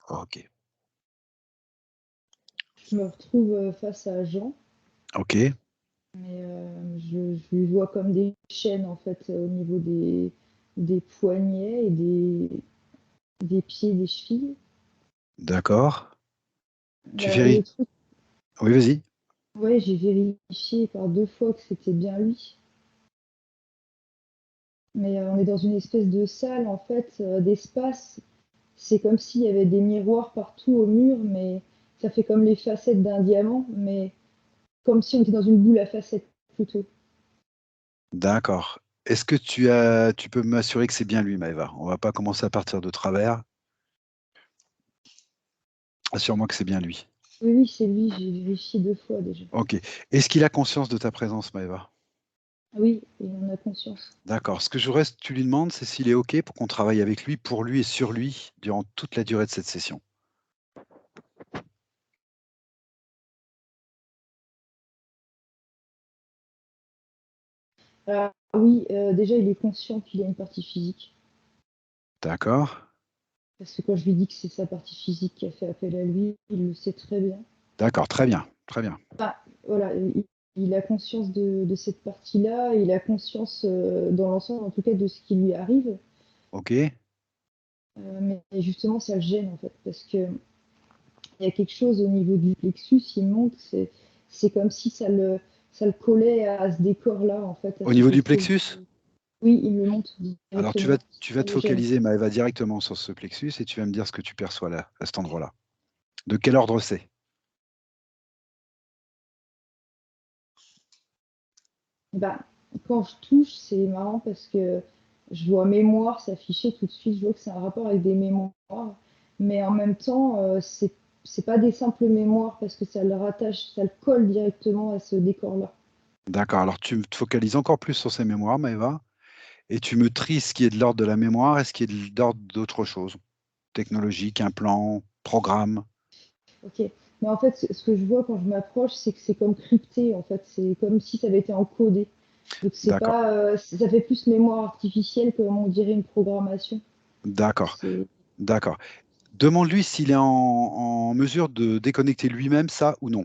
Ok. Je me retrouve face à Jean, Ok. mais je lui vois comme des chaînes en fait au niveau des poignets et des pieds, des chevilles. D'accord. Tu Bah, vérifies. le truc, Oui, vas-y. ouais, j'ai vérifié par 2 fois que c'était bien lui. Mais on est dans une espèce de salle en fait, d'espace. C'est comme s'il y avait des miroirs partout au mur, mais ça fait comme les facettes d'un diamant, mais comme si on était dans une boule à facettes plutôt. D'accord. Est-ce que tu peux m'assurer que c'est bien lui, Maëva? On va pas commencer à partir de travers. Assure-moi que c'est bien lui. Oui, oui, c'est lui, j'ai vérifié 2 fois déjà. Ok. Est-ce qu'il a conscience de ta présence, Maëva? Oui, il en a conscience. D'accord. Ce que je reste, tu lui demandes, c'est s'il est OK pour qu'on travaille avec lui, pour lui et sur lui, durant toute la durée de cette session. Alors oui, déjà il est conscient qu'il a une partie physique, D'accord? parce que quand je lui dis que c'est sa partie physique qui a fait appel à lui, il le sait très bien. D'accord, très bien, très bien. Enfin, voilà, il a conscience de cette partie-là, il a conscience, dans l'ensemble en tout cas de ce qui lui arrive, OK? mais justement ça le gêne en fait, parce qu'il y a quelque chose au niveau du plexus, il monte, c'est comme si ça le collait à ce décor-là en fait, à Au niveau cette du espèce plexus? de... Oui, il le monte Alors directement, tu vas ça te le gêne. focaliser, Maëva, directement sur ce plexus et tu vas me dire ce que tu perçois là, à cet endroit-là. De quel ordre c'est? Bah, quand je touche, c'est marrant parce que je vois mémoire s'afficher tout de suite, je vois que c'est un rapport avec des mémoires, mais en même temps, c'est pas des simples mémoires parce que ça le rattache, ça le colle directement à ce décor-là. D'accord, alors tu te focalises encore plus sur ces mémoires, Maëva, et tu me tries ce qui est de l'ordre de la mémoire et ce qui est de l'ordre d'autre chose. Technologique, implant, programme. Ok. Mais en fait, ce que je vois quand je m'approche, c'est que c'est comme crypté, en fait, c'est comme si ça avait été encodé. Donc c'est D'accord, pas, ça fait plus mémoire artificielle comme on dirait une programmation. d'accord, C'est d'accord. Demande-lui s'il est en mesure de déconnecter lui-même ça ou non.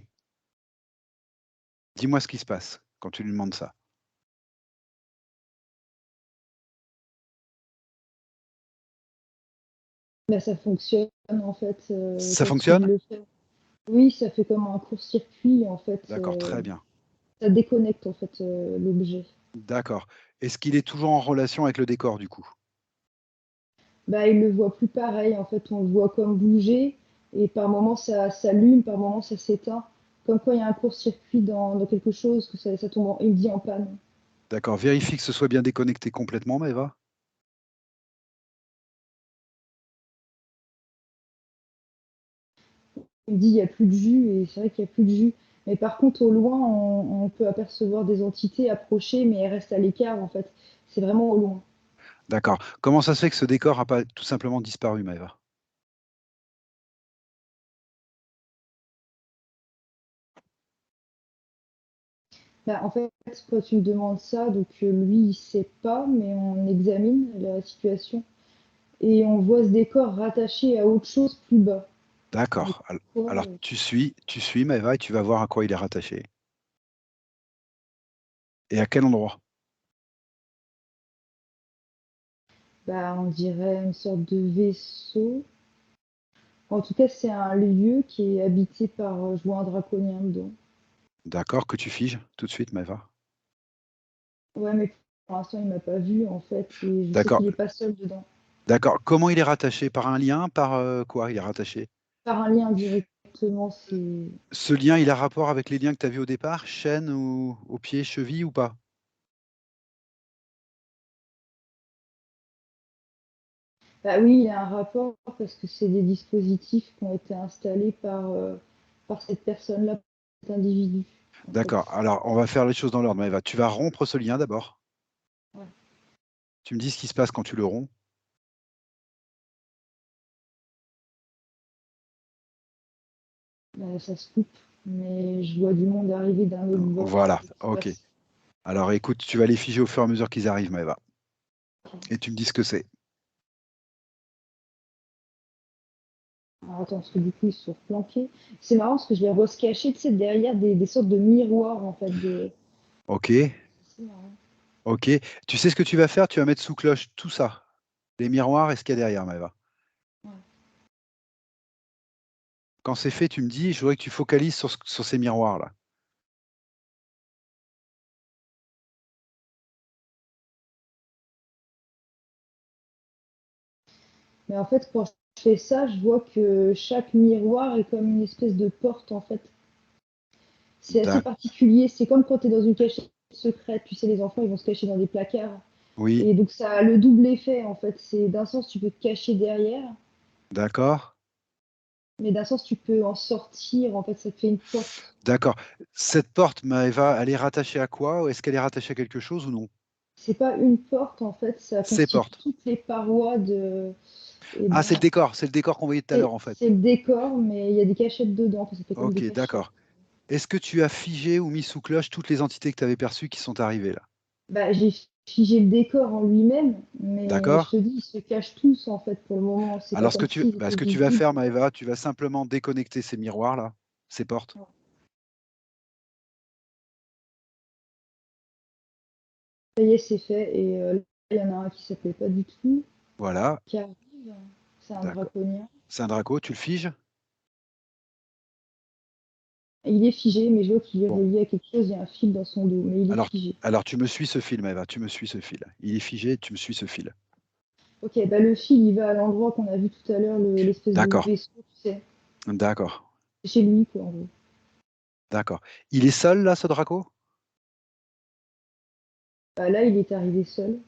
Dis-moi ce qui se passe quand tu lui demandes ça. Bah, ça fonctionne en fait Ça quand il fonctionne? le fait. Oui, ça fait comme un court-circuit en fait. D'accord, très bien. Ça déconnecte en fait l'objet. D'accord. Est-ce qu'il est toujours en relation avec le décor du coup? Bah, il le voit plus pareil en fait. On le voit comme bouger et par moments ça s'allume, par moments ça s'éteint. Comme quand il y a un court-circuit dans quelque chose, que ça tombe il me dit en panne. D'accord. Vérifie que ce soit bien déconnecté complètement, Maëva. Il me dit il n'y a plus de jus et c'est vrai qu'il n'y a plus de jus. Mais par contre au loin on peut apercevoir des entités approcher mais elles restent à l'écart en fait. C'est vraiment au loin. D'accord. Comment ça se fait que ce décor n'a pas tout simplement disparu, Maëva? Bah, en fait, quand tu me demandes ça, donc lui, il sait pas, mais on examine la situation et on voit ce décor rattaché à autre chose plus bas. Mais D'accord. quoi Alors tu suis Maëva et tu vas voir à quoi il est rattaché. Et à quel endroit? bah, on dirait une sorte de vaisseau. En tout cas, c'est un lieu qui est habité par, je vois un draconien dedans. D'accord, que tu figes tout de suite, Maëva. Ouais, mais pour l'instant, il m'a pas vu en fait et je sais D'accord. qu'il est pas seul dedans. D'accord. Comment il est rattaché? Par un lien? Par quoi il est rattaché? Par un lien directement, c'est... Ce lien, il a rapport avec les liens que tu as vus au départ? Chaîne ou au pied, cheville ou pas? Bah oui, il y a un rapport parce que c'est des dispositifs qui ont été installés par cette personne-là, cet individu, en fait. D'accord. Alors, on va faire les choses dans l'ordre, Maëva. Tu vas rompre ce lien d'abord. Ouais. Tu me dis ce qui se passe quand tu le romps. Bah, ça se coupe, mais je vois du monde arriver d'un autre bord. Voilà. Et qui OK. passe. Alors, écoute, tu vas les figer au fur et à mesure qu'ils arrivent, Maëva. Et tu me dis ce que c'est. Alors attends, parce que du coup, ils se sont replanqués. C'est marrant parce que je les vois se cacher, tu sais, derrière des sortes de miroirs, en fait. Ok, C'est marrant. ok. Tu sais ce que tu vas faire? Tu vas mettre sous cloche tout ça. Les miroirs et ce qu'il y a derrière, Maëva. Ouais. Quand c'est fait, tu me dis, je voudrais que tu focalises sur ces miroirs-là. Mais en fait, quand je fais ça, je vois que chaque miroir est comme une espèce de porte, en fait. C'est assez D'ac- particulier. C'est comme quand tu es dans une cachette secrète. Tu sais, les enfants, ils vont se cacher dans des placards. Oui, Et donc, ça a le double effet, en fait. C'est d'un sens, tu peux te cacher derrière, d'accord, mais d'un sens, tu peux en sortir. En fait, ça te fait une porte. d'accord. Cette porte, Maëva, elle est rattachée à quoi? Ou est-ce qu'elle est rattachée à quelque chose ou non? C'est pas une porte, en fait. Ça Ces constitue portes. toutes les parois de. Et Ah, ben, c'est le décor qu'on voyait tout à l'heure, en fait. c'est le décor, mais il y a des cachettes dedans. Enfin, ça fait comme Ok, des cachettes. d'accord. Est-ce que tu as figé ou mis sous cloche toutes les entités que tu avais perçues qui sont arrivées là? Bah, j'ai figé le décor en lui-même, mais je D'accord? te dis, ils se cachent tous, en fait, pour le moment. C'est pas Alors, comme s'ils ce étaient que tu vas visibles. faire, Maëva, tu vas simplement déconnecter ces miroirs là, ces portes. Ça y est, c'est fait. Et là, il y en a un qui s'appelait pas du tout, Voilà, qui arrive. C'est un d'accord. draconien. C'est un draco, tu le figes? Il est figé, mais je vois qu'il est Bon, relié à quelque chose. Il y a un fil dans son dos, mais il est alors, figé. alors tu me suis ce fil, Maëva, tu me suis ce fil. Il est figé, tu me suis ce fil. Ok, bah le fil, il va à l'endroit qu'on a vu tout à l'heure, l'espèce de D'accord, vaisseau, tu sais. d'accord, C'est chez lui, quoi, en gros. d'accord. Il est seul là, ce draco? Bah, là, il est arrivé seul.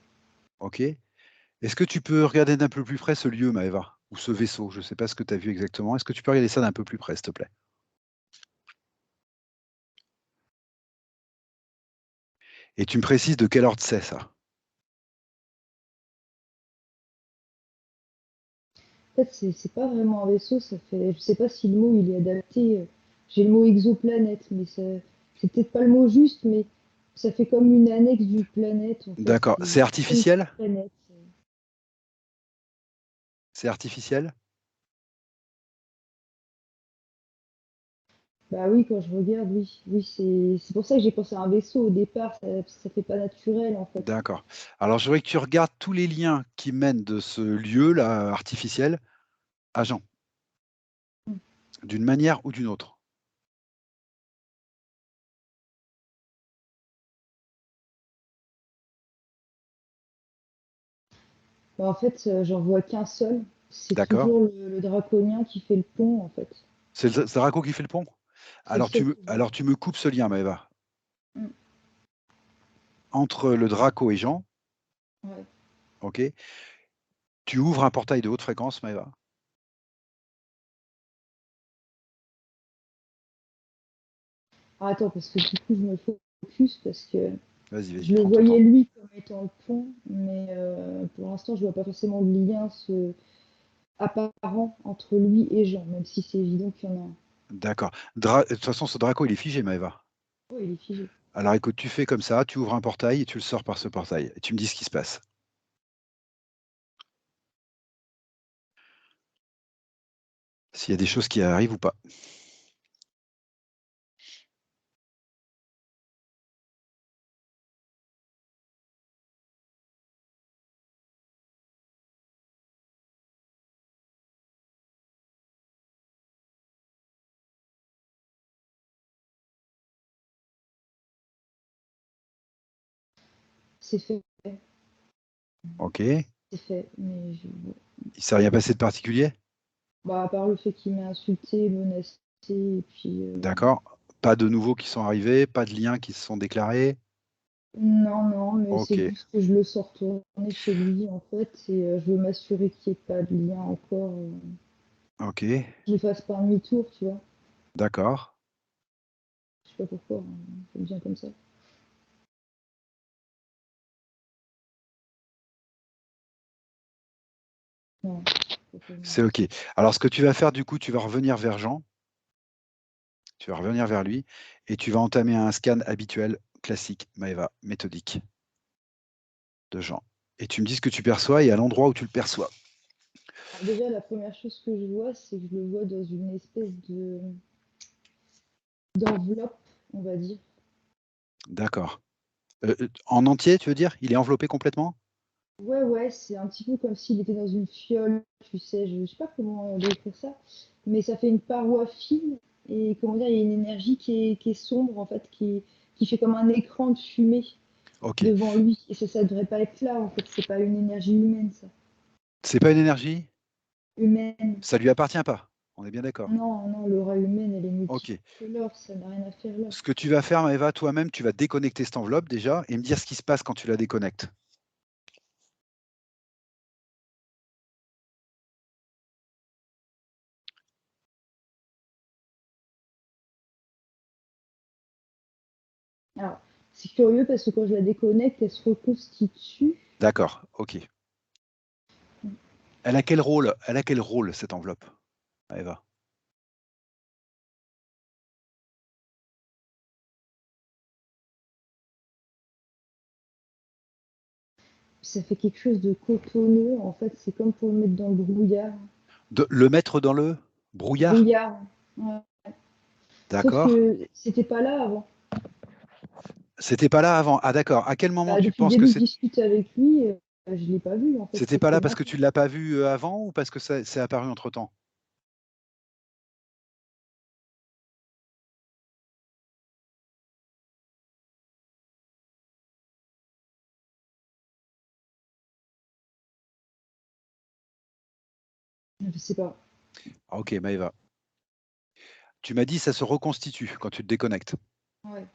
Ok. Est-ce que tu peux regarder d'un peu plus près ce lieu, Maëva, ou ce vaisseau? Je ne sais pas ce que tu as vu exactement. Est-ce que tu peux regarder ça d'un peu plus près, s'il te plaît? Et tu me précises de quel ordre c'est ça? En fait, c'est pas vraiment un vaisseau, ça fait. Je sais pas si le mot il est adapté. J'ai le mot exoplanète, mais c'est peut-être pas le mot juste, mais ça fait comme une annexe d'une planète, en fait. D'accord. C'est C'est pas une artificiel? planète. C'est artificiel? Bah oui, quand je regarde, oui. Oui, c'est pour ça que j'ai pensé à un vaisseau au départ, parce que ça fait pas naturel, en fait. D'accord. Alors, je voudrais que tu regardes tous les liens qui mènent de ce lieu-là artificiel à Jean, d'une manière ou d'une autre. Bah, en fait, j'en vois qu'un seul. C'est D'accord? toujours le draconien qui fait le pont, en fait. C'est le Draco qui fait le pont? C'est le seul qui bouge. Alors, tu me coupes ce lien, Maëva, Mm. entre le Draco et Jean, Ouais. ok? Tu ouvres un portail de haute fréquence, Maëva. Ah, attends, parce que du coup, je me focus, parce que Vas-y, vas-y, je le prends ton voyais temps. lui comme étant le pont, mais pour l'instant, je vois pas forcément le lien apparent entre lui et Jean, même si c'est évident qu'il y en a un. D'accord. De toute façon, ce Draco, il est figé, Maëva. Oh, il est figé. Alors, écoute, tu fais comme ça, tu ouvres un portail et tu le sors par ce portail. Et tu me dis ce qui se passe. S'il y a des choses qui arrivent ou pas. C'est fait, Ok. c'est fait, mais Il s'est rien passé de particulier? bah, à part le fait qu'il m'a insulté, menacé, et puis D'accord. Pas de nouveaux qui sont arrivés, pas de liens qui se sont déclarés. non, non, mais Ok. c'est juste que je le sors tourner chez lui, en fait, et je veux m'assurer qu'il n'y ait pas de lien encore. Ok. Je ne fasse pas un demi-tour, tu vois. D'accord. Je sais pas pourquoi, hein, ça me vient comme ça. Non, C'est ok. Alors, ce que tu vas faire, du coup, tu vas revenir vers Jean. Tu vas revenir vers lui et tu vas entamer un scan habituel, classique, Maeva, méthodique de Jean. Et tu me dis ce que tu perçois et à l'endroit où tu le perçois. Alors déjà, la première chose que je vois, c'est que je le vois dans une espèce d'enveloppe, on va dire. D'accord. En entier, tu veux dire? Il est enveloppé complètement? Ouais, ouais, c'est un petit peu comme s'il était dans une fiole, tu sais, je sais pas comment décrire ça, mais ça fait une paroi fine et comment dire, il y a une énergie qui est sombre en fait, qui fait comme un écran de fumée Ok. devant lui. Et ça devrait pas être là en fait, c'est pas une énergie humaine ça. C'est pas une énergie? Humaine. Ça lui appartient pas. On est bien d'accord. Non, non, l'aura humaine, elle est Ok. multicolore, ça n'a rien à faire là. Ce que tu vas faire, Maëva, toi-même, tu vas déconnecter cette enveloppe déjà et me dire ce qui se passe quand tu la déconnectes. Alors, c'est curieux parce que quand je la déconnecte, elle se reconstitue. D'accord, ok. Elle a quel rôle? Elle a quel rôle, cette enveloppe, Maëva? Ça fait quelque chose de cotonneux, en fait, c'est comme pour le mettre dans le brouillard. Le mettre dans le brouillard? Brouillard. Ouais. Sauf D'accord. que c'était pas là avant. C'était pas là avant. Ah d'accord. À quel moment Bah, tu depuis le penses que début que c'est... je discute avec lui, je l'ai pas vu en fait C'était cette pas là parce semaine. que tu l'as pas vu avant ou parce que ça c'est apparu entre-temps? Je sais pas. Ah, ok, Maëva. Tu m'as dit ça se reconstitue quand tu te déconnectes. Ouais.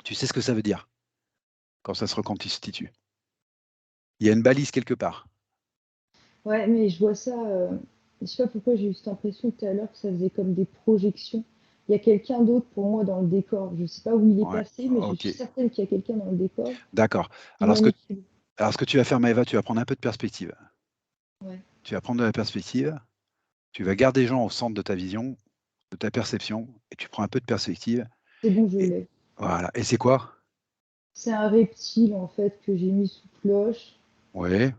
Tu sais ce que ça veut dire quand ça se reconstitue? Il y a une balise quelque part. Ouais, mais je vois ça. Je sais pas pourquoi j'ai eu cette impression tout à l'heure que ça faisait comme des projections. Il y a quelqu'un d'autre pour moi dans le décor. Je sais pas où il est Ouais, passé, mais je ok. suis certaine qu'il y a quelqu'un dans le décor D'accord. qui Alors ce que, manipule. alors ce que tu vas faire, Maëva, tu vas prendre un peu de perspective. Ouais. Tu vas prendre de la perspective, tu vas garder les gens au centre de ta vision, de ta perception, et tu prends un peu de perspective. C'est bon, je Et l'ai. voilà. Et c'est quoi? C'est un reptile en fait que j'ai mis sous cloche. Ouais.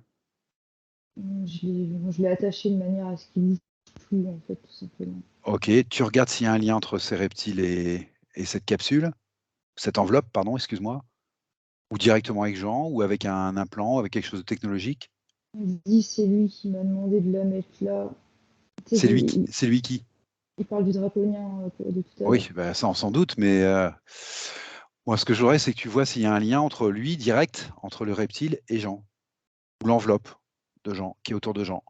Je l'ai attaché de manière à ce qu'il bouge plus en fait, tout simplement. Ok. Tu regardes s'il y a un lien entre ces reptiles et cette capsule, cette enveloppe, pardon, excuse-moi, ou directement avec Jean, ou avec un implant, avec quelque chose de technologique. Il me dit c'est lui qui m'a demandé de la mettre là. Tu sais, C'est lui qui? il parle du draconien de tout à l'heure. Oui, bah, ça, on s'en doute, mais moi, ce que j'aurais, c'est que tu vois s'il y a un lien entre lui, direct, entre le reptile et Jean, ou l'enveloppe de Jean, qui est autour de Jean.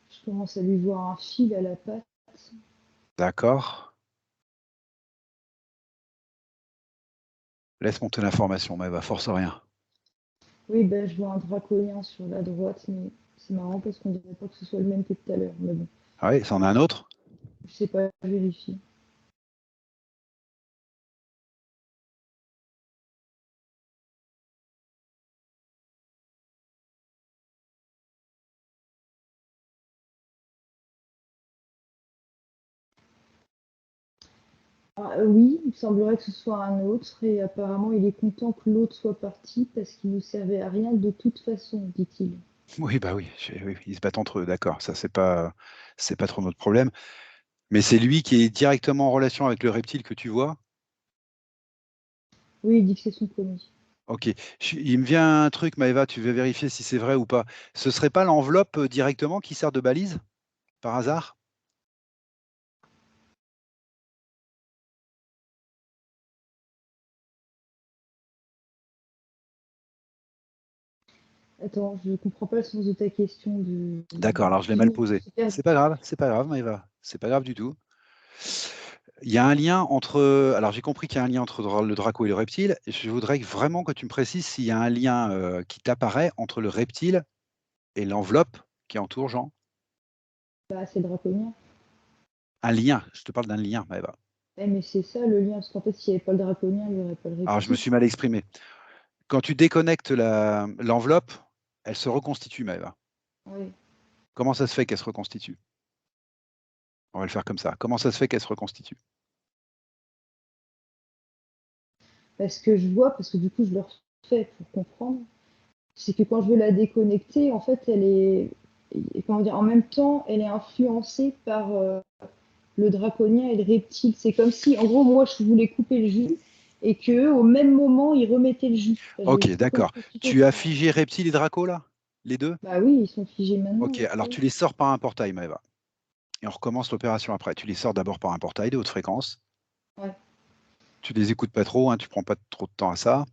Je commence à lui voir un fil à la patte. D'accord. Laisse monter l'information, mais va force rien. Oui, ben, je vois un draconien sur la droite, mais c'est marrant parce qu'on dirait pas que ce soit le même que tout à l'heure. Mais bon, Ah oui, c'en a un autre? je sais pas, je vérifie. Ah, oui, il semblerait que ce soit un autre, et apparemment il est content que l'autre soit parti parce qu'il ne servait à rien de toute façon, dit-il. Oui, bah oui, oui, ils se battent entre eux, d'accord. Ça, c'est pas trop notre problème. Mais c'est lui qui est directement en relation avec le reptile que tu vois. Oui, il dit que c'est son commis. Ok. Il me vient un truc, Maëva, tu veux vérifier si c'est vrai ou pas. Ce serait pas l'enveloppe directement qui sert de balise, par hasard? Attends, je comprends pas le sens de ta question D'accord, alors je l'ai mal Excuse-moi, posé. c'est perdu. C'est pas grave, Maëva. C'est pas grave du tout. Il y a un lien entre. Alors j'ai compris qu'il y a un lien entre le draco et le reptile. Et je voudrais vraiment que tu me précises s'il y a un lien qui t'apparaît entre le reptile et l'enveloppe qui entoure Jean. Bah, c'est draconien. Un lien, je te parle d'un lien, Maëva. Mais c'est ça le lien, parce qu'en fait, s'il n'y avait pas le draconien, il n'y aurait pas le Alors, je me reptile. suis mal exprimé. Quand tu déconnectes l'enveloppe, elle se reconstitue, Maëva. Oui. Comment ça se fait qu'elle se reconstitue? On va le faire comme ça. Comment ça se fait qu'elle se reconstitue? Parce que je vois, parce que du coup, je le refais pour comprendre, c'est que quand je veux la déconnecter, en fait, elle est, comment dire, en même temps, elle est influencée par le draconien et le reptile. C'est comme si, en gros, moi, je voulais couper le jus et que au même moment, ils remettaient le jus. Enfin, je Ok, sais pas comment d'accord. expliquer Tu as ça. figé Reptile et Draco, là? Les deux? Bah oui, ils sont figés maintenant. Ok, alors tu les sors par un portail, Maëva. Et on recommence l'opération après. Tu les sors d'abord par un portail de haute fréquence. Ouais, Tu les écoutes pas trop, hein, tu prends pas trop de temps à ça.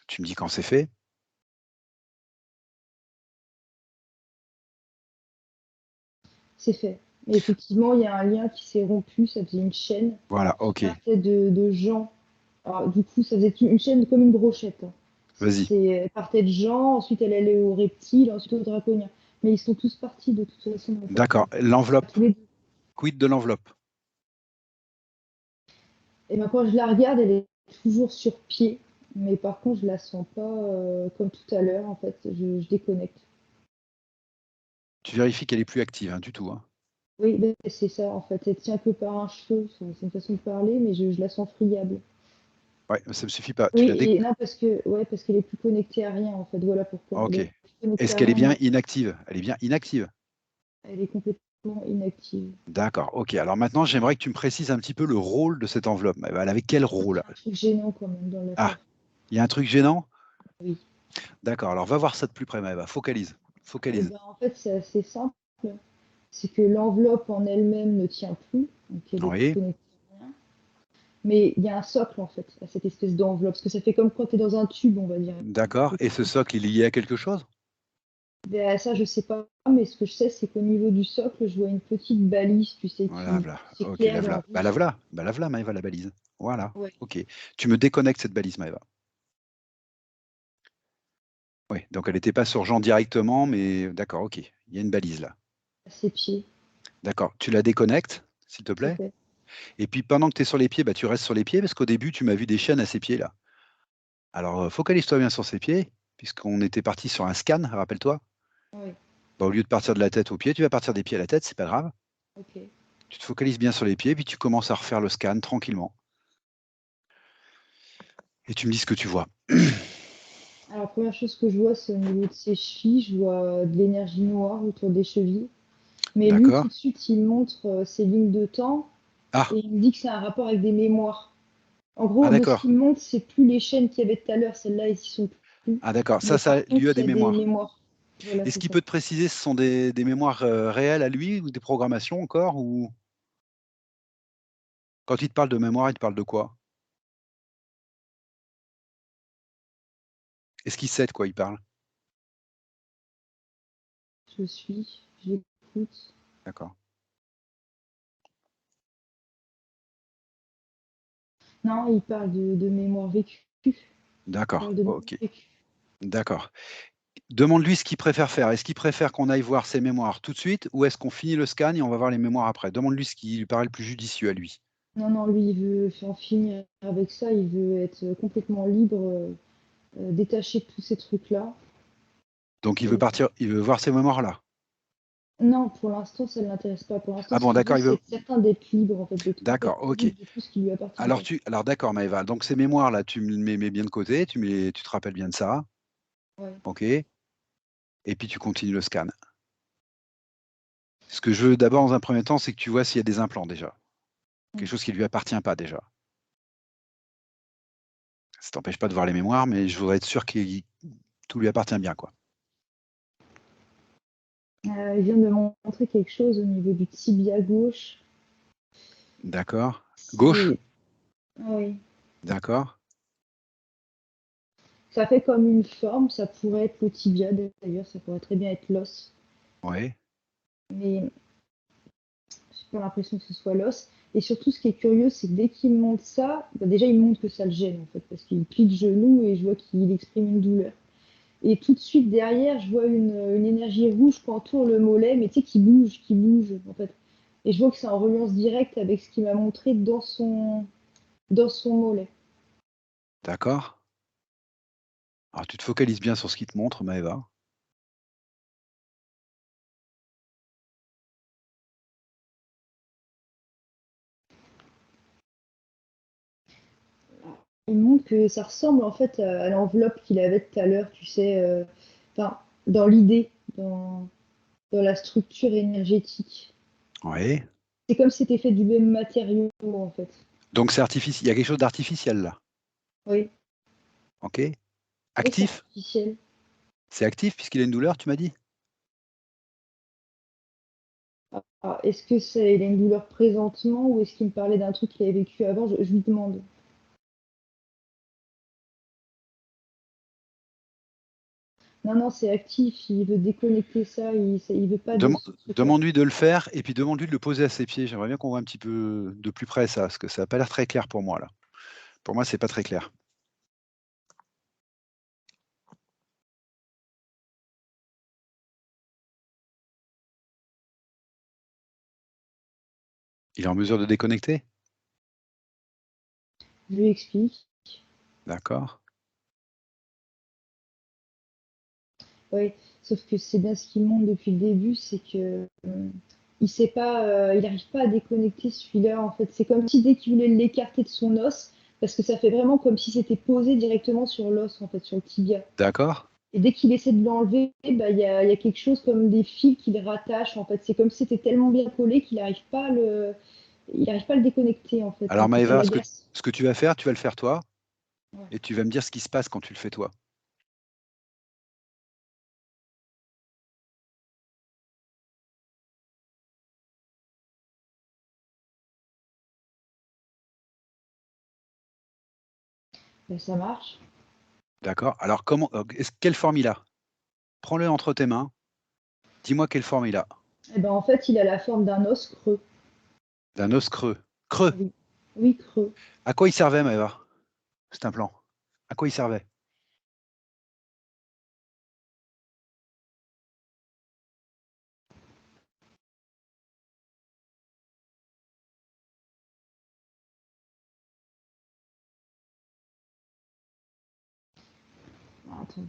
Tu me dis quand c'est fait. c'est fait. Mais effectivement, il y a un lien qui s'est rompu, ça faisait une chaîne Voilà, qui ok. partait de gens. Alors, du coup, ça faisait une chaîne comme une brochette, hein. Vas-y. Elle partait de gens, ensuite elle allait aux reptiles, ensuite aux draconiens. Mais ils sont tous partis de toute façon dans le portail. D'accord. L'enveloppe. Tous les deux. Quid de l'enveloppe? Et ben, quand je la regarde, elle est toujours sur pied. Mais par contre, je la sens pas comme tout à l'heure. En fait, je déconnecte. Tu vérifies qu'elle est plus active, hein, du tout, hein. Oui, ben, c'est ça. En fait, elle tient que par un cheveu. C'est une façon de parler, mais je la sens friable. Ouais, ça me suffit pas. Oui, et non, parce qu'elle est plus connectée à rien. En fait, voilà pourquoi. Elle Ok. est plus connectée Est-ce à qu'elle est rien. bien Non, inactive? Elle est bien inactive. elle est complètement inactive. D'accord, ok. Alors maintenant, j'aimerais que tu me précises un petit peu le rôle de cette enveloppe. Elle avait quel Il y rôle? a un truc gênant quand même dans Ah, l'affaire. il y a un truc gênant? Oui. D'accord, alors va voir ça de plus près, Maëva. Focalise. Et Focalise. ben, en fait, c'est assez simple. C'est que l'enveloppe en elle-même ne tient plus, donc elle est plus Oui, connectée à rien. Mais il y a un socle en fait à cette espèce d'enveloppe, parce que ça fait comme quand tu es dans un tube, on va dire. d'accord. Et ce socle, il est lié à quelque chose? Ben, ça, je sais pas, mais ce que je sais, c'est qu'au niveau du socle, je vois une petite balise, tu sais, Voilà, qui voilà. Ok, s'éclaire dans lave-la. le Bah, rouge. lave-la. Bah, lave-la, Maëva, la balise. Voilà. Ouais, Ok. Tu me déconnectes cette balise, Maëva. Oui, donc elle n'était pas sur Jean directement, mais d'accord, ok. Il y a une balise là. à ses pieds, D'accord. Tu la déconnectes, s'il te c'est plaît. fait. Et puis pendant que tu es sur les pieds, bah, tu restes sur les pieds parce qu'au début, tu m'as vu des chaînes à ses pieds là. Alors, focalise-toi bien sur ses pieds, puisqu'on était parti sur un scan, rappelle-toi. Ouais, Bah, au lieu de partir de la tête aux pieds, tu vas partir des pieds à la tête, c'est pas grave. ok. Tu te focalises bien sur les pieds, puis tu commences à refaire le scan tranquillement. Et tu me dis ce que tu vois. Alors, première chose que je vois, c'est au niveau de ses chevilles, je vois de l'énergie noire autour des chevilles. Mais lui, D'accord? tout de suite, il montre ses lignes de temps Ah, et il me dit que c'est un rapport avec des mémoires. En ah gros, de ce d'accord. qu'il me montre, c'est plus les chaînes qu'il y avait tout à l'heure, celles-là, ils y sont plus. Ah d'accord. Ça, Mais ça a par contre, lieu à il y des a des mémoires. mémoires. Voilà, Est-ce c'est qu'il ça. peut te préciser ce sont des mémoires réelles à lui ou des programmations encore ou quand il te parle de mémoire, il te parle de quoi? Est-ce qu'il sait de quoi il parle? Je suis, j'écoute. D'accord. Non, il parle de mémoire vécue. Il D'accord. parle de mémoire Ok. vécue. D'accord. Demande-lui ce qu'il préfère faire. Est-ce qu'il préfère qu'on aille voir ses mémoires tout de suite ou est-ce qu'on finit le scan et on va voir les mémoires après? Demande-lui ce qui lui paraît le plus judicieux à lui. Non, non, lui, il veut en finir avec ça. Il veut être complètement libre, détaché de tous ces trucs-là. Donc il veut Et partir, il veut voir ces mémoires-là. non, pour l'instant, ça ne l'intéresse pas. Pour l'instant, Ah ce bon, qu'il veut, d'accord, il c'est veut. être certain d'être libre, en fait, D'accord, d'être ok. libre de tout ce qui lui appartient pas. Alors d'accord, Maëva. Donc ces mémoires-là, tu me les mets bien de côté, tu te rappelles bien de ça, Ouais. ok. Et puis tu continues le scan. Ce que je veux d'abord, dans un premier temps, c'est que tu vois s'il y a des implants déjà. Quelque Mm. chose qui ne lui appartient pas déjà. Ça t'empêche pas de voir les mémoires, mais je voudrais être sûr que tout lui appartient bien, quoi. Il vient de me montrer quelque chose au niveau du tibia gauche. D'accord. Gauche? C'est... Ah oui. D'accord. Ça fait comme une forme, ça pourrait être le tibia d'ailleurs, ça pourrait très bien être l'os. Oui. Mais j'ai pas l'impression que ce soit l'os. Et surtout, ce qui est curieux, c'est que dès qu'il me montre ça, bah déjà, il me montre que ça le gêne en fait, parce qu'il plie le genou et je vois qu'il exprime une douleur. Et tout de suite derrière, je vois une énergie rouge qui entoure le mollet, mais tu sais, qui bouge, en fait. Et je vois que c'est en reliance directe avec ce qu'il m'a montré dans son mollet. D'accord. Alors, tu te focalises bien sur ce qu'il te montre, Maëva. Il montre que ça ressemble en fait à l'enveloppe qu'il avait tout à l'heure, tu sais, enfin, dans l'idée, dans la structure énergétique. Oui. C'est comme si c'était fait du même matériau, en fait. Donc, c'est artificiel. Il y a quelque chose d'artificiel là. Oui, OK. oui, c'est Actif? artificiel. C'est actif puisqu'il a une douleur, tu m'as dit? Ah, est-ce que il a une douleur présentement ou est-ce qu'il me parlait d'un truc qu'il avait vécu avant? Je lui demande. Non, non, c'est actif. Il veut déconnecter ça. Il veut pas de ce truc-là. Demande-lui de le faire et puis demande-lui de le poser à ses pieds. J'aimerais bien qu'on voit un petit peu de plus près ça, parce que ça n'a pas l'air très clair pour moi là. Pour moi, c'est pas très clair. Il est en mesure de déconnecter? Je lui explique. D'accord. Oui, sauf que c'est bien ce qu'il montre depuis le début, c'est que il sait pas, il n'arrive pas à déconnecter celui-là. En fait, c'est comme si dès qu'il voulait l'écarter de son os, parce que ça fait vraiment comme si c'était posé directement sur l'os, en fait, sur le tibia. D'accord. Et dès qu'il essaie de l'enlever, bah, il y a quelque chose comme des fils qui le rattachent. En fait, c'est comme si c'était tellement bien collé qu'il n'arrive pas à il n'arrive pas à le déconnecter, en fait. Alors Et puis ça Maëva, l'agace. ce que tu vas faire, tu vas le faire toi, Ouais. et tu vas me dire ce qui se passe quand tu le fais toi. Bah, ça marche. D'accord. Alors quelle forme il a? Prends-le entre tes mains. Dis-moi quelle forme il a. Et ben, en fait, il a la forme d'un os creux. D'un os creux. Creux. Oui, oui, creux. À quoi il servait, Maëva, cet implant? À quoi il servait? Ah, attends,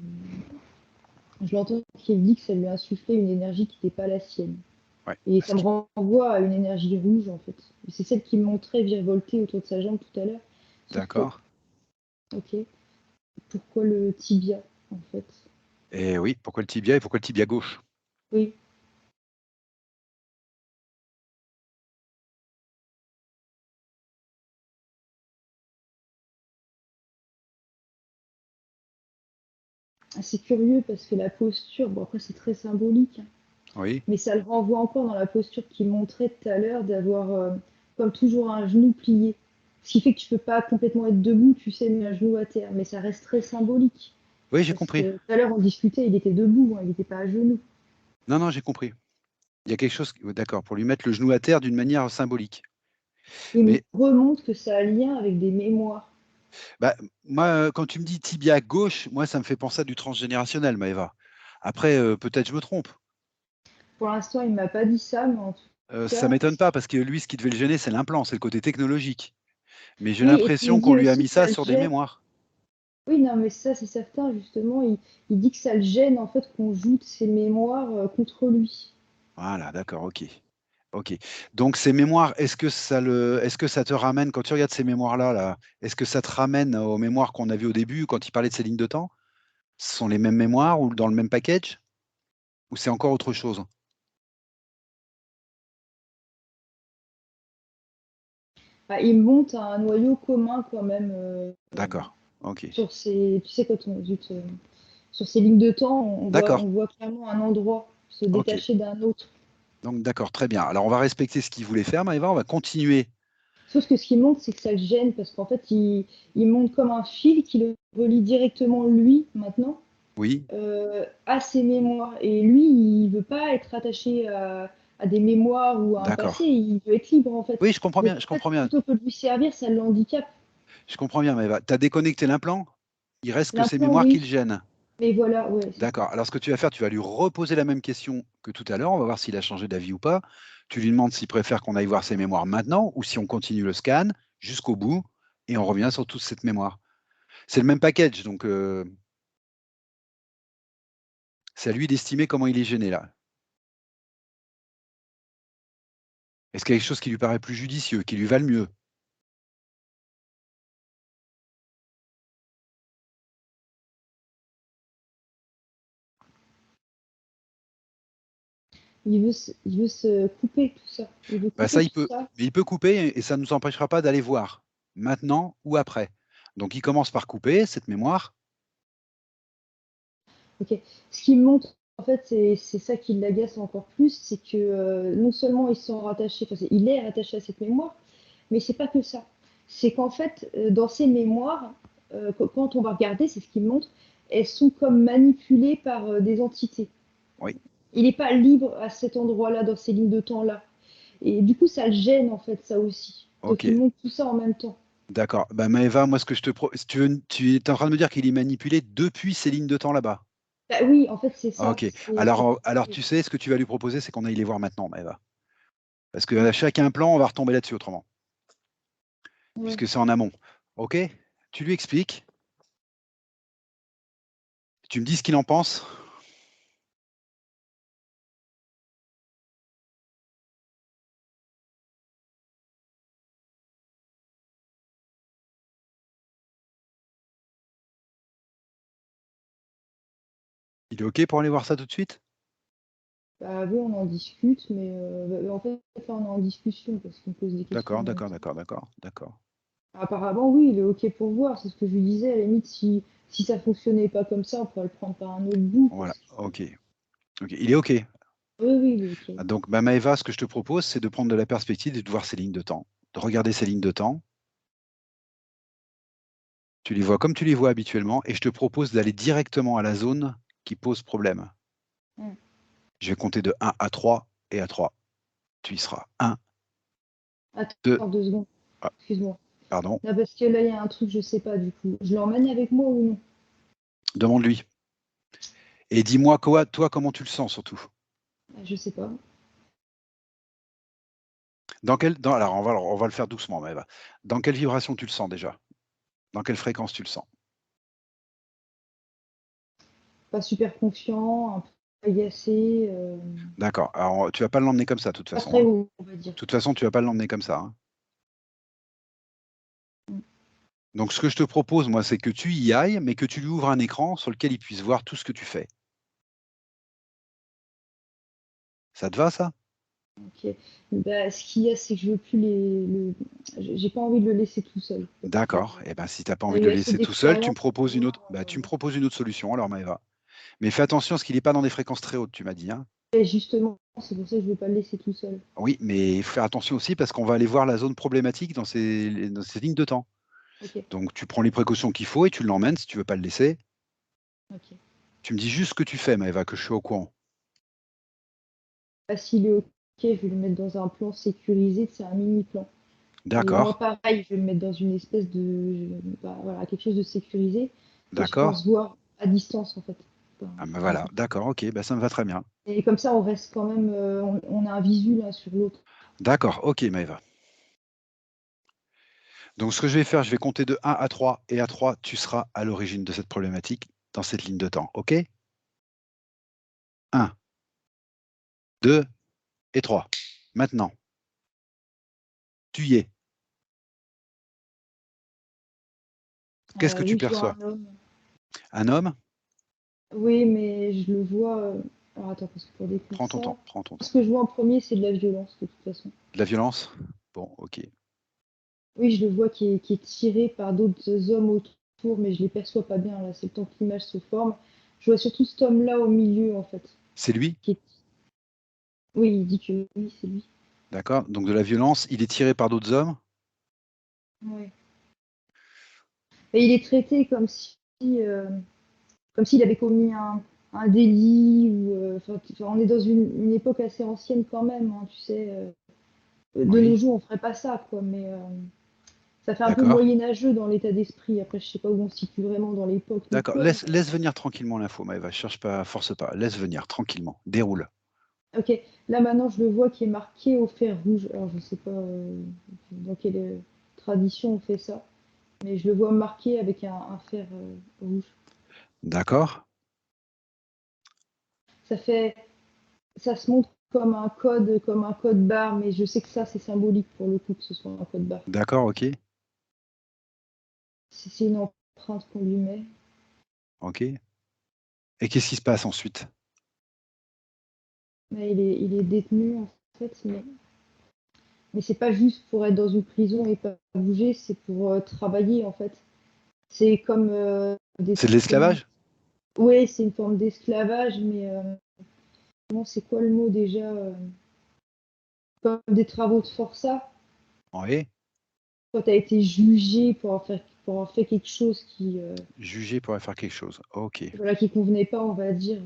je l'entends qui dit que ça lui a insufflé une énergie qui n'était pas la sienne. Ouais. Et ça me renvoie à une énergie rouge, en fait. C'est celle qui me montrait virevolter autour de sa jambe tout à l'heure. Sauf que, D'accord. ok, pourquoi le tibia, en fait? Et oui, pourquoi le tibia et pourquoi le tibia gauche? Oui, c'est curieux parce que la posture, bon après c'est très symbolique, hein, Oui. mais ça le renvoie encore dans la posture qu'il montrait tout à l'heure d'avoir comme toujours un genou plié. Ce qui fait que tu peux pas complètement être debout, tu sais, mais un genou à terre. Mais ça reste très symbolique. Oui, j'ai Parce compris. que tout à l'heure on discutait, il était debout, hein, il n'était pas à genoux. Non, non, j'ai compris. Il y a quelque chose, d'accord, pour lui mettre le genou à terre d'une manière symbolique. Il me Mais remonte que ça a un lien avec des mémoires. bah, moi, quand tu me dis tibia gauche, moi, ça me fait penser à du transgénérationnel, Maëva. Après, peut-être je me trompe. Pour l'instant, il m'a pas dit ça, mais en tout Ça cas, m'étonne pas parce que lui, ce qui devait le gêner, c'est l'implant, c'est le côté technologique. Mais j'ai oui, et puis l'impression il qu'on dit lui a aussi mis que ça ça le sur des gêne. mémoires. Oui, non, mais ça, c'est certain, justement. Il dit que ça le gêne, en fait, qu'on joue de ses mémoires contre lui. Voilà, d'accord, ok. Ok. Donc ces mémoires, est-ce que ça te ramène, quand tu regardes ces mémoires-là, là, est-ce que ça te ramène aux mémoires qu'on a vues au début quand il parlait de ces lignes de temps? Ce sont les mêmes mémoires ou dans le même package? Ou c'est encore autre chose? Ah, il monte à un noyau commun, quand même, D'accord. Ok. sur ces, tu sais, sur ces lignes de temps, D'accord. on voit clairement un endroit se Ok. détacher d'un autre. Donc d'accord, très bien. Alors on va respecter ce qu'il voulait faire, Maëva, on va continuer. Sauf que ce qui monte, c'est que ça le gêne, parce qu'en fait, il monte comme un fil qui le relie directement, lui, maintenant, Oui, à ses mémoires. Et lui, il veut pas être attaché à des mémoires ou à un passé, d'accord. il veut être libre, en fait. Oui, je comprends Donc, bien, je en fait, comprends bien. plutôt que de lui servir, ça le handicape. Je comprends bien, Maëva. Tu as déconnecté l'implant, il reste que ces L'implant, mémoires qui oui. le gênent. Mais voilà, ouais, c'est ça. D'accord. Alors, ce que tu vas faire, tu vas lui reposer la même question que tout à l'heure. On va voir s'il a changé d'avis ou pas. Tu lui demandes s'il préfère qu'on aille voir ses mémoires maintenant ou si on continue le scan jusqu'au bout et on revient sur toute cette mémoire. C'est le même package, donc c'est à lui d'estimer comment il est gêné là. Est-ce qu'il y a quelque chose qui lui paraît plus judicieux, qui lui va le mieux? Il veut se couper tout ça. Il veut Bah couper ça, il tout peut. ça. Mais il peut couper et ça ne nous empêchera pas d'aller voir maintenant ou après. Donc, il commence par couper cette mémoire. Ok. Ce qui me montre, en fait, c'est ça qui l'agace encore plus, c'est que non seulement ils sont rattachés, enfin, il est rattaché à cette mémoire, mais c'est pas que ça. C'est qu'en fait, dans ces mémoires, quand on va regarder, c'est ce qui me montre, elles sont comme manipulées par des entités. Oui, Il n'est pas libre à cet endroit-là, dans ces lignes de temps-là. Et du coup, ça le gêne, en fait, ça aussi. Donc, ok. il montre tout ça en même temps. D'accord. Bah, Maëva, moi, ce que je te si tu veux, tu es en train de me dire qu'il est manipulé depuis ces lignes de temps là-bas. Bah oui, en fait, c'est ça. Ok. Alors, tu sais, ce que tu vas lui proposer, c'est qu'on aille les voir maintenant, Maëva. Parce qu'à chaque implant, on va retomber là-dessus autrement, Ouais. puisque c'est en amont. Ok? Tu lui expliques, tu me dis ce qu'il en pense. Il est ok pour aller voir ça tout de suite? Bah oui, on en discute, mais en fait, là, on est en discussion parce qu'on pose des questions D'accord, en même d'accord, temps. d'accord, d'accord, d'accord. Apparemment, oui, il est OK pour voir. C'est ce que je lui disais. À la limite, si ça fonctionnait pas comme ça, on pourrait le prendre par un autre bout. Voilà, Parce que... ok. Ok. Il est ok. Oui, oui, il est OK. Donc, bah, Maëva, ce que je te propose, c'est de prendre de la perspective et de voir ces lignes de temps, de regarder ces lignes de temps. Tu les vois comme tu les vois habituellement, et je te propose d'aller directement à la zone qui pose problème. Hmm. Je vais compter de 1 à 3, et à 3, tu y seras. 1, 2, Attends 2 secondes. Excuse-moi. pardon, Là, parce que là, il y a un truc, je sais pas du coup. Je l'emmène avec moi ou non? demande-lui. Et dis-moi, quoi, toi, comment tu le sens surtout. Ah, je sais pas. Alors, on va le faire doucement, Maëva. Dans quelle vibration tu le sens déjà? Dans quelle fréquence tu le sens? Pas super confiant, un peu agacé. D'accord. Alors, tu vas pas l'emmener comme ça, de toute Pas façon, très hein. haut, on va dire. De toute façon, tu vas pas l'emmener comme ça, hein. Hmm. Donc, ce que je te propose, moi, c'est que tu y ailles, mais que tu lui ouvres un écran sur lequel il puisse voir tout ce que tu fais. Ça te va, ça? Ok. Bah, ce qu'il y a, c'est que je veux plus j'ai pas envie de le laisser tout seul. Parce que D'accord. Et ben, si tu n'as pas on a envie de eu le assez laisser tout seul, tu me d'expérience pour proposes une autre, voir. bah, tu me proposes une autre solution, alors, Maëva. Mais fais attention à ce qu'il n'est pas dans des fréquences très hautes, tu m'as dit, hein. Et justement, c'est pour ça que je veux pas le laisser tout seul. Oui, mais il faut faire attention aussi parce qu'on va aller voir la zone problématique dans ces lignes de temps. Ok. Donc, tu prends les précautions qu'il faut et tu l'emmènes si tu veux pas le laisser. Ok. Tu me dis juste ce que tu fais, Maëva, que je suis au courant. Bah, s'il est ok, je vais le mettre dans un plan sécurisé, c'est un mini plan. Et D'accord, moi, pareil, je vais le mettre dans une espèce bah, voilà, quelque chose de sécurisé pour que je d'accord. puisse voir à distance, en fait. Ah, bah Comme voilà, ça. d'accord, ok, bah, ça me va très bien. Et comme ça, on reste quand même, on a un visu l'un sur l'autre. D'accord, ok, Maëva. Donc, ce que je vais faire, je vais compter de 1 à 3, et à 3, tu seras à l'origine de cette problématique dans cette ligne de temps, ok? 1, 2 et 3. Maintenant, tu y es. Qu'est-ce que tu Oui, je vois perçois? un homme. Un homme? Oui, mais je le vois. Alors attends, parce que pour décrire Prends ton ça, temps, prends ton temps. ce que je vois en premier, c'est de la violence, de toute façon. De la violence? Bon, ok. Oui, je le vois qui est tiré par d'autres hommes autour, mais je les perçois pas bien là. C'est le temps que l'image se forme. Je vois surtout cet homme-là au milieu, en fait. C'est lui? Qui est... Oui, il dit que oui, c'est lui. D'accord? Donc de la violence, il est tiré par d'autres hommes? Ouais. Et il est traité comme s'il avait commis un délit ou. On est dans une époque assez ancienne quand même, hein, tu sais. De nos Oui. jours, on ferait pas ça, quoi. Mais Ça fait un peu D'accord. moyenâgeux dans l'état d'esprit. Après, je sais pas où on se situe vraiment dans l'époque ni D'accord. quoi. Laisse venir tranquillement l'info, Maëva. Cherche pas, force pas. Laisse venir tranquillement. Déroule. Ok, là maintenant je le vois qui est marqué au fer rouge. Alors je sais pas dans quelle tradition on fait ça, mais je le vois marqué avec un fer rouge. D'accord. Ça fait, ça se montre comme un code barre, mais je sais que ça c'est symbolique pour le coup que ce soit un code barre. D'accord, ok. C'est une empreinte qu'on lui met. Ok. Et qu'est-ce qui se passe ensuite? Mais il est détenu en fait, mais c'est pas juste pour être dans une prison et pas bouger, c'est pour travailler en fait. C'est comme C'est de l'esclavage? ouais, c'est une forme d'esclavage, mais comment c'est quoi le mot déjà comme des travaux de forçat. Oui. Quand tu as été jugé pour avoir fait quelque chose qui Jugé pour faire quelque chose. Ok. voilà qui convenait pas, on va dire.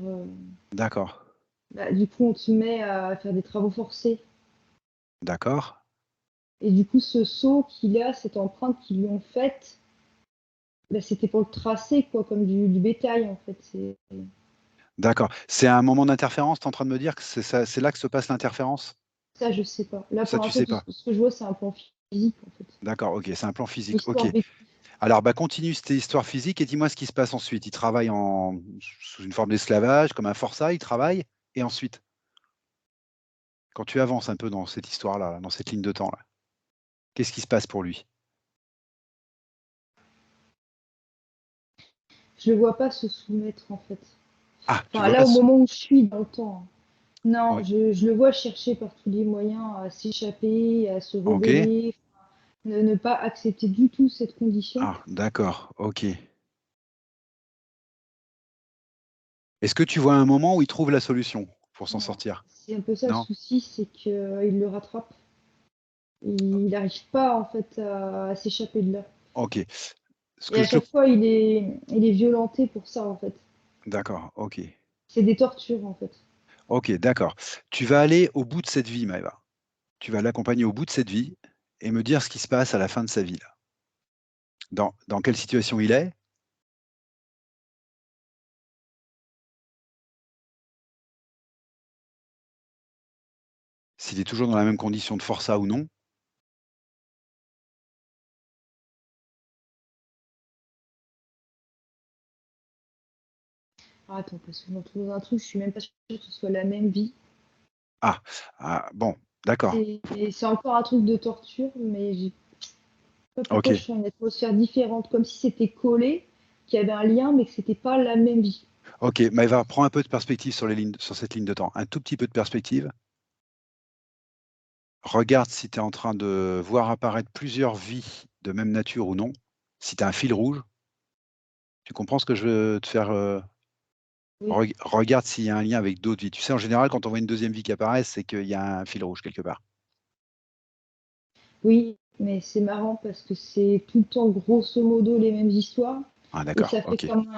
D'accord. Bah, du coup, on te met à faire des travaux forcés. D'accord. Et du coup, ce sceau qu'il a, cette empreinte qu'ils lui ont faite, bah, c'était pour le tracer, quoi, comme du bétail, en fait. D'accord. C'est un moment d'interférence, tu es en train de me dire que c'est ça, c'est là que se passe l'interférence? Ça, je sais pas. Là, pour Ça, tu l'instant, sais tout pas. ce que je vois, c'est un plan physique, en fait. D'accord, ok. C'est un plan physique. Ok. L'histoire vécue. Alors, bah, continue cette histoire physique et dis-moi ce qui se passe ensuite. Il travaille sous une forme d'esclavage, comme un forçat, il travaille. Et ensuite, quand tu avances un peu dans cette histoire-là, dans cette ligne de temps-là, qu'est-ce qui se passe pour lui? Je le vois pas se soumettre, en fait. Ah, tu le Enfin, vois là, pas? au moment où je suis dans le temps. Non, Oui. je le vois chercher par tous les moyens à s'échapper, à se Ok. rebeller, ne pas accepter du tout cette condition. Ah, d'accord. Ok. Est-ce que tu vois un moment où il trouve la solution pour s'en Non. sortir? C'est un peu ça le Non? souci, c'est qu'il le rattrape. Il n'arrive pas en fait à s'échapper de là. Ok. Ce Et que à je te... chaque fois, il est violenté pour ça en fait. D'accord. Ok. C'est des tortures en fait. Ok, d'accord. Tu vas aller au bout de cette vie, Maëva. Tu vas l'accompagner au bout de cette vie et me dire ce qui se passe à la fin de sa vie, là. Dans quelle situation il est? S'il est toujours dans la même condition de forçat ou non? Ah, attends, parce que dans un truc, je suis même pas sûre que ce soit la même vie. Ah, ah, bon, d'accord. C'est encore un truc de torture, mais j'ai pas Ok, pourquoi je sens une atmosphère différente, comme si c'était collé, qu'il y avait un lien, mais que c'était pas la même vie. ok. Maëva, prends un peu de perspective sur sur cette ligne de temps. Un tout petit peu de perspective. Regarde si tu es en train de voir apparaître plusieurs vies de même nature ou non. Si tu as un fil rouge, tu comprends ce que je veux te faire Oui, regarde s'il y a un lien avec d'autres vies. Tu sais, en général, quand on voit une deuxième vie qui apparaît, c'est qu'il y a un fil rouge quelque part. oui, mais c'est marrant parce que c'est tout le temps grosso modo les mêmes histoires Ah, et d'accord, ça fait ok. comme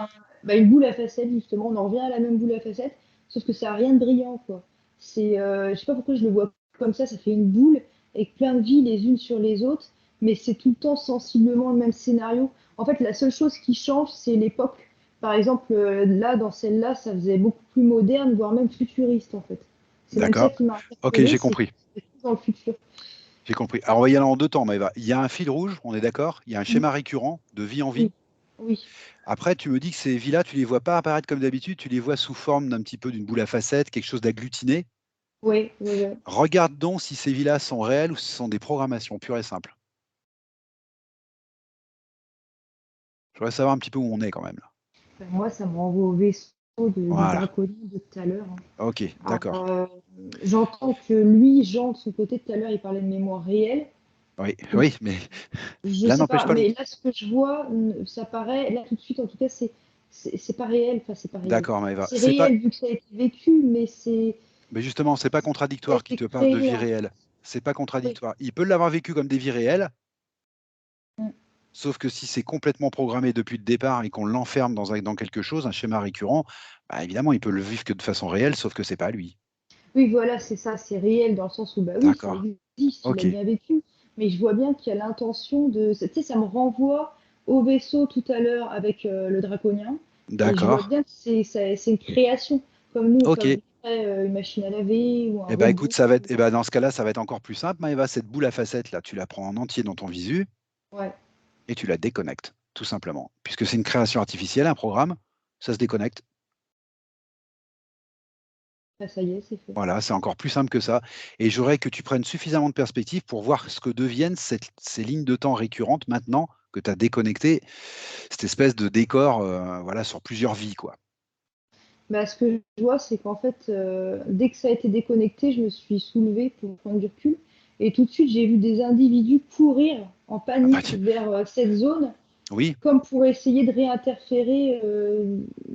une boule à facettes justement. On en revient à la même boule à facettes, sauf que ça a rien de brillant quoi. Je sais pas pourquoi je le vois comme ça fait une boule avec plein de vies les unes sur les autres, mais c'est tout le temps sensiblement le même scénario. En fait, la seule chose qui change, c'est l'époque. Par exemple, là, dans celle-là, ça faisait beaucoup plus moderne, voire même futuriste en fait. C'est même ça D'accord. qui m'a Ok, interpellée, j'ai c'est que compris. c'est dans le futur. J'ai compris. Alors, on va y aller en deux temps, Maëva. Il y a un fil rouge, on est d'accord. Il y a un Mm. schéma récurrent de vie en vie. Oui, oui. Après, tu me dis que ces vies-là, tu les vois pas apparaître comme d'habitude, tu les vois sous forme d'un petit peu d'une boule à facettes, quelque chose d'agglutiné. Oui, oui, oui. Regarde donc si ces vies-là sont réelles ou si ce sont des programmations pures et simples. Je voudrais savoir un petit peu où on est quand même là. Enfin, moi, ça me renvoie au vaisseau du Voilà. draconien de tout à l'heure. Ok, Alors, d'accord. j'entends que lui, Jean, de son côté, tout à l'heure, il parlait de mémoire réelle. Oui, Et oui, mais je l'un sais n'empêche pas, pas l'autre. mais là, ce que je vois, ça paraît, là, tout de suite, en tout cas, c'est pas réel. Enfin, c'est pas réel. D'accord, Maëva. C'est C'est pas, réel vu que ça a été vécu, mais mais justement, c'est pas ça a contradictoire qu'il été te parle de créé, vie en fait. réelle. C'est pas Oui. contradictoire. Il peut l'avoir vécu comme des vies réelles, Mm. sauf que si c'est complètement programmé depuis le départ et qu'on l'enferme dans quelque chose, un schéma récurrent, bah, évidemment, il peut le vivre que de façon réelle, sauf que c'est pas lui. Oui, voilà, c'est ça, c'est réel dans le sens où, bah oui, ça D'accord. existe, il a Ok. bien vécu. mais je vois bien qu'il y a l'intention de. Tu sais, ça me renvoie au vaisseau tout à l'heure avec le draconien. Et je vois D'accord. bien que c'est une création, comme nous, on Ok. fabriquerait une machine à laver ou un Eh ben écoute, robot. ça va être, eh ben, dans ce cas-là, ça va être encore plus simple, Maëva. Cette boule à facettes, là, tu la prends en entier dans ton visu Ouais, et tu la déconnectes, tout simplement. Puisque c'est une création artificielle, un programme, ça se déconnecte. bah, ça y est, c'est fait. Voilà, c'est encore plus simple que ça. Et j'aurais que tu prennes suffisamment de perspective pour voir ce que deviennent ces lignes de temps récurrentes maintenant que tu as déconnecté cette espèce de décor voilà, sur plusieurs vies, quoi. Bah, ce que je vois, c'est qu'en fait, dès que ça a été déconnecté, je me suis soulevée pour prendre du recul. Et tout de suite, j'ai vu des individus courir en Ah bah, panique vers cette zone, oui, comme pour essayer de réinterférer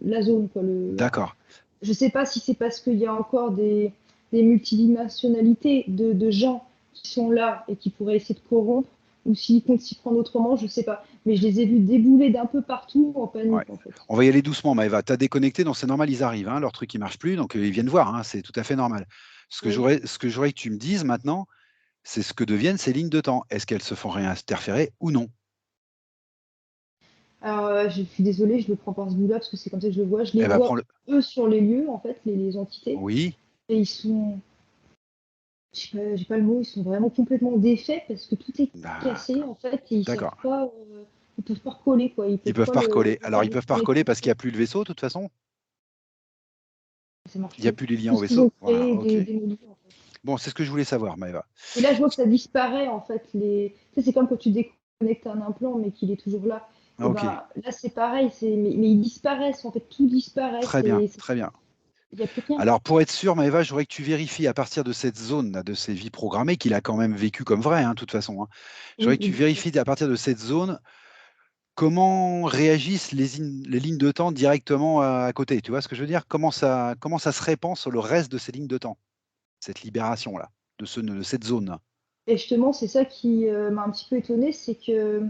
la zone, quoi. d'accord. Je ne sais pas si c'est parce qu'il y a encore des multidimensionnalités de gens qui sont là et qui pourraient essayer de corrompre, ou s'ils comptent s'y prendre autrement, je ne sais pas. Mais je les ai vus débouler d'un peu partout en Ouais. panique, en fait. On va y aller doucement, Maëva. Tu as déconnecté, donc c'est normal, ils arrivent. Hein, leur truc, il marche plus, donc ils viennent voir. Hein, c'est tout à fait normal. Oui. Ce que j'aurais que tu me dises maintenant, c'est ce que deviennent ces lignes de temps. Est-ce qu'elles se font réinterférer ou non? Alors, je suis désolée, je le prends par ce bout-là parce que c'est comme ça que je le vois. Je les Eh ben, vois, eux, sur les lieux, en fait, les entités. Oui. Et ils sont, je sais pas, j'ai pas le mot, ils sont vraiment complètement défaits parce que tout est cassé, D'accord. en fait, et D'accord. ils peuvent pas recoller, quoi. Ils Ils peuvent peuvent pas pas recoller. le Alors, faire ils peuvent pas recoller parce qu'il déconnecter. n'y a plus le vaisseau, de toute façon. Ça marche Il n'y a plus. plus les liens Tout au ce qu'ils ont vaisseau. Voilà, créé ok. est démoli, en fait. Bon, c'est ce que je voulais savoir, Maëva. Et là, je vois que ça disparaît, en fait. Tu sais, c'est comme quand tu déconnectes un implant, mais qu'il est toujours là. Et Ok, ben, là, c'est pareil, mais ils disparaissent, en fait, tout disparaît. très bien, très bien. Il n'y a plus rien. Alors, pour être sûr, Maëva, je voudrais que tu vérifies à partir de cette zone, là, de ces vies programmées, qu'il a quand même vécu comme vrai, hein, de toute façon. Hein. Je voudrais Oui, que tu oui. vérifies à partir de cette zone comment réagissent les lignes de temps directement à côté. Tu vois ce que je veux dire? Comment ça se répand sur le reste de ces lignes de temps, cette libération-là, de cette zone. Et justement, c'est ça qui m'a un petit peu étonnée, c'est que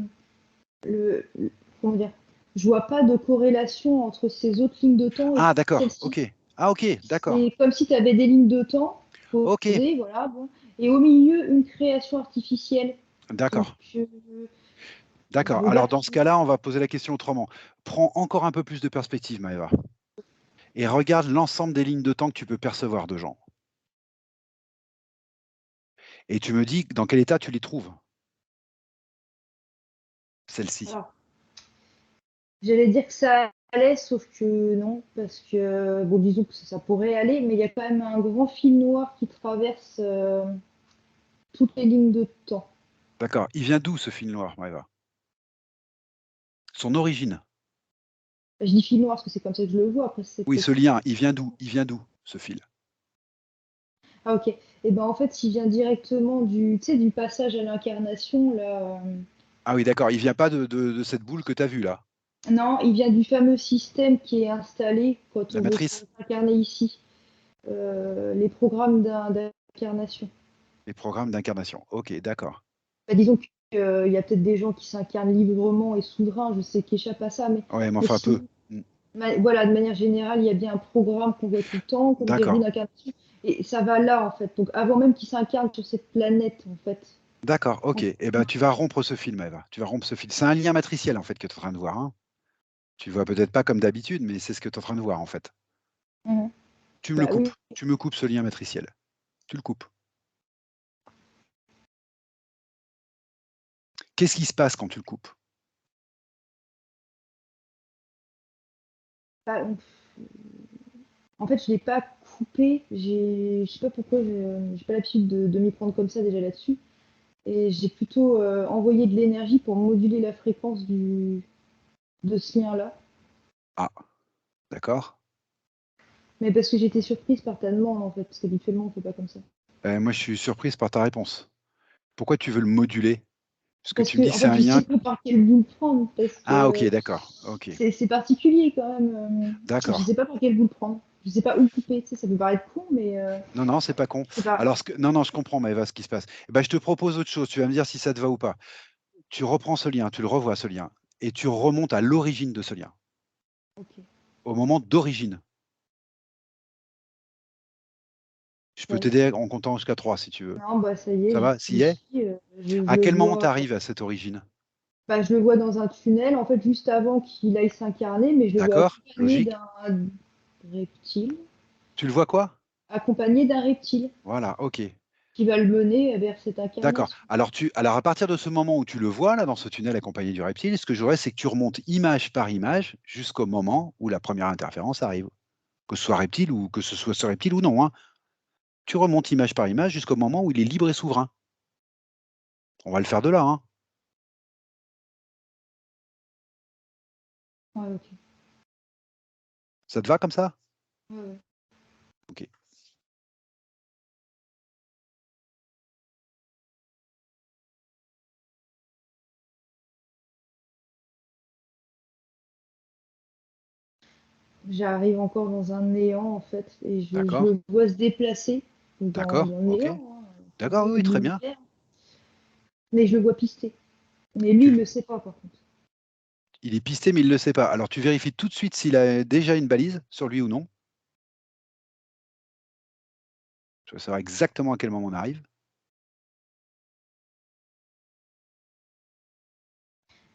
comment dire, je vois pas de corrélation entre ces autres lignes de temps et Ah, d'accord, celle-ci. ok. Ah, ok, d'accord. C'est comme si tu avais des lignes de temps Ok, posées, voilà, bon, et au milieu, une création artificielle. Donc, d'accord. je D'accord. Alors, regarde dans ce qui. cas-là, on va poser la question autrement. Prends encore un peu plus de perspective, Maëva, et regarde l'ensemble des lignes de temps que tu peux percevoir de gens. Et tu me dis dans quel état tu les trouves, celles-ci. Alors, j'allais dire que ça allait, sauf que non, parce que, bon, disons que ça pourrait aller, mais il y a quand même un grand fil noir qui traverse toutes les lignes de temps. D'accord. Il vient d'où ce fil noir, Maëva? Son origine. Je dis fil noir parce que c'est comme ça que je le vois, après c'est Oui, ce peut-être. lien, il vient d'où? Il vient d'où, ce fil? Ah ok. Et ben en fait, il vient directement du, tu sais, du passage à l'incarnation, là. Ah oui, d'accord. Il vient pas de cette boule que tu as vue, là. Non, il vient du fameux système qui est installé quand La on veut matrice, s'incarner ici. Les programmes d'incarnation. les programmes d'incarnation. Ok, d'accord. Bah, disons qu'il y a peut-être des gens qui s'incarnent librement et souverains, je sais, qui échappent à ça, Ouais, mais mais enfin peu. si, Hmm. voilà, de manière générale, il y a bien un programme qu'on voit tout le temps, comme des roues D'accord. d'incarnation, et ça va là, en fait. Donc, avant même qu'ils s'incarnent sur cette planète, en fait. D'accord, ok. En- Eh ben, tu vas rompre ce fil, Maëva. Tu vas rompre ce fil. C'est un lien matriciel, en fait, que tu es en train de voir. Hein. Tu vois peut-être pas comme d'habitude, mais c'est ce que tu es en train de voir, en fait. Mhm. Tu me le Bah coupes. oui. Tu me coupes ce lien matriciel. Tu le coupes. Qu'est-ce qui se passe quand tu le coupes? Bah, en fait, je l'ai pas coupé. Je sais pas pourquoi. J'ai pas l'habitude de m'y prendre comme ça déjà là-dessus. Et j'ai plutôt envoyé de l'énergie pour moduler la fréquence de ce lien-là. Ah, d'accord. Mais parce que j'étais surprise par ta demande en fait, parce qu'habituellement on fait pas comme ça. Moi, je suis surprise par ta réponse. Pourquoi tu veux le moduler? Parce que Parce tu me dis que que en c'est fait, un je lien. sais pas par quel bout le prendre, parce Ah, ok, que d'accord. Ok, c'est particulier quand même. Je d'accord. sais pas par quel bout le prendre. Je sais pas où couper. Tu sais, ça peut paraître con, mais Non, non, c'est pas con. je sais pas. Alors, non, non, je comprends, Maëva, ce qui se passe. Eh ben, je te propose autre chose. Tu vas me dire si ça te va ou pas. Tu reprends ce lien, tu le revois, ce lien, et tu remontes à l'origine de ce lien, Ok. au moment d'origine. Je peux Ouais. t'aider en comptant jusqu'à 3 si tu veux. Non, bah ça y est, Ça va? S'y j'y est? suis. Je À le quel moment tu vois, arrives à cette origine? bah, je le vois dans un tunnel, en fait, juste avant qu'il aille s'incarner, mais je le vois D'accord? accompagné Logique. d'un reptile, Tu le vois quoi? accompagné d'un reptile Voilà, OK. qui va le mener vers cette D'accord. incarnation. Alors à partir de ce moment où tu le vois là dans ce tunnel accompagné du reptile, ce que je voudrais, c'est que tu remontes image par image jusqu'au moment où la première interférence arrive. Que ce soit reptile ou que ce soit ce reptile ou non, hein. Tu remontes image par image jusqu'au moment où il est libre et souverain. On va le faire de là, hein. Ouais, ok. Ça te va comme ça? Ouais, ouais. OK. J'arrive encore dans un néant, en fait, et je D'accord. le vois se déplacer D'accord. dans le OK. néant, hein, au D'accord, oui, milieu oui, de très bien. l'univers, mais je le vois pister. Mais lui, Tu il le sait pas, par contre. Il est pisté, mais il ne le sait pas. Alors tu vérifies tout de suite s'il a déjà une balise sur lui ou non. Je veux savoir exactement à quel moment on arrive.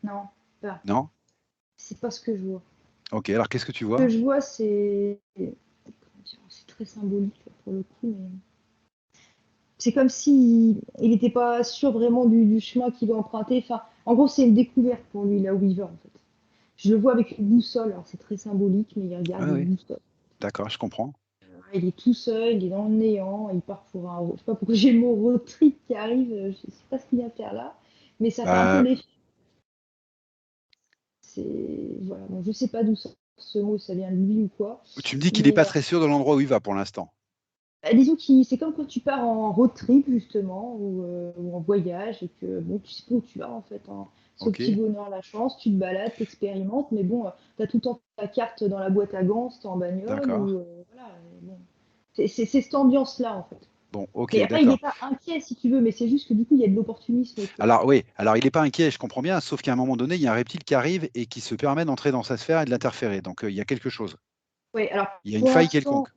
Non, pas. Non? C'est pas ce que je vois. OK, alors qu'est-ce que tu Ce que vois? je vois, c'est très symbolique là, pour le coup, mais c'est comme si il n'était pas sûr vraiment du chemin qu'il va emprunter. Enfin, en gros, c'est une découverte pour lui là où il va, en fait. Je le vois avec une boussole. Alors c'est très symbolique, mais il regarde Oui, une oui, boussole. d'accord, je comprends. Il est tout seul, il est dans le néant, il part pour un. Je sais pas pourquoi j'ai le mot road trip qui arrive. Je sais pas ce qu'il vient faire là, mais ça fait un peu Bah, l'effet. C'est voilà. Bon, je sais pas d'où sort ce mot, ça vient de lui ou quoi, tu me dis qu'il n'est mais pas très sûr de l'endroit où il va pour l'instant. bah, disons que c'est comme quand tu pars en road trip justement ou en voyage et que bon, tu sais pas où tu vas en fait. Hein. C'est au petit OK, bonheur la chance, tu te balades, t'expérimentes, mais bon, tu as tout le temps ta carte dans la boîte à gants, si t'es en bagnole d'accord. ou voilà. Bon. C'est cette ambiance-là en fait. Bon, OK, Mais après, il n'est d'accord. pas inquiet si tu veux, mais c'est juste que du coup, il y a de l'opportunisme autour. Alors oui, alors il n'est pas inquiet, je comprends bien, sauf qu'à un moment donné, il y a un reptile qui arrive et qui se permet d'entrer dans sa sphère et de l'interférer. Donc il y a quelque chose. Oui, alors Il y a une pour faille l'instant, quelconque.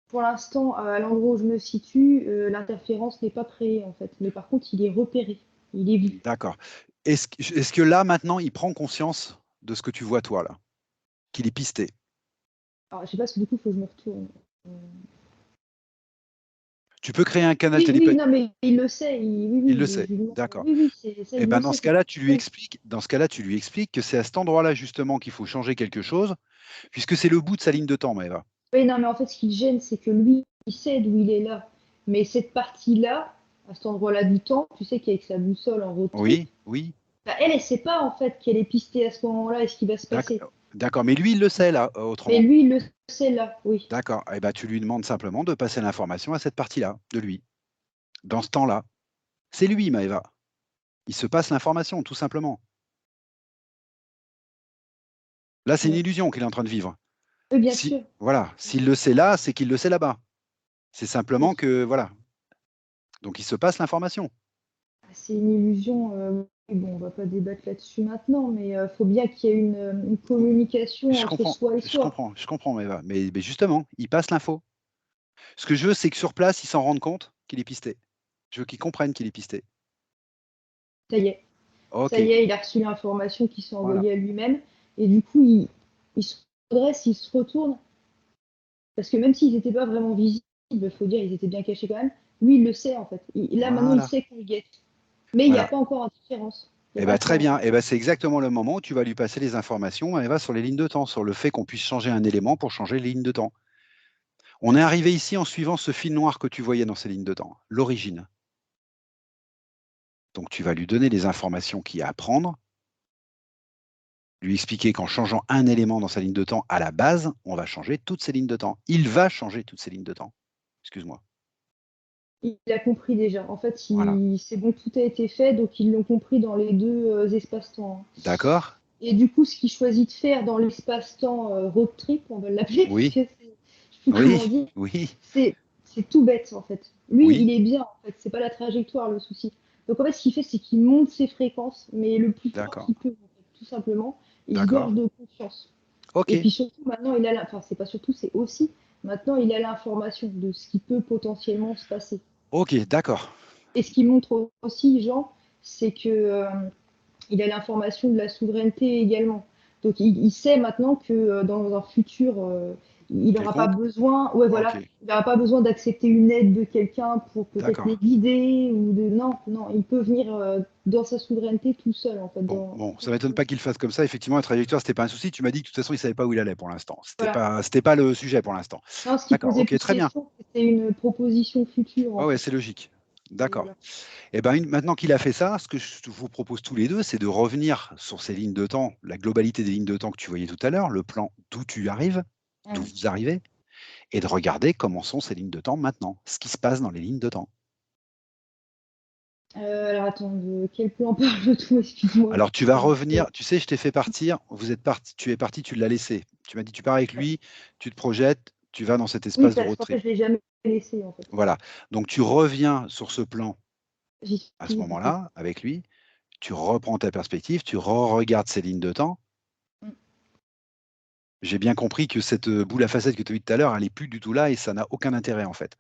pour l'instant, à l'endroit où je me situe, l'interférence n'est pas créée en fait. Mais par contre, il est repéré, il est vu. D'accord. Est-ce que là, maintenant, il prend conscience de ce que tu vois toi, là? Qu'il est pisté? Alors, je sais pas, parce que du coup, il faut que je me retourne. Euh, Tu peux créer un canal Oui, oui, télépathique. non, mais il le sait. Oui, Il le oui, sait. je lui demande. D'accord. Oui, oui, ça, Et il ben le dans sait. ce C'est cas-là, pour tu lui ça. expliques, dans ce cas-là, tu lui expliques que c'est à cet endroit-là justement qu'il faut changer quelque chose, puisque c'est le bout de sa ligne de temps, Maëva. Oui, non, mais en fait, ce qui le gêne, c'est que lui, il sait d'où il est là. Mais cette partie-là, à cet endroit-là du temps, tu sais qu'avec sa boussole en road trip, Oui, oui, bah, elle ne sait pas en fait qu'elle est pistée à ce moment-là et ce qui va se passer. d'accord. D'accord. Mais lui, il le sait là, Mais autrement. lui, il le sait là, oui. D'accord. Et ben tu lui demandes simplement de passer l'information à cette partie-là, de lui, dans ce temps-là. C'est lui, Maëva. Il se passe l'information, tout simplement. Là, c'est une Ouais. illusion qu'il est en train de vivre. Oui, bien Si, sûr. voilà, s'il le sait là, c'est qu'il le sait là-bas. C'est simplement Oui. que, voilà. Donc, il se passe l'information. C'est une illusion. Oui, bon, on va pas débattre là-dessus maintenant, mais il faut bien qu'il y ait une communication entre soi et soi. Je comprends, Maëva. Mais justement, il passe l'info. Ce que je veux, c'est que sur place, ils s'en rendent compte qu'il est pisté. Je veux qu'ils comprennent qu'il est pisté. Ça y est. Ça Ok, y est, il a reçu l'information qui s'est voilà. envoyée à lui-même. Et du coup, il se redresse, il se retourne. Parce que même s'ils n'étaient pas vraiment visibles, il faut dire, ils étaient bien cachés quand même. Lui, il le sait en fait. Là, maintenant, il Voilà. sait qu'on le guette. Mais il n'y a Voilà. pas encore d'indifférence. Il Eh n'y a ben, pas très peur. bien. Eh ben, c'est exactement le moment où tu vas lui passer les informations, Maëva, sur les lignes de temps, sur le fait qu'on puisse changer un élément pour changer les lignes de temps. On est arrivé ici en suivant ce fil noir que tu voyais dans ces lignes de temps, l'origine. Donc, tu vas lui donner les informations qu'il y a à prendre, lui expliquer qu'en changeant un élément dans sa ligne de temps à la base, on va changer toutes ces lignes de temps. Il va changer toutes ces lignes de temps. Excuse-moi. Il a compris déjà. En fait, Voilà. c'est bon, tout a été fait, donc ils l'ont compris dans les deux espaces-temps. Hein. D'accord? Et du coup, ce qu'il choisit de faire dans l'espace-temps road trip, on va l'appeler, parce Oui, que je sais plus comment oui, dire, oui, c'est c'est tout bête en fait. Lui, oui. il est bien en fait, c'est pas la trajectoire le souci. Donc en fait, ce qu'il fait, c'est qu'il monte ses fréquences, mais le plus fort D'accord, qu'il peut, en fait, tout simplement. Il se d'accord. gorge de confiance. Ok, Et puis surtout, maintenant, enfin, c'est pas surtout, c'est aussi, maintenant, il a l'information de ce qui peut potentiellement se passer. ok, d'accord. Et ce qui montre aussi, Jean, c'est que il a l'information de la souveraineté également. Donc il sait maintenant que dans un futur, il n'aura pas Quelconque? besoin, ouais OK, voilà, il n'aura pas besoin d'accepter une aide de quelqu'un pour peut-être le d'accord. guider ou de non, non, il peut venir dans sa souveraineté tout seul en fait. Bon, ça m'étonne pas qu'il fasse comme ça. Effectivement, la trajectoire, c'était pas un souci. Tu m'as dit que de toute façon, il savait pas où il allait pour l'instant. Voilà. C'était pas le sujet pour l'instant. Non, ce qui D'accord, posait OK, plus très bien. question, c'était une proposition future Ouais, en ouais, fait. c'est logique. Et D'accord. voilà. Et ben, maintenant qu'il a fait ça, ce que je vous propose tous les 2, c'est de revenir sur ces lignes de temps, la globalité des lignes de temps que tu voyais tout à l'heure, le plan d'où tu arrives, d'où Hum. vous arrivez, et de regarder comment sont ces lignes de temps maintenant, ce qui se passe dans les lignes de temps. Alors attends, de quel plan parle-t-on? Excuse-moi. Alors tu vas revenir, tu sais, je t'ai fait partir, tu es parti, tu l'as laissé. Tu m'as dit: «Tu pars avec lui, tu te projettes, tu vas dans cet Oui, espace de parce road qu'en fait, trip». je l'ai jamais laissé en fait. Voilà, donc tu reviens sur ce plan J'y à ce suis du coup. moment-là avec lui, tu reprends ta perspective, tu regardes ces lignes de temps. Mmh. J'ai bien compris que cette, boule à facettes que tu as vue tout à l'heure, elle est plus du tout là et ça n'a aucun intérêt, en fait,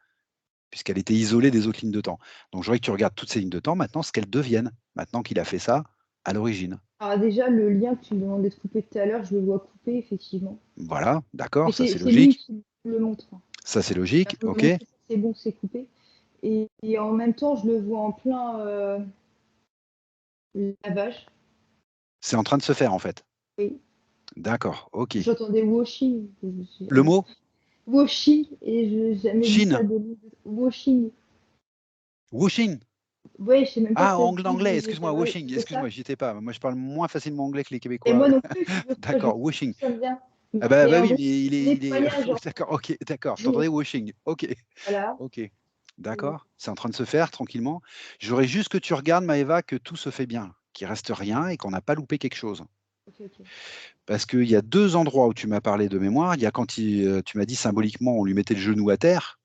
puisqu'elle était isolée des autres lignes de temps. Donc je voudrais que tu regardes toutes ces lignes de temps maintenant, ce qu'elles deviennent, maintenant qu'il a fait ça à l'origine. Alors déjà, le lien que tu me demandais de couper tout à l'heure, je le vois coupé effectivement. Voilà, Mais d'accord, ça c'est c'est lui logique. qui me le montre, hein. Ça c'est Ça logique, peut me OK. montrer que c'est bon, c'est coupé. Et en même temps, je le vois en plein lavage. C'est en train de se faire, en fait. Oui. D'accord, OK. J'entendais washing. Je me suis dit, ah Le non. mot? Washing, et je n'ai jamais vu ça Chine? de lui. Washing. Washing? Ouais, je sais même pas Ah, si ça se dit, anglais, mais excuse-moi, ouais, washing, c'est ça. excuse-moi, j'y étais pas. Moi, je parle moins facilement anglais que les Et Québécois. moi non plus, figure-toi, je sais D'accord, pas washing. d'où ça me vient. Ah bah Mais bah en oui, gros, mais il est nettoyage en d'accord, OK, d'accord. Je fait. t'entendais washing. OK, Voilà. OK. D'accord, c'est en train de se faire tranquillement. Je voudrais juste que tu regardes, Maëva, que tout se fait bien, qu'il reste rien et qu'on n'a pas loupé quelque chose. Ok, ok. Parce qu'il y a 2 endroits où tu m'as parlé de mémoire. Il y a quand tu m'as dit symboliquement, on lui mettait le genou à terre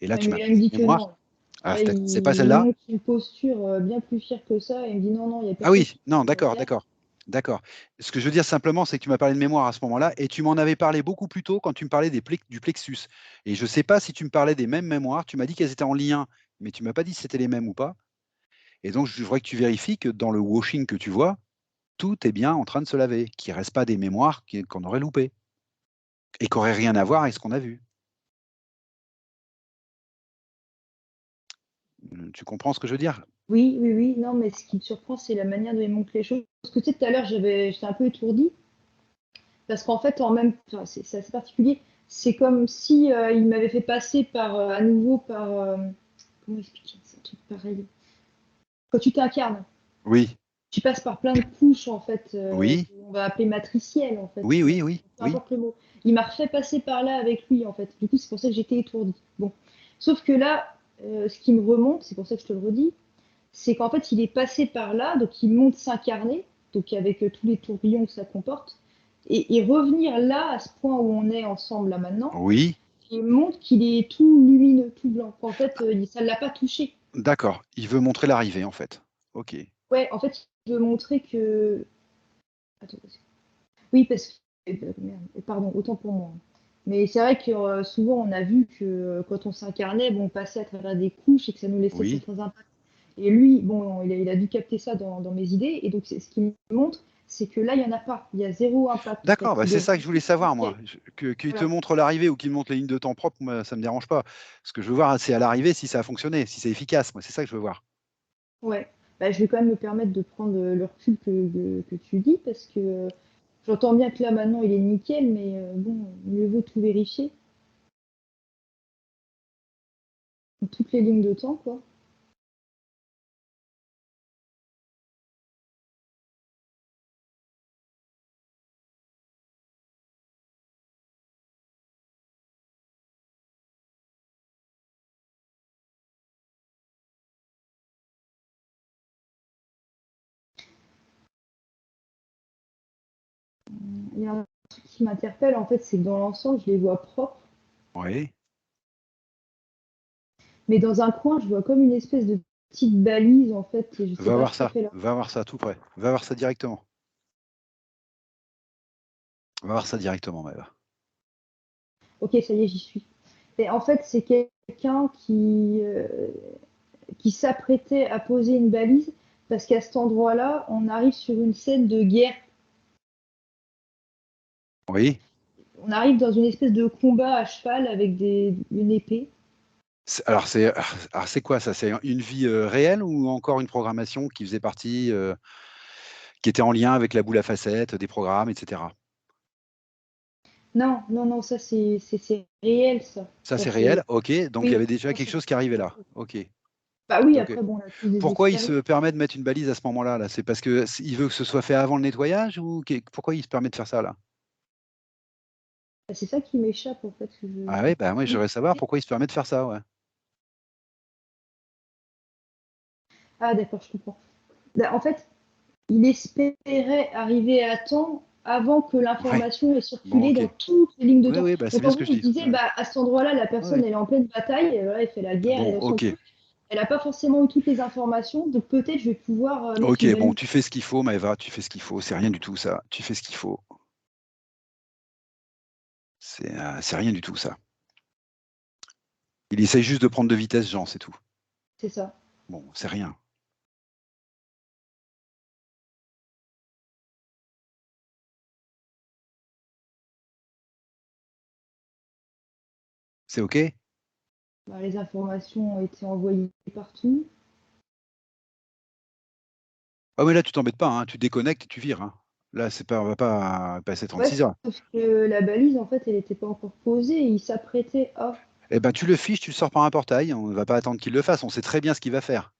et là, Ouais, tu mais m'as là, parlé il me dit de que mémoire. non. Ah, Là, c'est pas il celle-là? montre une posture bien plus fière que ça. Et il me dit non, non, il n'y a Ah personne oui, qui non, peut me d'accord, faire. d'accord, d'accord. Ce que je veux dire simplement, c'est que tu m'as parlé de mémoire à ce moment-là et tu m'en avais parlé beaucoup plus tôt quand tu me parlais du plexus. Et je ne sais pas si tu me parlais des mêmes mémoires. Tu m'as dit qu'elles étaient en lien, mais tu m'as pas dit si c'était les mêmes ou pas. Et donc, je voudrais que tu vérifies que dans le washing que tu vois, tout est bien en train de se laver, qu'il ne reste pas des mémoires qu'on aurait loupées et qui n'auraient rien à voir avec ce qu'on a vu. Tu comprends ce que je veux dire? Oui, oui, oui. Non, mais ce qui me surprend, c'est la manière dont il montre les choses. Parce que tu sais, tout à l'heure, j'étais un peu étourdie. Parce qu'en fait, en même temps, c'est assez particulier. C'est comme si il m'avait fait passer par, à nouveau par. Comment expliquer? C'est un truc pareil. Quand tu t'incarnes, Oui, tu passes par plein de couches, en fait, oui, on va appeler matricielles, en fait. oui, oui, oui, Peu oui. importe le mot. Il m'a refait passer par là avec lui, en fait. Du coup, c'est pour ça que j'étais étourdie. Bon. Sauf que là, ce qui me remonte, c'est pour ça que je te le redis, c'est qu'en fait, il est passé par là, donc il monte s'incarner, donc avec tous les tourbillons que ça comporte, et revenir là, à ce point où on est ensemble là maintenant, Oui, il montre qu'il est tout lumineux, tout blanc, qu'en fait, ça ne l'a pas touché. d'accord. Il veut montrer l'arrivée, en fait. OK. Ouais, en fait, il veut montrer que. Attends, oui, parce que. Merde, pardon, autant pour moi. Mais c'est vrai que souvent, on a vu que quand on s'incarnait, bon, on passait à travers des couches et que ça nous laissait Oui. certains impacts. Et lui, bon, il a dû capter ça dans mes idées. Et donc, ce qu'il me montre, c'est que là, il n'y en a pas. Il y a zéro impact, en fait. D'accord, bah, Il c'est est ça que je voulais savoir moi. Qu'il te voilà. montre l'arrivée ou qu'il montre les lignes de temps propres, moi, ça me dérange pas. Ce que je veux voir, c'est à l'arrivée si ça a fonctionné, si c'est efficace. Moi, c'est ça que je veux voir. Ouais. Bah, je vais quand même me permettre de prendre le recul que tu dis, parce que j'entends bien que là, maintenant, il est nickel, mais bon, mieux vaut tout vérifier. Toutes les lignes de temps, quoi. Il y a un truc qui m'interpelle, en fait, c'est que dans l'ensemble, je les vois propres, Oui. mais dans un coin, je vois comme une espèce de petite balise, en fait, et je sais pas ce que ça fait là. Va voir ça tout près. Va voir ça directement. Va voir ça directement, Maëva. Ok, ça y est, j'y suis. Et en fait, c'est quelqu'un qui s'apprêtait à poser une balise, Parce qu'à cet endroit-là, on arrive sur une scène de guerre. Oui. On arrive dans une espèce de combat à cheval avec une épée. Alors, c'est quoi ça? C'est une vie réelle ou encore une programmation qui faisait partie, qui était en lien avec la boule à facettes, des programmes, etc. Non, non, non, ça c'est réel, ça. Ça, Ça c'est c'est. réel? Ok. Donc, il y Oui, avait déjà ça, quelque c'est- chose qui arrivait là. Ok. Bah oui, Ok. après, bon, on a tous des Pourquoi il expériences. se permet de mettre une balise à ce moment-là, là? C'est parce que il veut que ce soit fait avant le nettoyage ou pourquoi il se permet de faire ça là? Bah, c'est ça qui m'échappe, en fait. Ah oui, bah moi Oui. j'aimerais savoir pourquoi il se permet de faire ça, ouais. Ah, d'accord, je comprends. Bah, en fait, il espérait arriver à temps avant que Ouais. l'information ait Bon, circulé ok. dans toutes les lignes de Oui, temps. oui, bah c'est Donc bien en ce gros, que je il se dis. disait, Ouais. bah, à cet endroit-là, la Ouais, personne, ouais. elle est en pleine bataille, elle fait la guerre, elle est Bon, dans son ok. truc. Elle n'a pas forcément eu toutes les informations, donc peut-être je vais pouvoir mettre Ok, une bon, balise. tu fais ce qu'il faut, Maëva, tu fais ce qu'il faut. C'est rien du tout, ça. Tu fais ce qu'il faut. C'est rien du tout, ça. Il essaye juste de prendre de vitesse, Jean, c'est tout. C'est ça. Bon, c'est rien. C'est ok? Bah, les informations ont été envoyées partout. Ah, mais là, tu t'embêtes pas, hein. Tu déconnectes et tu vires, hein. Là, c'est pas, on va pas passer Ouais, 36 heures. sauf que la balise, en fait, elle n'était pas encore posée et il s'apprêtait à. Eh ben, tu le fiches, tu le sors par un portail. On ne va pas attendre qu'il le fasse. On sait très bien ce qu'il va faire.